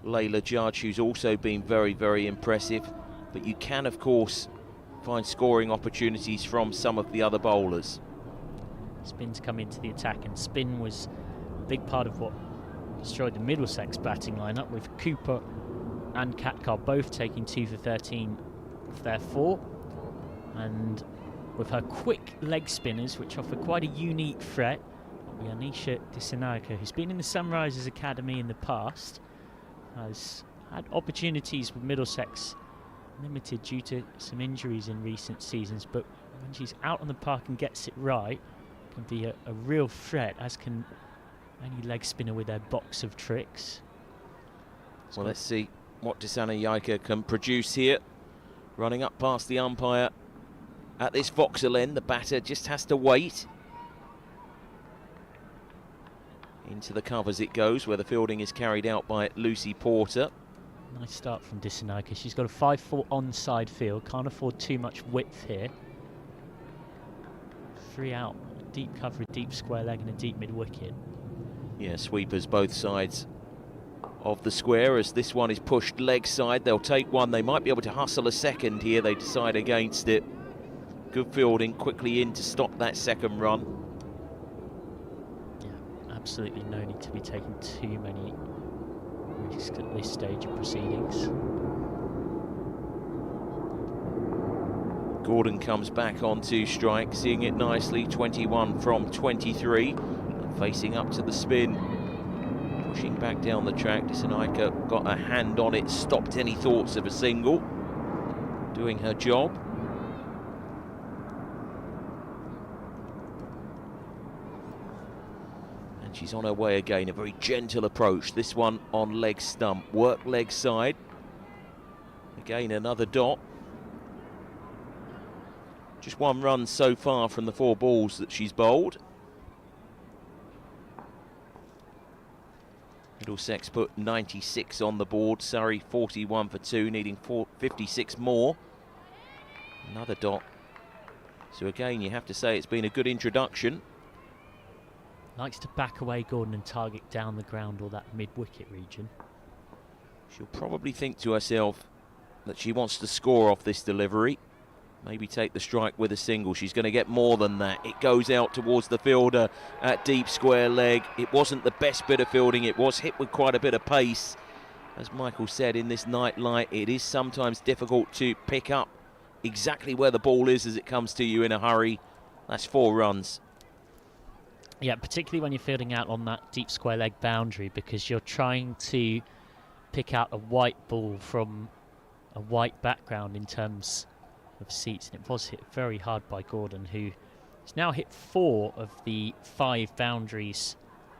Layla Judge, who's also been very, very impressive. But you can, of course, find scoring opportunities from some of the other bowlers.
Spin to come into the attack, and spin was big part of what destroyed the Middlesex batting lineup, with Cooper and Cathcart both taking 2 for 13 of their 4. And with her quick leg spinners, which offer quite a unique threat, Rhianna Southby, who's been in the Sunrisers Academy in the past, has had opportunities with Middlesex, limited due to some injuries in recent seasons, but when she's out on the park and gets it right, can be a real threat, as can any leg spinner with their box of tricks.
Well, let's see what Southby can produce here. Running up past the umpire at this Vauxhall end, the batter just has to wait. Into the covers it goes, where the fielding is carried out by Lucy Porter.
Nice start from Southby. She's got a 5-4 onside field, can't afford too much width here. 3 out, deep cover, a deep square leg and a deep mid-wicket.
Yeah, sweepers both sides of the square as this one is pushed leg side. They'll take one, they might be able to hustle a second here, they decide against it. Good fielding, quickly in to stop that second run.
Yeah, absolutely no need to be taking too many risks at this stage of proceedings.
Gordon comes back onto strike, seeing it nicely, 21 from 23, and facing up to the spin, pushing back down the track. Southby got a hand on it, stopped any thoughts of a single, doing her job. And she's on her way again, a very gentle approach, this one on leg stump, work leg side. Again, another dot. Just 1 run so far from the 4 balls that she's bowled. Middlesex put 96 on the board, Surrey 41 for 2, needing 56 more. Another dot. So again, you have to say it's been a good introduction.
Likes to back away Gordon and target down the ground or that mid-wicket region.
She'll probably think to herself that she wants to score off this delivery. Maybe take the strike with a single. She's going to get more than that. It goes out towards the fielder at deep square leg. It wasn't the best bit of fielding. It was hit with quite a bit of pace. As Michael said, in this night light, it is sometimes difficult to pick up exactly where the ball is as it comes to you in a hurry. That's 4 runs.
Yeah, particularly when you're fielding out on that deep square leg boundary, because you're trying to pick out a white ball from a white background in terms of seats, and it was hit very hard by Gordon, who has now hit 4 of the 5 boundaries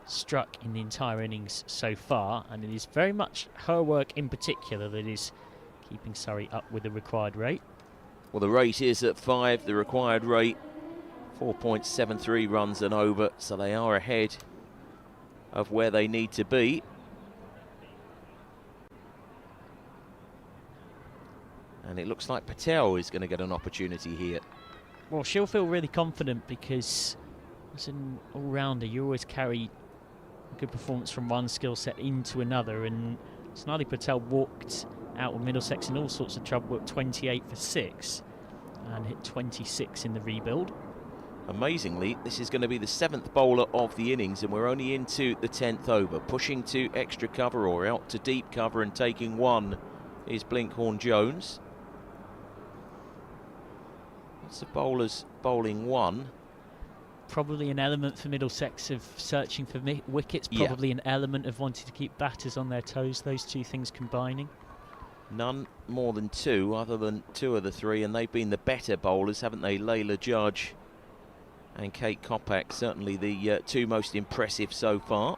struck in the entire innings so far, and it is very much her work in particular that is keeping Surrey up with the required rate.
Well, the rate is at 5, the required rate 4.73 runs and over, so they are ahead of where they need to be. And it looks like Patel is going to get an opportunity here.
Well, she'll feel really confident because as an all-rounder, you always carry a good performance from one skill set into another, and Sonali Patel walked out with Middlesex in all sorts of trouble at 28 for 6 and hit 26 in the rebuild.
Amazingly, this is going to be the 7th bowler of the innings, and we're only into the 10th over. Pushing to extra cover or out to deep cover and taking 1 is Blinkhorn-Jones. Lots of bowlers bowling 1.
Probably an element for Middlesex of searching for wickets, probably an element of wanting to keep batters on their toes, those two things combining.
None more than 2, other than 2 of the 3, and they've been the better bowlers, haven't they? Layla Judge and Kate Kopak, certainly the 2 most impressive so far.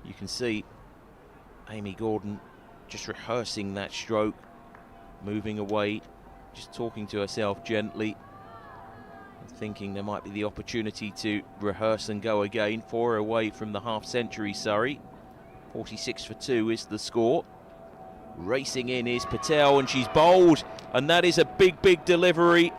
You can see Amy Gordon just rehearsing that stroke, moving away, just talking to herself gently, thinking there might be the opportunity to rehearse and go again. 4 away from the half-century Surrey. 46 for 2 is the score. Racing in is Patel, and she's bowled, and that is a big delivery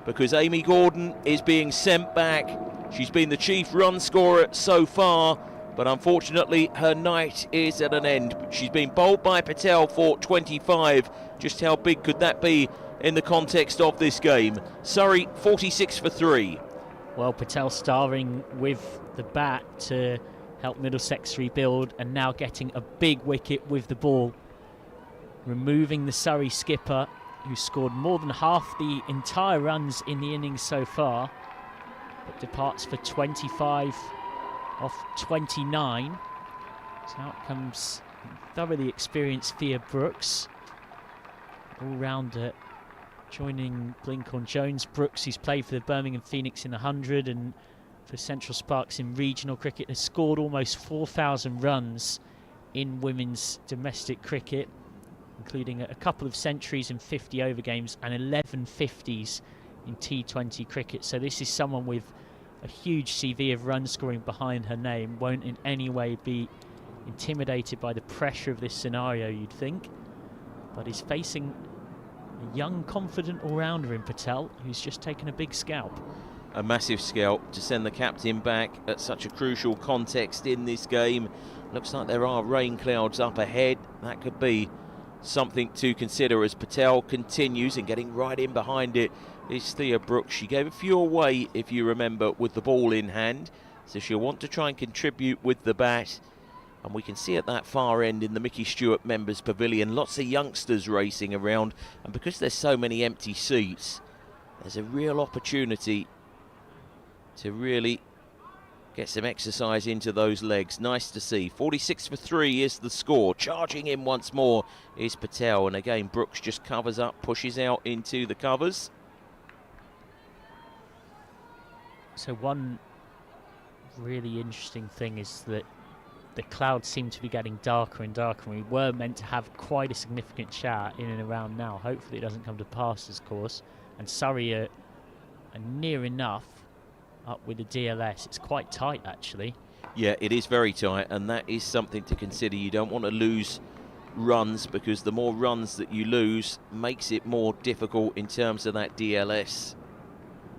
because Amy Gordon is being sent back. She's been the chief run scorer so far, but unfortunately her night is at an end. She's been bowled by Patel for 25. Just how big could that be in the context of this game? Surrey 46 for 3.
Well, Patel starring with the bat to help Middlesex rebuild, and now getting a big wicket with the ball, removing the Surrey skipper, who scored more than half the entire runs in the innings so far, but departs for 25 off 29. So out comes thoroughly experienced Thea Brooks, all-rounder, joining Blinkhorn-Jones. Brooks, who's played for the Birmingham Phoenix in the 100 and for Central Sparks in regional cricket, has scored almost 4,000 runs in women's domestic cricket, including a couple of centuries in 50 over games and 11 50s in T20 cricket. So this is someone with a huge CV of run scoring behind her name, won't in any way be intimidated by the pressure of this scenario, you'd think, but is facing a young, confident all-rounder in Patel, who's just taken a big scalp.
A massive scalp to send the captain back at such a crucial context in this game. Looks like there are rain clouds up ahead. That could be something to consider as Patel continues, and getting right in behind it is Thea Brooks. She gave a few away, if you remember, with the ball in hand, so she'll want to try and contribute with the bat. And we can see at that far end in the Mickey Stewart Members Pavilion lots of youngsters racing around, and because there's so many empty seats, there's a real opportunity to really get some exercise into those legs. Nice to see. 46 for 3 is the score. Charging in once more is Patel, and again Brooks just covers up, pushes out into the covers.
So one really interesting thing is that the clouds seem to be getting darker and darker, and we were meant to have quite a significant shower in and around now. Hopefully it doesn't come to pass, of course. And Surrey are near enough up with the DLS. It's quite tight, actually.
Yeah, it is very tight, and that is something to consider. You don't want to lose runs, because the more runs that you lose makes it more difficult in terms of that DLS,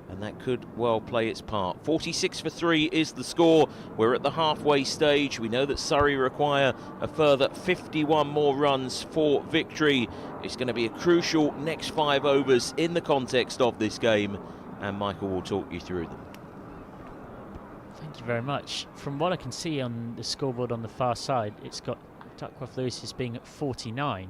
and that could well play its part. 46 for 3 is the score. We're at the halfway stage. We know that Surrey require a further 51 more runs for victory. It's going to be a crucial next 5 overs in the context of this game, and Michael will talk you through them.
Thank you very much. From what I can see on the scoreboard on the far side, it's got Duckworth Lewis as being at 49,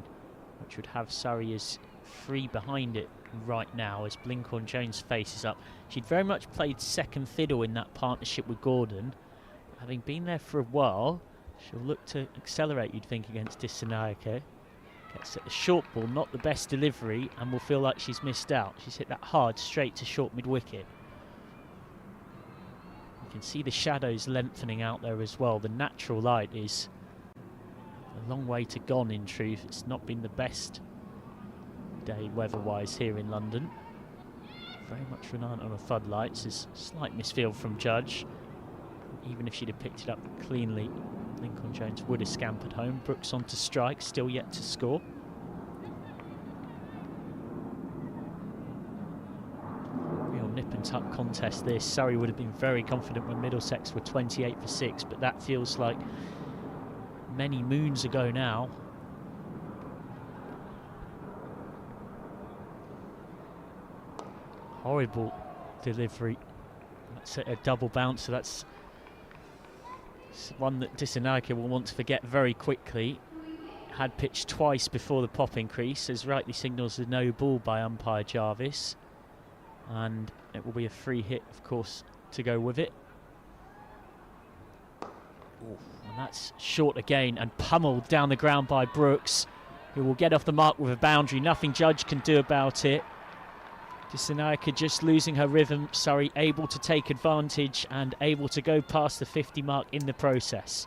which would have Surrey as 3 behind it right now as Blinkhorn-Jones faces up. She'd very much played second fiddle in that partnership with Gordon. Having been there for a while, she'll look to accelerate, you'd think, against Dissanayake. Gets at the short ball, not the best delivery, and will feel like she's missed out. She's hit that hard straight to short mid-wicket. You can see the shadows lengthening out there as well. The natural light is a long way to gone, in truth. It's not been the best day weather-wise here in London. Very much reliant on the floodlights. There's a slight misfield from Judge. Even if she'd have picked it up cleanly, Blinkhorn-Jones would have scampered home. Brooks on to strike, still yet to score. Real nip and tuck contest this. Surrey would have been very confident when Middlesex were 28 for 6, but that feels like many moons ago now. Horrible delivery. That's a double bouncer. That's one that Dissanayake will want to forget very quickly. Had pitched twice before the pop increase, as rightly signals a no ball by umpire Jarvis, and it will be a free hit, of course, to go with it. Ooh, and that's short again, and pummeled down the ground by Brooks, who will get off the mark with a boundary. Nothing Judge can do about it. Dissanayake just losing her rhythm. Surrey able to take advantage and able to go past the 50 mark in the process.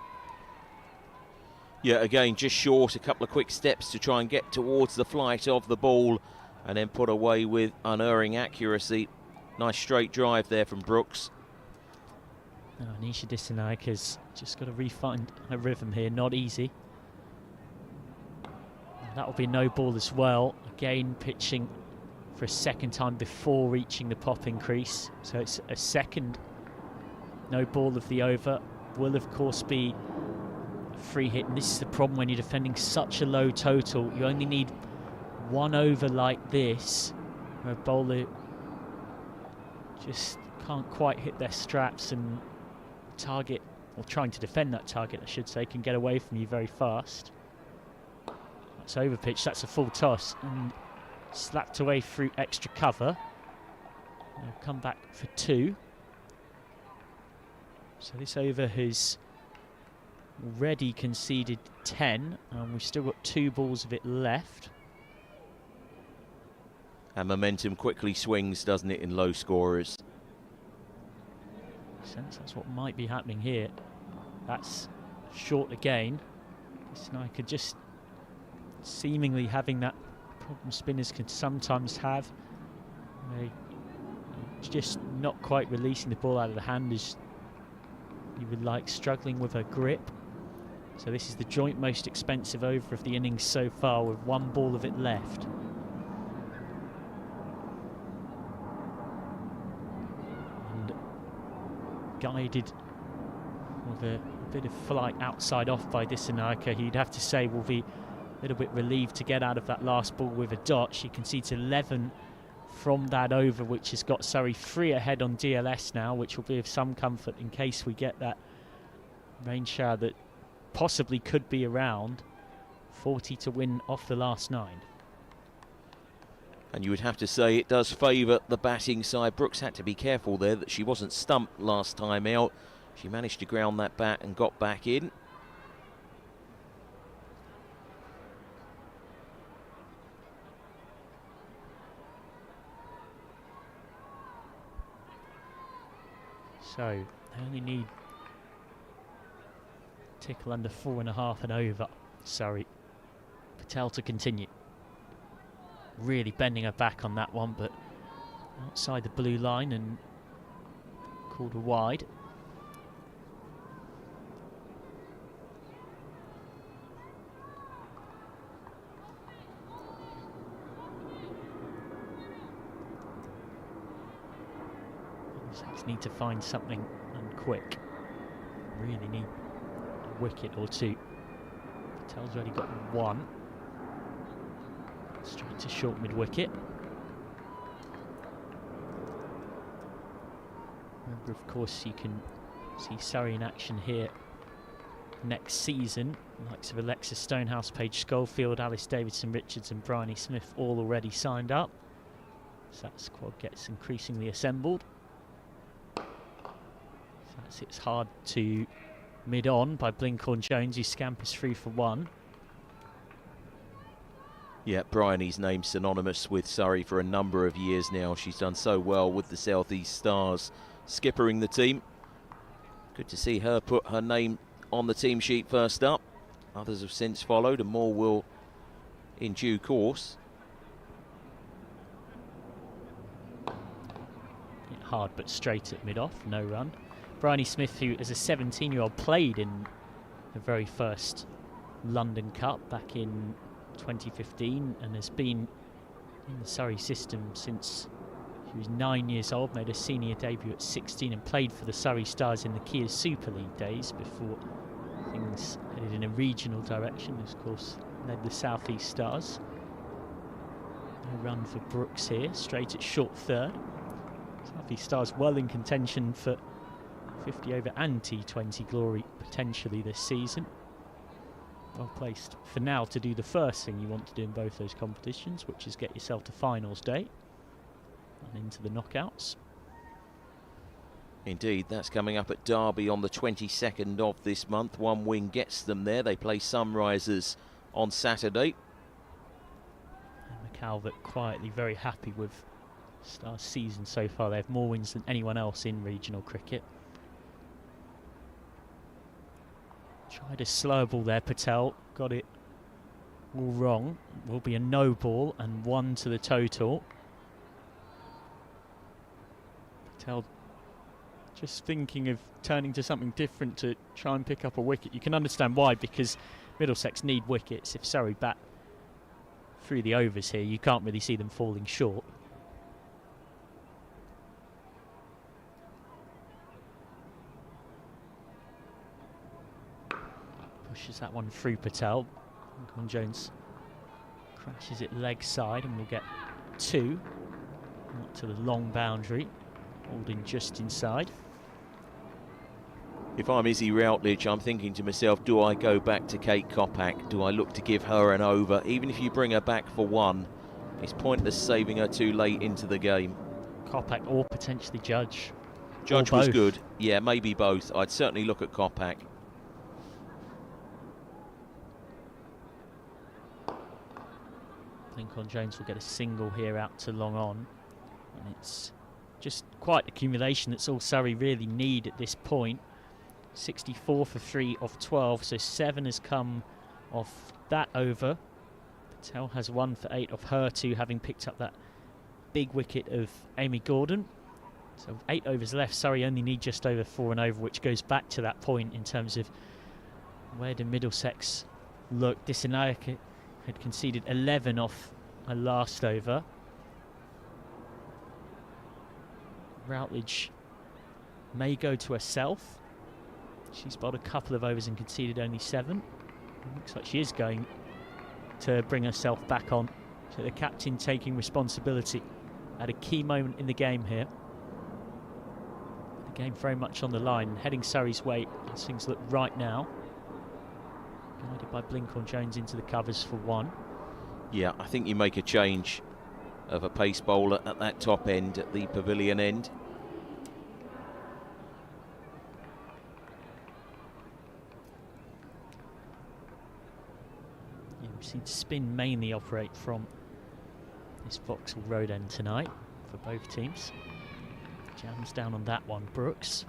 Yeah, again, just short. A couple of quick steps to try and get towards the flight of the ball, and then put away with unerring accuracy. Nice straight drive there from Brooks.
Oh, Anisha Dissanayake just got to refine her rhythm here. Not easy. That will be no ball as well. Again, pitching for a second time before reaching the pop increase. So it's a second no ball of the over. Will, of course, be a free hit. And this is the problem when you're defending such a low total. You only need one over like this, where a bowler just can't quite hit their straps, and target, or trying to defend that target, I should say, can get away from you very fast. That's over pitch, that's a full toss, and slapped away through extra cover. They'll come back for 2. So this over has already conceded 10, and we've still got 2 balls of it left.
And momentum quickly swings, doesn't it, in low scorers?
Sense that's what might be happening here. That's short again. Sniker just seemingly having that problem spinners can sometimes have. Just not quite releasing the ball out of the hand as you would like, struggling with her grip. So this is the joint most expensive over of the innings so far, with 1 ball of it left. And guided with a bit of flight outside off by Dissanayake, who you'd have to say will be a little bit relieved to get out of that last ball with a dot. She concedes 11 from that over, which has got Surrey 3 ahead on DLS now, which will be of some comfort in case we get that rain shower that possibly could be around. 40 to win off the last 9.
And you would have to say it does favour the batting side. Brooks had to be careful there that she wasn't stumped last time out. She managed to ground that bat and got back in.
So they only need tickle under 4.5 and over. Surrey. Patel to continue. Really bending her back on that one, but outside the blue line and called a wide. Need to find something, and quick. Really need a wicket or 2. Patel's already got 1. Straight to short mid-wicket. Remember, of course, you can see Surrey in action here next season. The likes of Alexa Stonehouse, Paige Schofield, Alice Davidson, Richards and Bryony Smith all already signed up. So that squad gets increasingly assembled. It's hard to mid-on by Blinkhorn-Jones, who scampers through for 1.
Yeah, Bryony's name synonymous with Surrey for a number of years now. She's done so well with the South East Stars, skippering the team. Good to see her put her name on the team sheet first up. Others have since followed, and more will in due course.
Hard but straight at mid-off, no run. Bryony Smith, who as a 17-year-old played in the very first London Cup back in 2015 and has been in the Surrey system since she was 9 years old, made her senior debut at 16 and played for the Surrey Stars in the Kia Super League days before things headed in a regional direction. Of course, led the South East Stars. No run for Brooks here, straight at short third. South East Stars well in contention for 50 over and T20 glory potentially this season. Well placed for now to do the first thing you want to do in both those competitions, which is get yourself to finals day and into the knockouts.
Indeed, that's coming up at Derby on the 22nd of this month. One win gets them there. They play Sunrisers on Saturday.
And McCalvert quietly very happy with Stars' season so far. They have more wins than anyone else in regional cricket. Tried a slow ball there, Patel got it all wrong. Will be a no ball and 1 to the total. Patel just thinking of turning to something different to try and pick up a wicket. You can understand why, because Middlesex need wickets. If Surrey bat through the overs here, you can't really see them falling short. Pushes that one through Patel. Jones crashes it leg side and we'll get 2. Not to the long boundary. holding just inside.
If I'm Izzy Routledge, I'm thinking to myself, do I go back to Kate Kopak? Do I look to give her an over? Even if you bring her back for one, it's pointless saving her too late into the game.
Kopak or potentially Judge.
Judge was good. Yeah, maybe both. I'd certainly look at Kopak.
Blinkhorn-Jones will get a single here out to long on. And it's just quite accumulation that's all Surrey really need at this point. 64 for 3 off 12, so 7 has come off that over. Patel has 1 for 8 off her 2, having picked up that big wicket of Amy Gordon. So 8 overs left. Surrey only need just over 4 and over, which goes back to that point in terms of where do Middlesex look. Disanayak had conceded 11 off her last over. Routledge may go to herself. She's bowled a couple of overs and conceded only 7. Looks like she is going to bring herself back on. So the captain taking responsibility at a key moment in the game here. The game very much on the line, heading Surrey's way as things look right now. Guided by Blinkhorn-Jones into the covers for 1.
Yeah, I think you make a change of a pace bowler at that top end, at the pavilion end.
We've seen spin mainly operate from this Vauxhall Road end tonight for both teams. Jams down on that one, Brooks.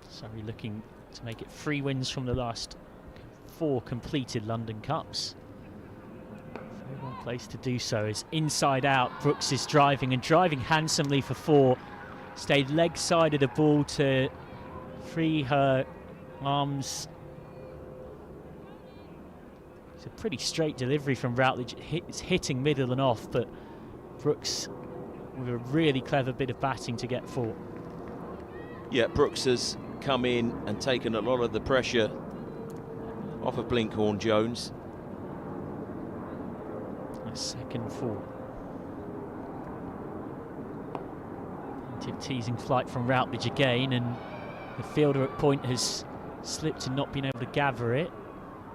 Surrey looking to make it 3 wins from the last 4 completed London Cups. Very well placed to do so. Is inside out. Brooks is driving and driving handsomely for 4. Stayed leg side of the ball to free her arms. It's a pretty straight delivery from Routledge. It's hitting middle and off, but Brooks with a really clever bit of batting to get 4.
Yeah, Brooks has come in and taken a lot of the pressure off of Blinkhorn-Jones.
A second 4. Plenty of teasing flight from Routledge again, and the fielder at point has slipped and not been able to gather it.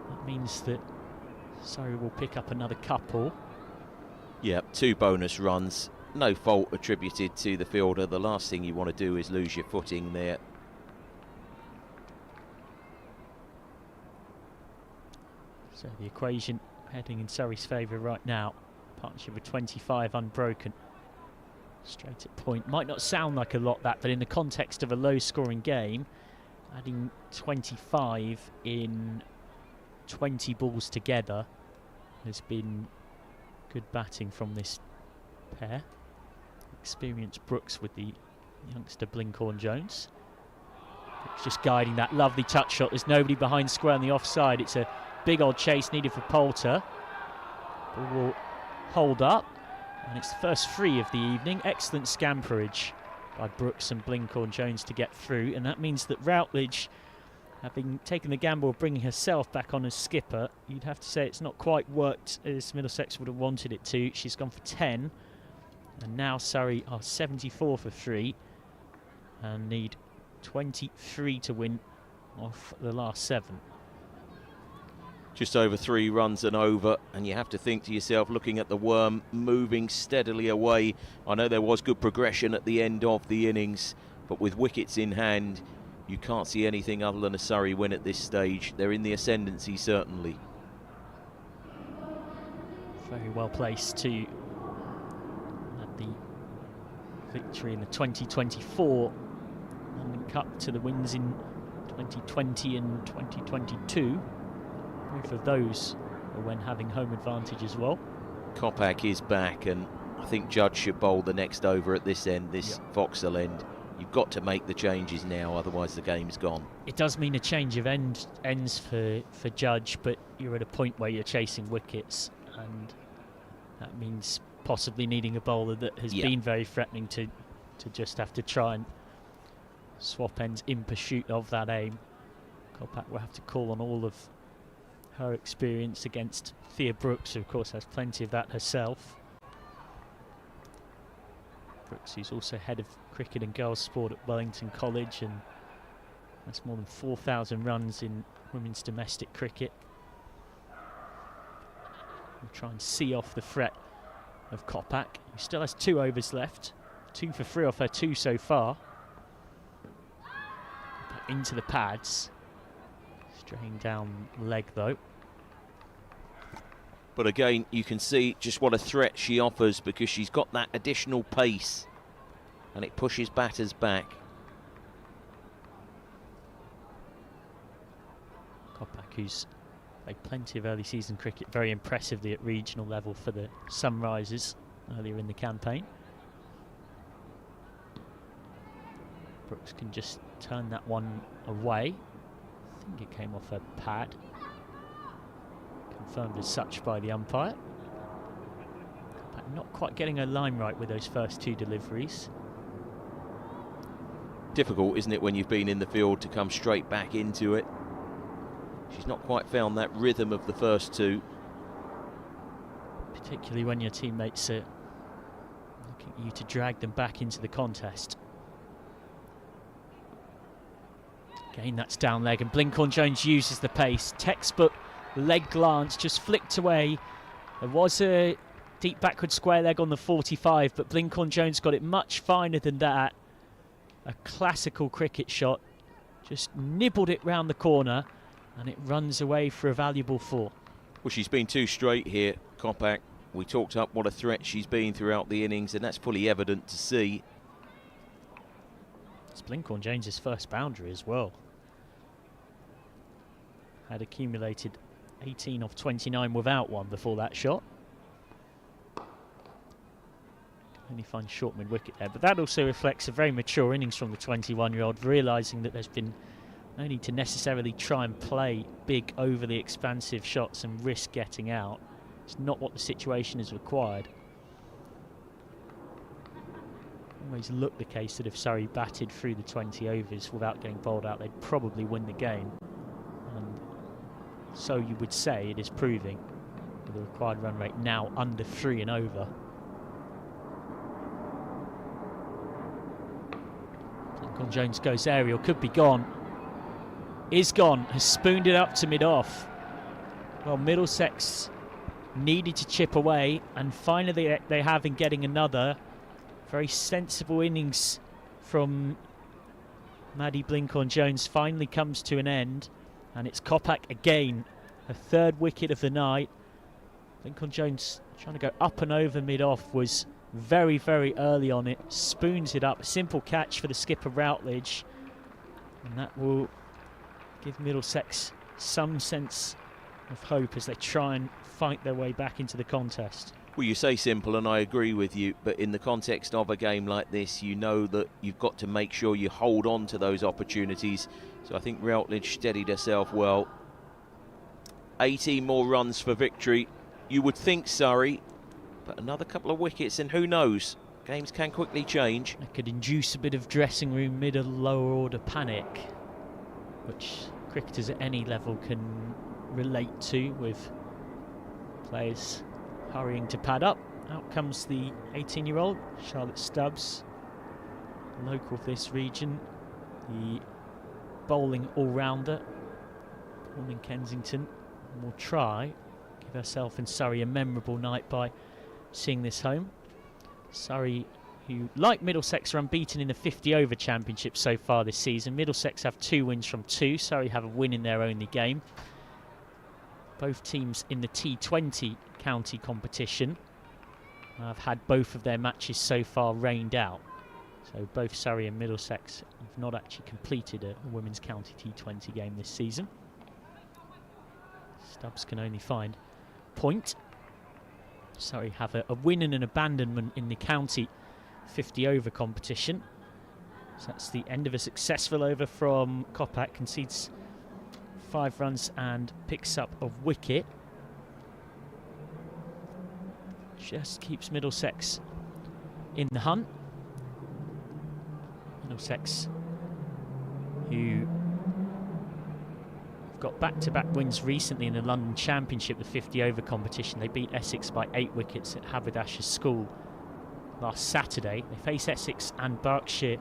That means that Surrey will pick up another couple.
Yeah, 2 bonus runs. No fault attributed to the fielder. The last thing you want to do is lose your footing there.
So the equation heading in Surrey's favour right now. Partnership with 25 unbroken. Straight at point. Might not sound like a lot, that, but in the context of a low-scoring game, adding 25 in 20 balls together has been good batting from this pair. Experienced Brooks with the youngster Blinkhorn-Jones. Brooks just guiding that lovely touch shot. There's nobody behind square on the offside. It's a big old chase needed for Poulter. Ball will hold up, and it's the first 3 of the evening. Excellent scamperage by Brooks and Blinkhorn-Jones to get through, and that means that Routledge, having taken the gamble of bringing herself back on as skipper, you'd have to say it's not quite worked as Middlesex would have wanted it to. She's gone for 10, and now Surrey are 74 for 3 and need 23 to win off the last 7.
Just over 3 runs and over, and you have to think to yourself, looking at the worm moving steadily away. I know there was good progression at the end of the innings, but with wickets in hand, you can't see anything other than a Surrey win at this stage. They're in the ascendancy, certainly.
Very well placed to add the victory in the 2024 London Cup to the wins in 2020 and 2022. Both of those are when having home advantage as well.
Kopak is back, and I think Judge should bowl the next over at this end, this Vauxhall end. You've got to make the changes now, otherwise the game's gone.
It does mean a change of ends for Judge, but you're at a point where you're chasing wickets, and that means possibly needing a bowler that has been very threatening to just have to try and swap ends in pursuit of that aim. Kopak will have to call on all of her experience against Thea Brooks, who of course has plenty of that herself. Brooks, who's also head of cricket and girls sport at Wellington College, and that's more than 4,000 runs in women's domestic cricket. We'll try and see off the threat of Kopak, who still has 2 overs left. 2 for 3 off her 2 so far. Kopak into the pads. Straying down leg though.
But again, you can see just what a threat she offers, because she's got that additional pace and it pushes batters back.
Kopak, who's played plenty of early season cricket very impressively at regional level for the Sunrisers earlier in the campaign. Brooks can just turn that one away. I think it came off her pad. Confirmed as such by the umpire. But not quite getting her line right with those first 2 deliveries.
Difficult, isn't it, when you've been in the field to come straight back into it? She's not quite found that rhythm of the first 2.
Particularly when your teammates are looking at you to drag them back into the contest. Again, that's down leg, and Blinkhorn-Jones uses the pace. Textbook leg glance, just flicked away. There was a deep backward square leg on the 45, but Blinkhorn-Jones got it much finer than that. A classical cricket shot, just nibbled it round the corner, and it runs away for a valuable 4.
Well, she's been too straight here, Kopak. We talked up what a threat she's been throughout the innings, and that's fully evident to see.
It's Blinkhorn-Jones' first boundary as well. Had accumulated 18 off 29 without one before that shot. Only find short mid-wicket there, but that also reflects a very mature innings from the 21-year-old, realising that there's been no need to necessarily try and play big, overly expansive shots and risk getting out. It's not what the situation has required. Always looked the case that if Surrey batted through the 20 overs without getting bowled out, they'd probably win the game. And so you would say it is proving, with the required run rate now under 3 and over. Blinkhorn-Jones goes aerial, could be gone. Is gone, has spooned it up to mid-off. Well, Middlesex needed to chip away, and finally they have in getting another. Very sensible innings from Maddie Blinkhorn-Jones finally comes to an end, and it's Kopak again, her 3rd wicket of the night. Blinkhorn-Jones trying to go up and over mid-off, was very, very early on it, spoons it up. A simple catch for the skipper Routledge, and that will give Middlesex some sense of hope as they try and fight their way back into the contest.
Well, you say simple, and I agree with you, but in the context of a game like this, you know that you've got to make sure you hold on to those opportunities. So I think Routledge steadied herself well. 18 more runs for victory. You would think Surrey, but another couple of wickets, and who knows? Games can quickly change.
It could induce a bit of dressing room middle lower order panic, which cricketers at any level can relate to, with players hurrying to pad up. Out comes the 18-year-old, Charlotte Stubbs, local of this region, the bowling all-rounder, born in Kensington, and will try give herself and Surrey a memorable night by seeing this home. Surrey, who, like Middlesex, are unbeaten in the 50-over championship so far this season. Middlesex have 2 wins from 2. Surrey have a win in their only game. Both teams in the T20 county competition have had both of their matches so far rained out. So both Surrey and Middlesex have not actually completed a women's county T20 game this season. Stubbs can only find point. Surrey have a win and an abandonment in the county 50-over competition. So that's the end of a successful over from Kopak. Concedes 5 runs and picks up a wicket. Just keeps Middlesex in the hunt. Middlesex, who have got back-to-back wins recently in the London Championship, the 50-over competition. They beat Essex by 8 wickets at Haberdashers School last Saturday. They face Essex and Berkshire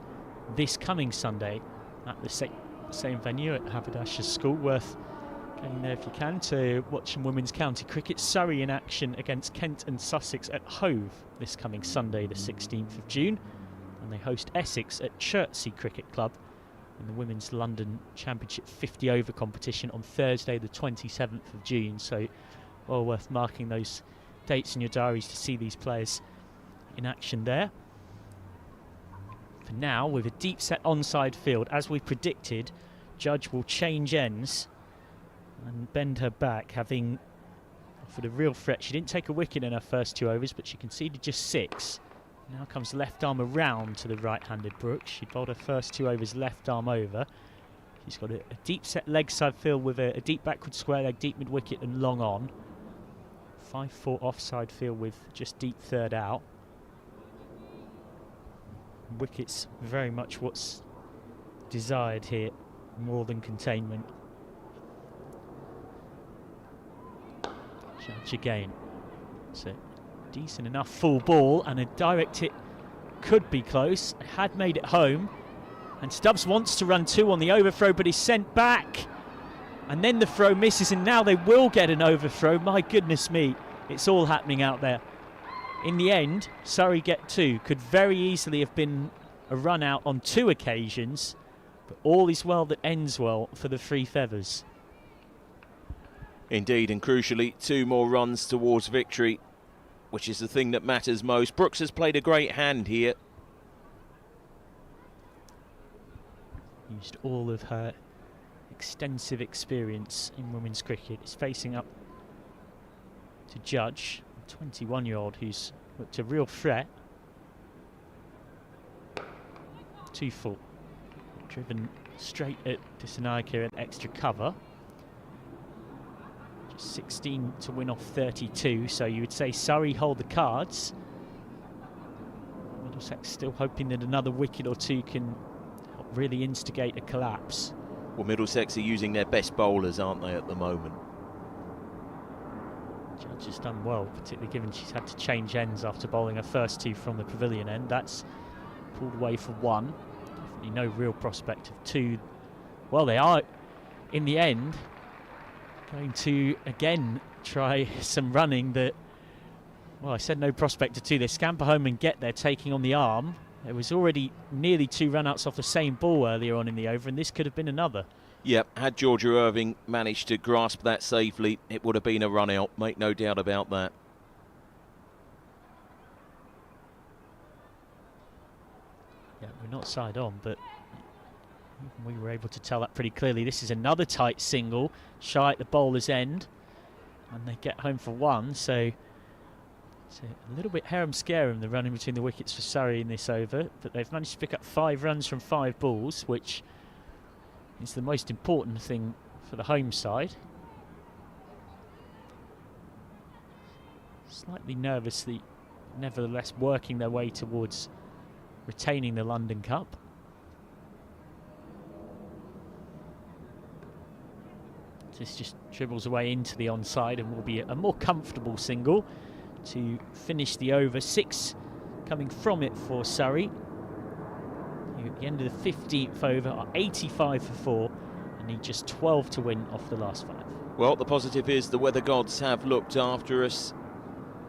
this coming Sunday at the same venue at Haberdasher School. Worth getting there if you can to watch some women's county cricket. Surrey in action against Kent and Sussex at Hove this coming Sunday, the 16th of June. And they host Essex at Chertsey Cricket Club in the Women's London Championship 50 over competition on Thursday the 27th of June. So well worth marking those dates in your diaries to see these players in action there. For now, with a deep set onside field, as we predicted, Judge will change ends and bend her back, having offered a real threat. She didn't take a wicket in her first 2 overs, but she conceded just 6. Now comes left arm around to the right-handed Brooks. She bowled her first 2 overs left arm over. She's got a deep set leg side field with a deep backward square leg, deep mid wicket and long on. 5-4 offside field with just deep third out. Wickets very much what's desired here, more than containment. Judge again. So decent enough full ball, and a direct hit could be close. It had made it home, and Stubbs wants to run 2 on the overthrow, but he's sent back, and then the throw misses, and now they will get an overthrow. My goodness me, it's all happening out there. In the end, Surrey get 2. Could very easily have been a run out on 2 occasions, but all is well that ends well for the Three Feathers.
Indeed, and crucially, 2 more runs towards victory, which is the thing that matters most. Brooks has played a great hand here.
Used all of her extensive experience in women's cricket. Is facing up to Judge, a 21-year-old who's looked a real threat. 2 full. Driven straight at Dissanayake at extra cover. 16 to win off 32, so you would say Surrey hold the cards. Middlesex still hoping that another wicket or 2 can help really instigate a collapse.
Well, Middlesex are using their best bowlers, aren't they, at the moment?
Judge has done well, particularly given she's had to change ends after bowling her first 2 from the pavilion end. That's pulled away for 1. Definitely no real prospect of 2. Well, they are, in the end, going to again try some running that, well, I said no prospect of 2. They scamper home and get there, taking on the arm. There was already nearly 2 run-outs off the same ball earlier on in the over, and this could have been another.
Yep, had Georgia Irving managed to grasp that safely, it would have been a run-out, make no doubt about that.
Yeah, we're not side on, but we were able to tell that pretty clearly. This is another tight single, shy at the bowler's end, and they get home for 1, so it's a little bit harum-scarum, the running between the wickets for Surrey in this over, but they've managed to pick up 5 runs from 5 balls, which is the most important thing for the home side. Slightly nervously, nevertheless working their way towards retaining the London Cup. This just dribbles away into the onside and will be a more comfortable single to finish the over. 6 coming from it for Surrey. At the end of the 15th over are 85 for 4 and need just 12 to win off the last 5.
Well, the positive is the weather gods have looked after us.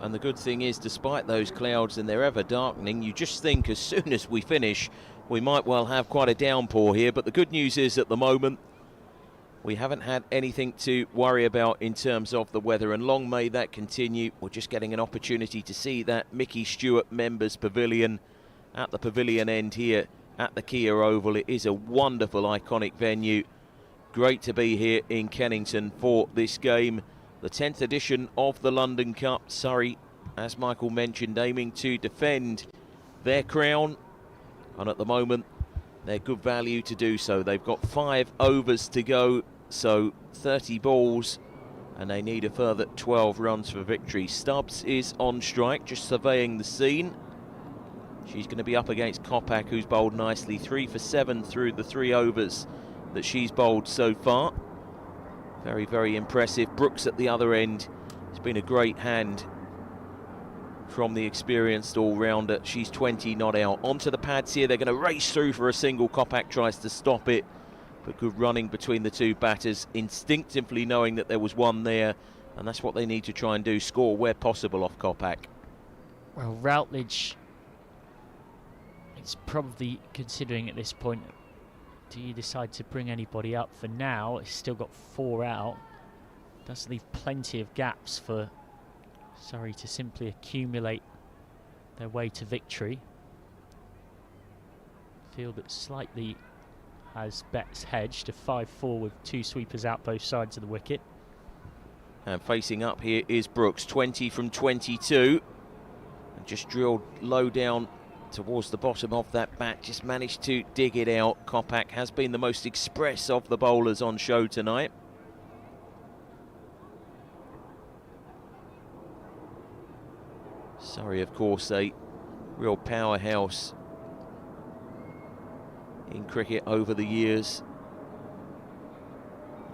And the good thing is, despite those clouds and they're ever darkening, you just think as soon as we finish, we might well have quite a downpour here. But the good news is at the moment, we haven't had anything to worry about in terms of the weather, and long may that continue. We're just getting an opportunity to see that Mickey Stewart Members Pavilion at the pavilion end here at the Kia Oval. It is a wonderful, iconic venue. Great to be here in Kennington for this game. The 10th edition of the London Cup. Surrey, as Michael mentioned, aiming to defend their crown, and at the moment they're good value to do so. They've got 5 overs to go, so 30 balls, and they need a further 12 runs for victory. Stubbs is on strike, just surveying the scene. She's going to be up against Kopak, who's bowled nicely, 3 for 7 through the 3 overs that she's bowled so far. Very, very impressive. Brooks at the other end. It's been a great hand from the experienced all-rounder. She's 20 not out. Onto the pads here, they're going to race through for a single. Kopak tries to stop it, but good running between the two batters, instinctively knowing that there was one there, and that's what they need to try and do, score where possible off Kopak.
Well, Routledge is probably considering at this point, do you decide to bring anybody up? For now, it's still got 4 out. Does leave plenty of gaps for Surrey to simply accumulate their way to victory. Field that slightly has bets hedged, a 5-4 with 2 sweepers out both sides of the wicket.
And facing up here is Brooks, 20 from 22. And just drilled low down towards the bottom of that bat, just managed to dig it out. Kopak has been the most express of the bowlers on show tonight. Surrey, of course, a real powerhouse in cricket over the years.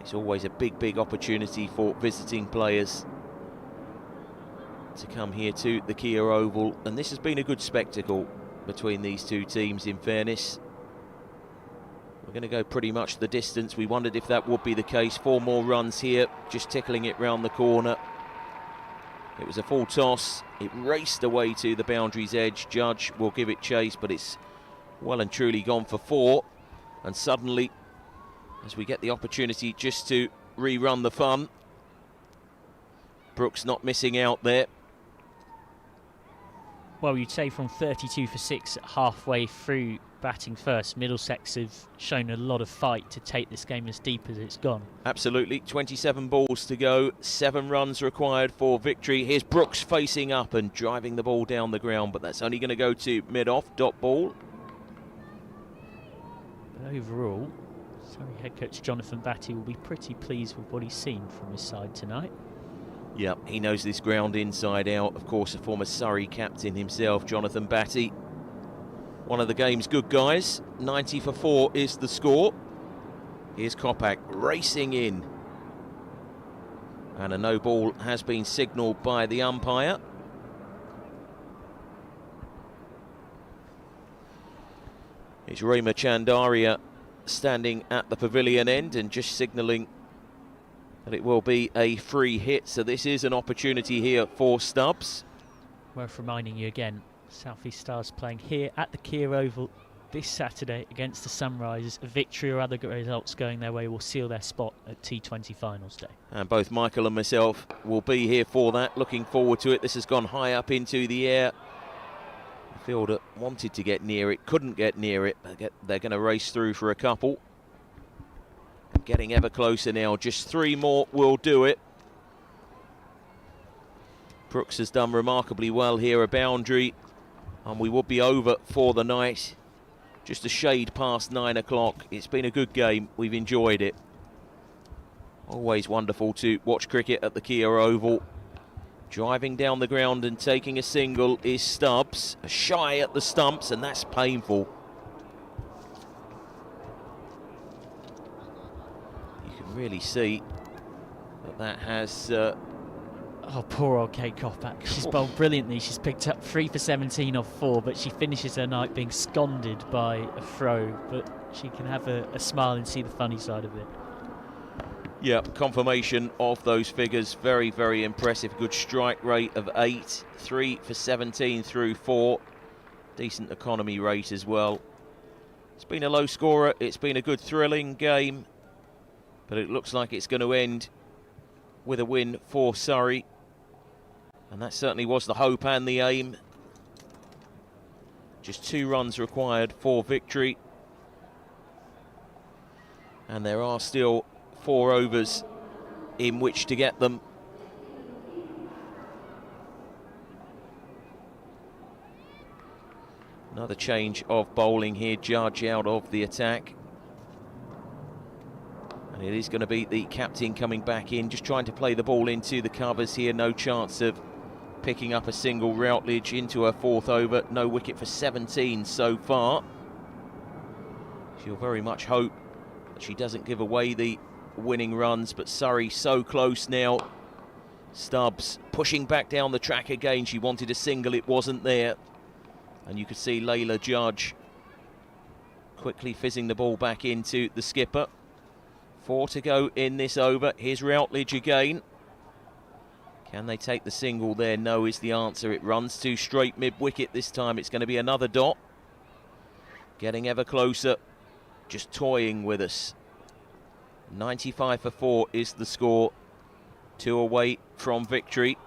It's always a big opportunity for visiting players to come here to the Kia Oval, and this has been a good spectacle between these two teams, in fairness. We're going to go pretty much the distance. We wondered if that would be the case. 4 more runs here, just tickling it round the corner. It was a full toss. It raced away to the boundary's edge. Judge will give it chase, but it's well and truly gone for 4. And suddenly, as we get the opportunity just to rerun the fun, Brooks not missing out there.
Well, you'd say from 32 for 6 halfway through batting first, Middlesex have shown a lot of fight to take this game as deep as it's gone. Absolutely.
27 balls to go, 7 runs required for victory. Here's Brooks facing up and driving the ball down the ground, but that's only going to go to mid-off, dot ball.
But overall, Surrey head coach Jonathan Batty will be pretty pleased with what he's seen from his side tonight.
Yeah, he knows this ground inside out. Of course, a former Surrey captain himself, Jonathan Batty. One of the game's good guys. 90 for 4 is the score. Here's Kopak racing in. And a no ball has been signalled by the umpire. It's Rema Chandaria standing at the pavilion end and just signalling that it will be a free hit. So this is an opportunity here for Stubbs.
Worth reminding you again, South East Stars playing here at the Kia Oval this Saturday against the Sunrisers. A victory or other results going their way will seal their spot at T20 Finals Day.
And both Michael and myself will be here for that. Looking forward to it. This has gone high up into the air. The fielder wanted to get near it, couldn't get near it. They're going to race through for a couple. Getting ever closer now. Just 3 more will do it. Brooks has done remarkably well here, a boundary, and we will be over for the night. Just a shade past 9 o'clock. It's been a good game. We've enjoyed it. Always wonderful to watch cricket at the Kia Oval. Driving down the ground and taking a single is Stubbs. Shy at the stumps, and that's painful. Really see that has
oh, poor old Kate Kopak. She's bowled brilliantly. She's picked up 3 for 17 off 4, but she finishes her night being sconded by a throw. But she can have a smile and see the funny side of it.
Yeah, confirmation of those figures. Very impressive. Good strike rate of 8, 3 for 17 through 4. Decent economy rate as well. It's been a low scorer. It's been a good thrilling game. But it looks like it's going to end with a win for Surrey. And that certainly was the hope and the aim. Just 2 runs required for victory. And there are still 4 overs in which to get them. Another change of bowling here. Judge out of the attack. It is going to be the captain coming back in, just trying to play the ball into the covers here. No chance of picking up a single. Routledge into her 4th over. No wicket for 17 so far. She'll very much hope that she doesn't give away the winning runs, but Surrey so close now. Stubbs pushing back down the track again. She wanted a single, it wasn't there. And you could see Layla Judge quickly fizzing the ball back into the skipper. 4 to go in this over. Here's Routledge again. Can they take the single there? No is the answer. It runs to straight mid-wicket this time. It's going to be another dot. Getting ever closer. Just toying with us. 95 for 4 is the score. 2 away from victory.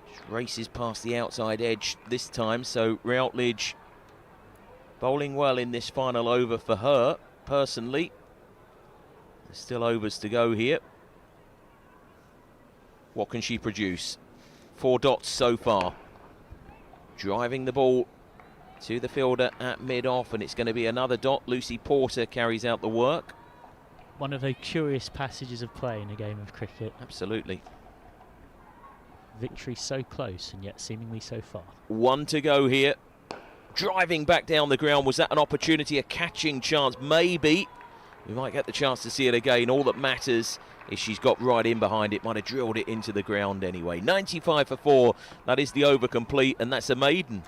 Just races past the outside edge this time. So Routledge bowling well in this final over for her, personally. There's still overs to go here. What can she produce? 4 dots so far. Driving the ball to the fielder at mid-off, and it's going to be another dot. Lucy Porter carries out the work.
One of those curious passages of play in a game of cricket.
Absolutely.
Victory so close and yet seemingly so far.
1 to go here. Driving back down the ground. Was that an opportunity, a catching chance? Maybe. We might get the chance to see it again. All that matters is she's got right in behind it. Might have drilled it into the ground anyway. 95 for 4. That is the over complete, and that's a maiden.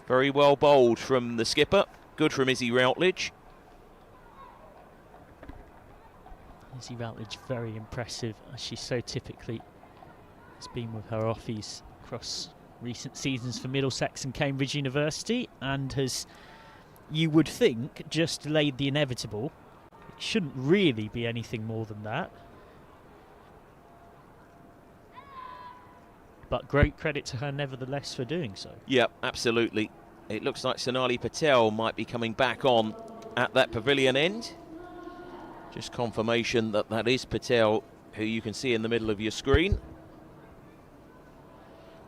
Very well bowled from the skipper. Good from Izzy Routledge.
Izzy Routledge, very impressive, as she so typically has been with her offies across recent seasons for Middlesex and Cambridge University, and has, you would think, just delayed the inevitable. It shouldn't really be anything more than that. But great credit to her nevertheless for doing so.
Yep, absolutely. It looks like Sonali Patel might be coming back on at that pavilion end. Just confirmation that that is Patel, who you can see in the middle of your screen.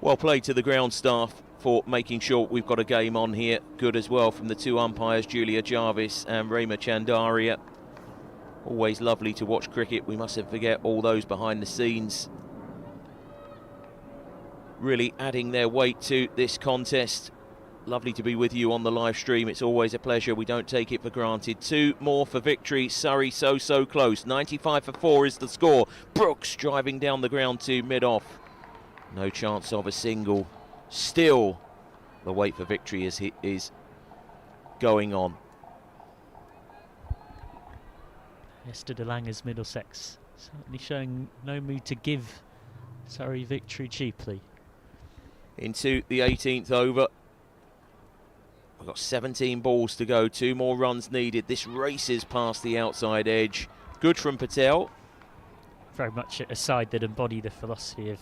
Well played to the ground staff for making sure we've got a game on here. Good as well from the 2 umpires, Julia Jarvis and Rema Chandaria. Always lovely to watch cricket. We mustn't forget all those behind the scenes, really adding their weight to this contest. Lovely to be with you on the live stream. It's always a pleasure. We don't take it for granted. 2 more for victory. Surrey so close. 95 for 4 is the score. Brooks driving down the ground to mid-off. No chance of a single. Still, the wait for victory is going on.
Esther de Lange's Middlesex certainly showing no mood to give Surrey victory cheaply.
Into the 18th over. We've got 17 balls to go. 2 more runs needed. This races past the outside edge. Good from Patel.
Very much a side that embody the philosophy of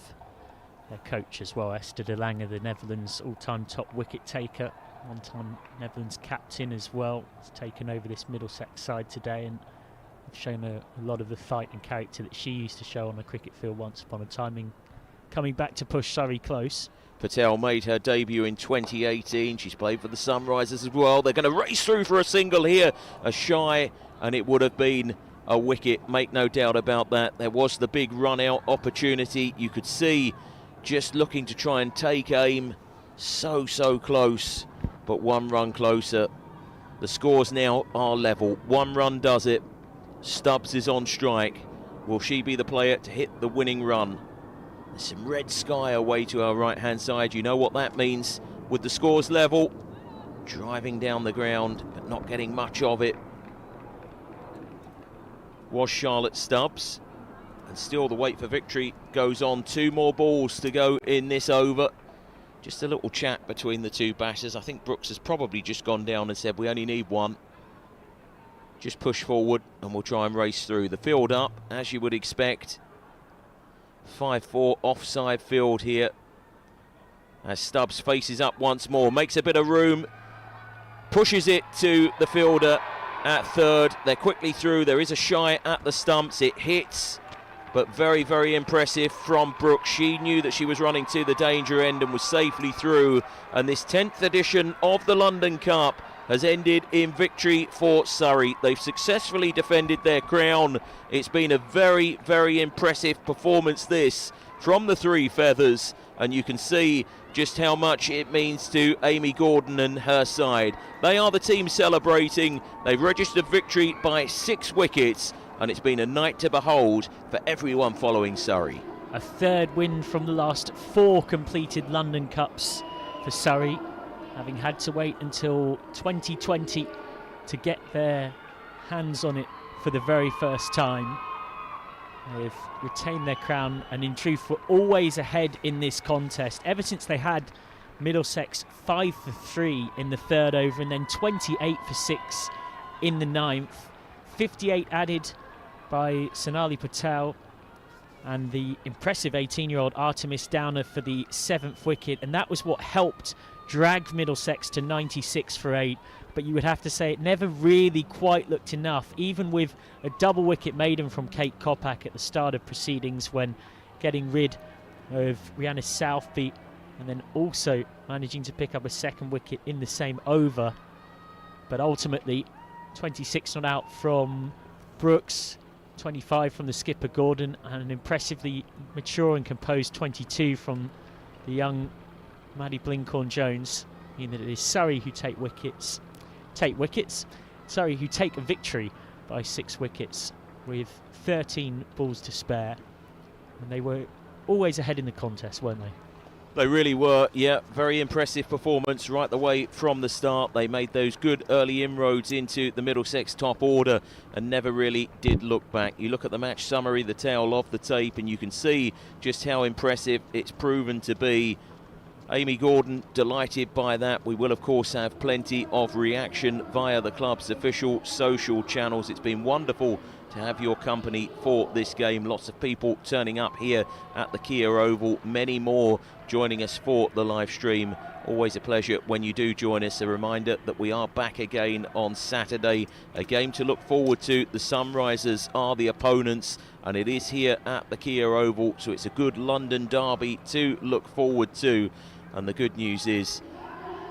their coach as well. Esther de Lange, the Netherlands all-time top wicket taker, one-time Netherlands captain as well. Has taken over this Middlesex side today and have shown a lot of the fight and character that she used to show on a cricket field once upon a time, coming back to push Surrey close.
Patel made her debut in 2018. She's played for the Sunrisers as well. They're going to race through for a single here. A shy, and it would have been a wicket, make no doubt about that. There was the big run-out opportunity. You could see just looking to try and take aim. So close, but 1 run closer. The scores now are level. 1 run does it. Stubbs is on strike. Will she be the player to hit the winning run? There's some red sky away to our right-hand side. You know what that means. With the scores level, driving down the ground, but not getting much of it, was Charlotte Stubbs. And still the wait for victory goes on. 2 more balls to go in this over. Just a little chat between the 2 batters. I think Brooks has probably just gone down and said, we only need 1. Just push forward and we'll try and race through. The field up, as you would expect. 5-4 offside field here. As Stubbs faces up once more, makes a bit of room, pushes it to the fielder at third. They're quickly through. There is a shy at the stumps. It hits, but very impressive from Brooks. She knew that she was running to the danger end and was safely through. And this 10th edition of the London Cup has ended in victory for Surrey. They've successfully defended their crown. It's been a very impressive performance this from the 3 feathers, and you can see just how much it means to Amy Gordon and her side. They are the team celebrating. They've registered victory by 6 wickets, and it's been a night to behold for everyone following Surrey.
a third win from the last 4 completed London Cups for Surrey, having had to wait until 2020 to get their hands on it for the very first time. They've retained their crown and in truth were always ahead in this contest ever since they had Middlesex 5 for 3 in the 3rd over and then 28 for 6 in the 9th. 58 added by Sonali Patel and the impressive 18-year-old Artemis Downer for the 7th wicket, and that was what helped drag Middlesex to 96 for 8. But you would have to say it never really quite looked enough, even with a double wicket maiden from Kate Kopak at the start of proceedings when getting rid of Rhianna Southby and then also managing to pick up a 2nd wicket in the same over. But ultimately 26 not out from Brooks, 25 from the skipper Gordon, and an impressively mature and composed 22 from the young Maddie Blinkhorn-Jones, meaning that it is Surrey who take wickets. Surrey who take a victory by 6 wickets with 13 balls to spare. And they were always ahead in the contest, weren't they?
They really were, yeah. Very impressive performance right the way from the start. They made those good early inroads into the Middlesex top order and never really did look back. You look at the match summary, the tail of the tape, and you can see just how impressive it's proven to be. Amy Gordon delighted by that. We will of course have plenty of reaction via the club's official social channels. It's been wonderful to have your company for this game. Lots of people turning up here at the Kia Oval, many more joining us for the live stream. Always a pleasure when you do join us. A reminder that we are back again on Saturday, a game to look forward to. The Sunrisers are the opponents and it is here at the Kia Oval, so it's a good London derby to look forward to. And the good news is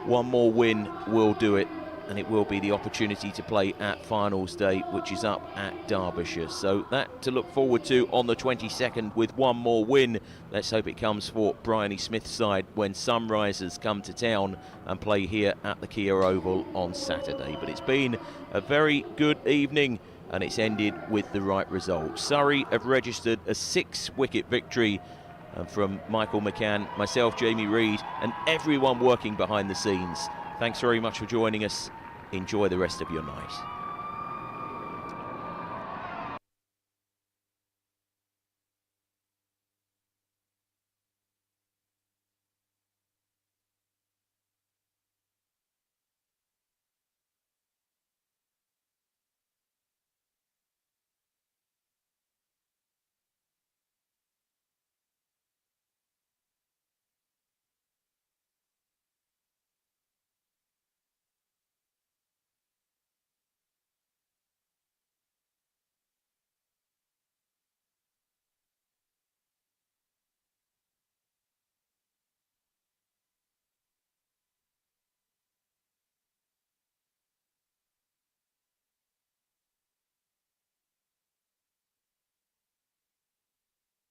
one more win will do it, and it will be the opportunity to play at finals day, which is up at Derbyshire. So that to look forward to on the 22nd with one more win. Let's hope it comes for Bryony Smith's side when Sunrisers come to town and play here at the Kia Oval on Saturday. But it's been a very good evening and it's ended with the right result. Surrey have registered a 6-wicket victory. And from Michael McCann, myself, Jamie Reid, and everyone working behind the scenes, thanks very much for joining us. Enjoy the rest of your night.